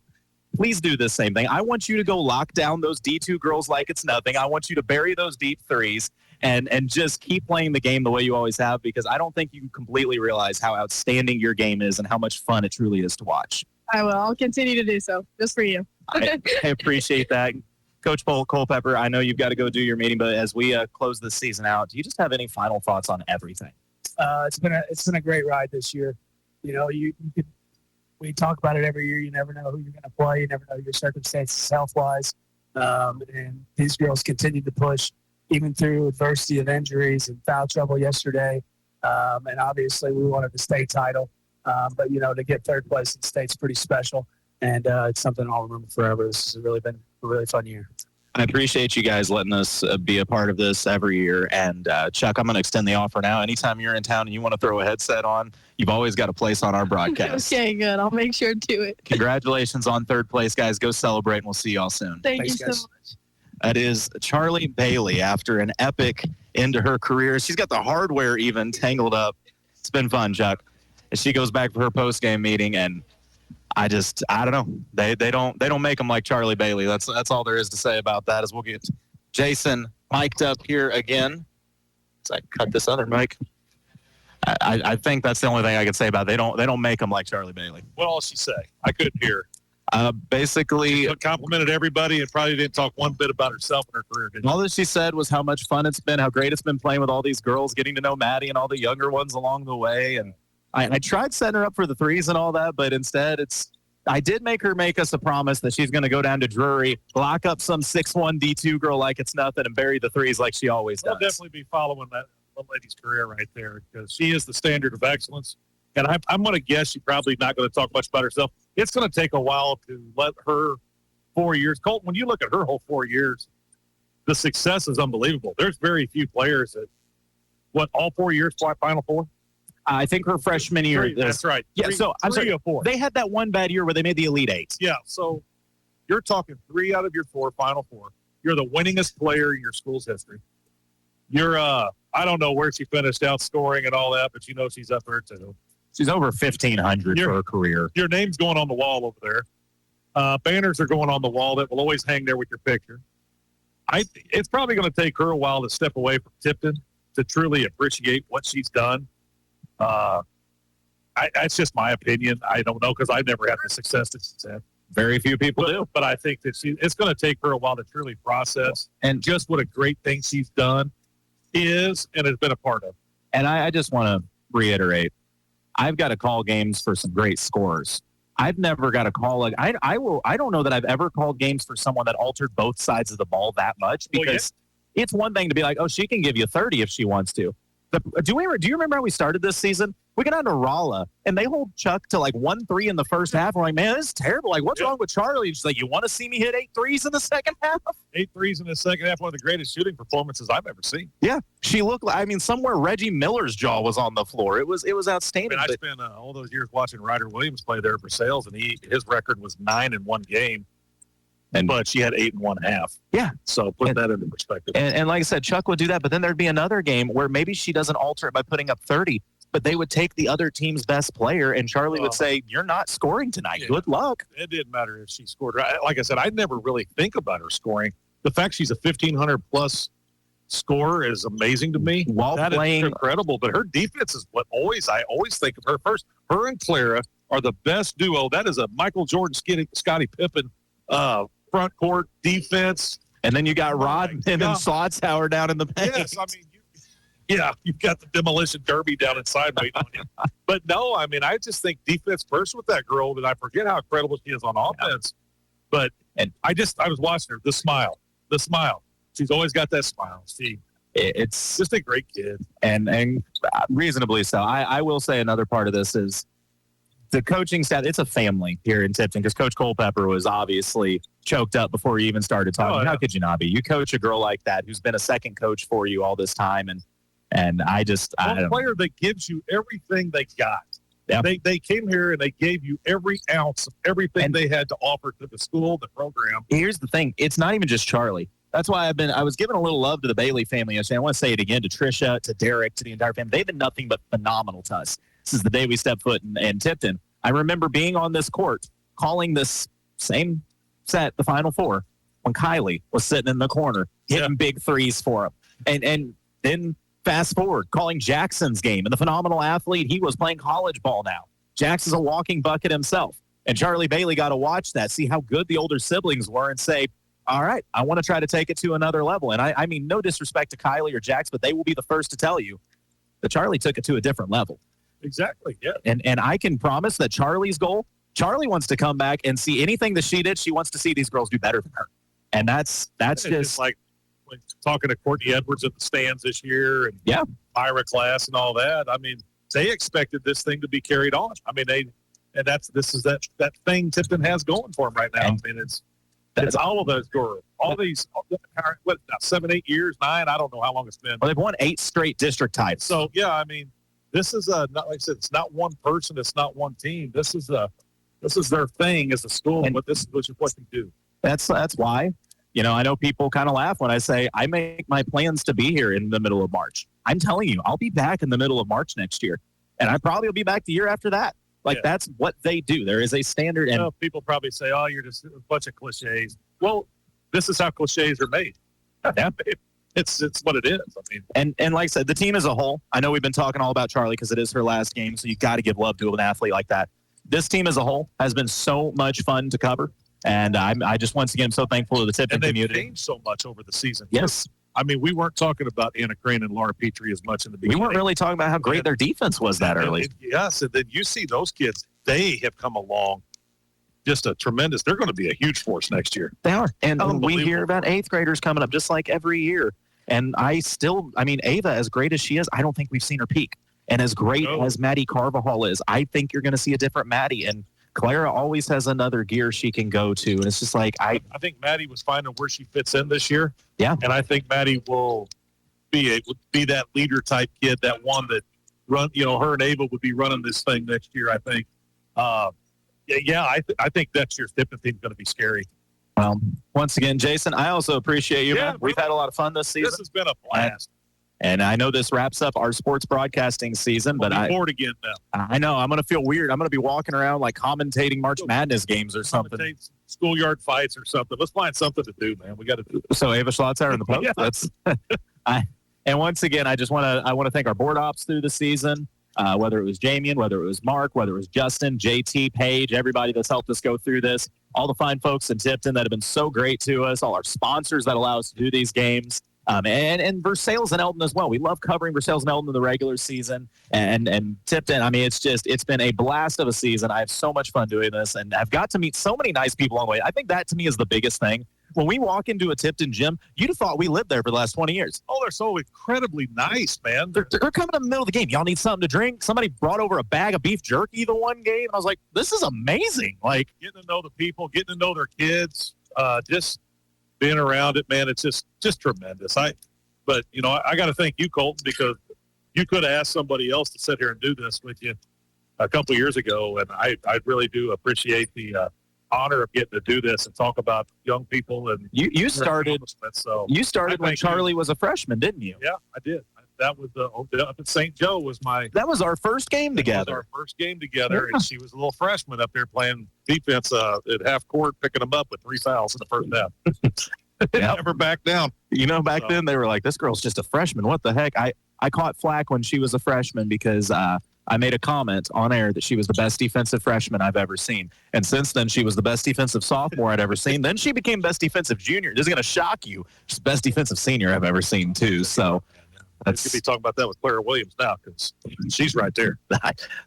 please do the same thing. I want you to go lock down those D2 girls like it's nothing. I want you to bury those deep threes and just keep playing the game the way you always have, because I don't think you completely realize how outstanding your game is and how much fun it truly is to watch. I will. I'll continue to do so, just for you. I appreciate that. Coach Culpepper, I know you've got to go do your meeting, but as we close this season out, do you just have any final thoughts on everything? It's been a great ride this year. We talk about it every year. You never know who you're going to play. You never know your circumstances health-wise. And these girls continue to push, even through adversity of injuries and foul trouble yesterday. And obviously we wanted the state title. But, to get third place in the state's pretty special. And it's something I'll remember forever. This has really been a really fun year. I appreciate you guys letting us be a part of this every year. And, Chuck, I'm going to extend the offer now. Anytime you're in town and you want to throw a headset on, you've always got a place on our broadcast. Okay, good. I'll make sure to do it. Congratulations on third place, guys. Go celebrate, and we'll see y'all soon. Thanks, you so much. That is Charlie Bailey after an epic end to her career. She's got the hardware even tangled up. It's been fun, Chuck. And she goes back for her post-game meeting, and I don't know. They don't make them like Charlie Bailey. That's all there is to say about that. As we'll get Jason mic'd up here again. So I cut this other mic. I think that's the only thing I can say about it. They don't make them like Charlie Bailey. What else she say? I couldn't hear. Basically, she complimented everybody and probably didn't talk one bit about herself and her career. Did all that she said was how much fun it's been, how great it's been playing with all these girls, getting to know Maddie and all the younger ones along the way. And I tried setting her up for the threes and all that, but instead I did make her make us a promise that she's going to go down to Drury, lock up some 6'1" D2 girl like it's nothing, and bury the threes like she always does. I'll definitely be following that lady's career right there, because she is the standard of excellence. And I'm going to guess she's probably not going to talk much about herself. It's going to take a while to let her 4 years. Colton, when you look at her whole 4 years, the success is unbelievable. There's very few players that, all 4 years, Final Four? I think her freshman year. That's right. Yeah, so I'm sorry. 3 or 4. They had that one bad year where they made the Elite Eight. Yeah, so you're talking 3 out of your 4 Final Four. You're the winningest player in your school's history. You're, I don't know where she finished out scoring and all that, but she's up there too. She's over 1,500 for her career. Your name's going on the wall over there. Banners are going on the wall that will always hang there with your picture. It's probably going to take her a while to step away from Tipton to truly appreciate what she's done. It's just my opinion. I don't know, because I've never had the success that she's had. Very few people do. But I think that it's going to take her a while to truly process and just what a great thing she's done is and has been a part of. And I just want to reiterate, I've got to call games for some great scorers. I've never got a call. I don't know that I've ever called games for someone that altered both sides of the ball that much, because it's one thing to be like, oh, she can give you 30 if she wants to. Do you remember how we started this season? We got down to Rolla, and they hold Chuck to 1-3 in the first half. We're like, man, this is terrible. What's wrong with Charlie? And she's like, you want to see me hit 8 threes in the second half? 8 threes in the second half, one of the greatest shooting performances I've ever seen. Yeah, she looked like, somewhere Reggie Miller's jaw was on the floor. It was outstanding. I spent all those years watching Ryder Williams play there for Sales, and his record was 9 in one game. But she had 8 1/2. Yeah. So put that into perspective. And like I said, Chuck would do that, but then there'd be another game where maybe she doesn't alter it by putting up 30, but they would take the other team's best player, and Charlie would say, you're not scoring tonight. Yeah. Good luck. It didn't matter if she scored. Like I said, I never really think about her scoring. The fact she's a 1,500-plus scorer is amazing to me. That is incredible, but her defense is what I always think of her first. Her and Clara are the best duo. That is a Michael Jordan, Scottie Pippen front court defense. And then you got Rodman and Slotzauer down in the paint. Yes, I mean, you've got the demolition derby down inside waiting on you. But no, I mean, I just think defense first with that girl, and I forget how incredible she is on offense. But I was watching her, the smile. She's always got that smile. It's just a great kid. And reasonably so. I will say another part of this is the coaching staff. It's a family here in Tipton because Coach Culpepper was obviously choked up before he even started talking. Oh, yeah. How could you not be? You coach a girl like that who's been a second coach for you all this time. And I don't player that gives you everything they got. Yeah. They came here and they gave you every ounce of everything they had to offer to the school, the program. Here's the thing. It's not even just Charlie. That's why I was giving a little love to the Bailey family yesterday. I want to say it again to Trisha, to Derek, to the entire family. They've been nothing but phenomenal to us since the day we stepped foot in Tipton. I remember being on this court, calling this same set, the Final Four, when Kylie was sitting in the corner, hitting big threes for him. And then fast forward, calling Jackson's game, and the phenomenal athlete, he was playing college ball now. Jackson's a walking bucket himself. And Charlie Bailey got to watch that, see how good the older siblings were, and say, all right, I want to try to take it to another level. And I mean, no disrespect to Kylie or Jax, but they will be the first to tell you that Charlie took it to a different level. Exactly, yeah. And I can promise that Charlie wants to come back and see anything that she did. She wants to see these girls do better than her. And that's just like talking to Courtney Edwards at the stands this year and Myra Class and all that. I mean, they expected this thing to be carried on. I mean, this is that thing Tipton has going for them right now. I mean, it's all of those girls. All these, 7, 8 years, 9, I don't know how long it's been. Well, they've won 8 straight district titles. So, yeah, I mean, this is not like I said, it's not one person, it's not one team. This is their thing as a school, and this is what they do. That's why, I know people kind of laugh when I say I make my plans to be here in the middle of March. I'm telling you, I'll be back in the middle of March next year, and I probably will be back the year after that. That's what they do. There is a standard. And people probably say, oh, you're just a bunch of cliches. Well, this is how cliches are made. It's what it is. I mean, and like I said, the team as a whole, I know we've been talking all about Charlie because it is her last game, so you got to give love to an athlete like that. This team as a whole has been so much fun to cover, and I just once again am so thankful to the Tipton community. They've changed so much over the season. Yes. I mean, we weren't talking about Anna Crane and Laura Petrie as much in the beginning. We weren't really talking about how great their defense was that early. Yes, and then you see those kids, they have come along just a tremendous – they're going to be a huge force next year. They are. And we hear about 8th graders coming up just like every year. And Ava, as great as she is, I don't think we've seen her peak. And as great as Maddie Carvajal is, I think you're going to see a different Maddie. And Clara always has another gear she can go to. And it's just like I think Maddie was finding where she fits in this year. Yeah. And I think Maddie will be that leader type kid, that one that her and Ava would be running this thing next year, I think. I think next year's Tipton team is going to be scary. Well, once again, Jason, I also appreciate you, man. We've had a lot of fun this season. This has been a blast. And I know this wraps up our sports broadcasting season, but I'm bored again now. I know I'm going to feel weird. I'm going to be walking around like commentating March Madness games or something. Schoolyard fights or something. Let's find something to do, man. We got to do it. So Ava Schlotzer in the post. And once again, I want to thank our board ops through the season. Whether it was Jamian, whether it was Mark, whether it was Justin, JT, Paige, everybody that's helped us go through this, all the fine folks in Tipton that have been so great to us, all our sponsors that allow us to do these games, and Versailles and Eldon as well. We love covering Versailles and Eldon in the regular season, and Tipton. I mean, it's been a blast of a season. I have so much fun doing this, and I've got to meet so many nice people along the way. I think that to me is the biggest thing. When we walk into a Tipton gym, you'd have thought we lived there for the last 20 years. Oh, they're so incredibly nice, man. They're coming in the middle of the game. Y'all need something to drink? Somebody brought over a bag of beef jerky the one game. And I was like, this is amazing. Like, getting to know the people, getting to know their kids, just being around it, man, it's just tremendous. I got to thank you, Colton, because you could have asked somebody else to sit here and do this with you a couple of years ago, and I really do appreciate the honor of getting to do this and talk about young people. And you started when Charlie was a freshman, didn't you? Yeah, I did. That was up at St. Joe was that was our first game together. And she was a little freshman up there playing defense at half court, picking them up with 3 fouls in the first half. Never back down. Back then they were like, this girl's just a freshman. What the heck? I caught flack when she was a freshman because I made a comment on air that she was the best defensive freshman I've ever seen. And since then, she was the best defensive sophomore I'd ever seen. Then she became best defensive junior. This is going to shock you. She's best defensive senior I've ever seen, too. So You could be talking about that with Clara Williams now because she's right there.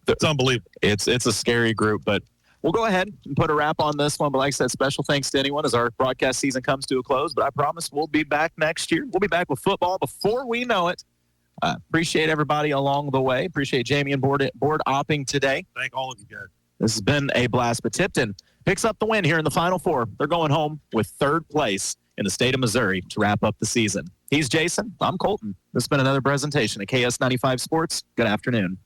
It's unbelievable. It's a scary group, but we'll go ahead and put a wrap on this one. But like I said, special thanks to anyone as our broadcast season comes to a close. But I promise we'll be back next year. We'll be back with football before we know it. Appreciate everybody along the way. Appreciate Jamie and board opping today. Thank all of you guys. This has been a blast. But Tipton picks up the win here in the Final Four. They're going home with third place in the state of Missouri to wrap up the season. He's Jason. I'm Colton. This has been another presentation of KS95 Sports. Good afternoon.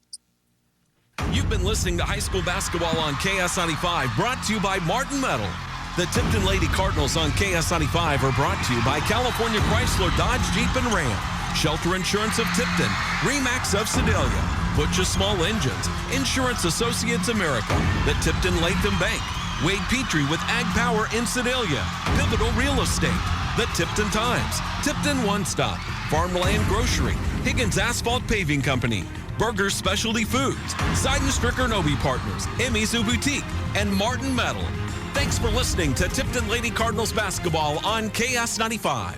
You've been listening to high school basketball on KS95, brought to you by Martin Metal. The Tipton Lady Cardinals on KS95 are brought to you by California Chrysler, Dodge, Jeep, and Ram. Shelter Insurance of Tipton, Remax of Sedalia, Butcher Small Engines, Insurance Associates America, the Tipton Latham Bank, Wade Petrie with Ag Power in Sedalia, Pivotal Real Estate, the Tipton Times, Tipton One Stop, Farmland Grocery, Higgins Asphalt Paving Company, Burger Specialty Foods, Seidenstricker Nobi Partners, Emizu Boutique, and Martin Metal. Thanks for listening to Tipton Lady Cardinals basketball on KS95.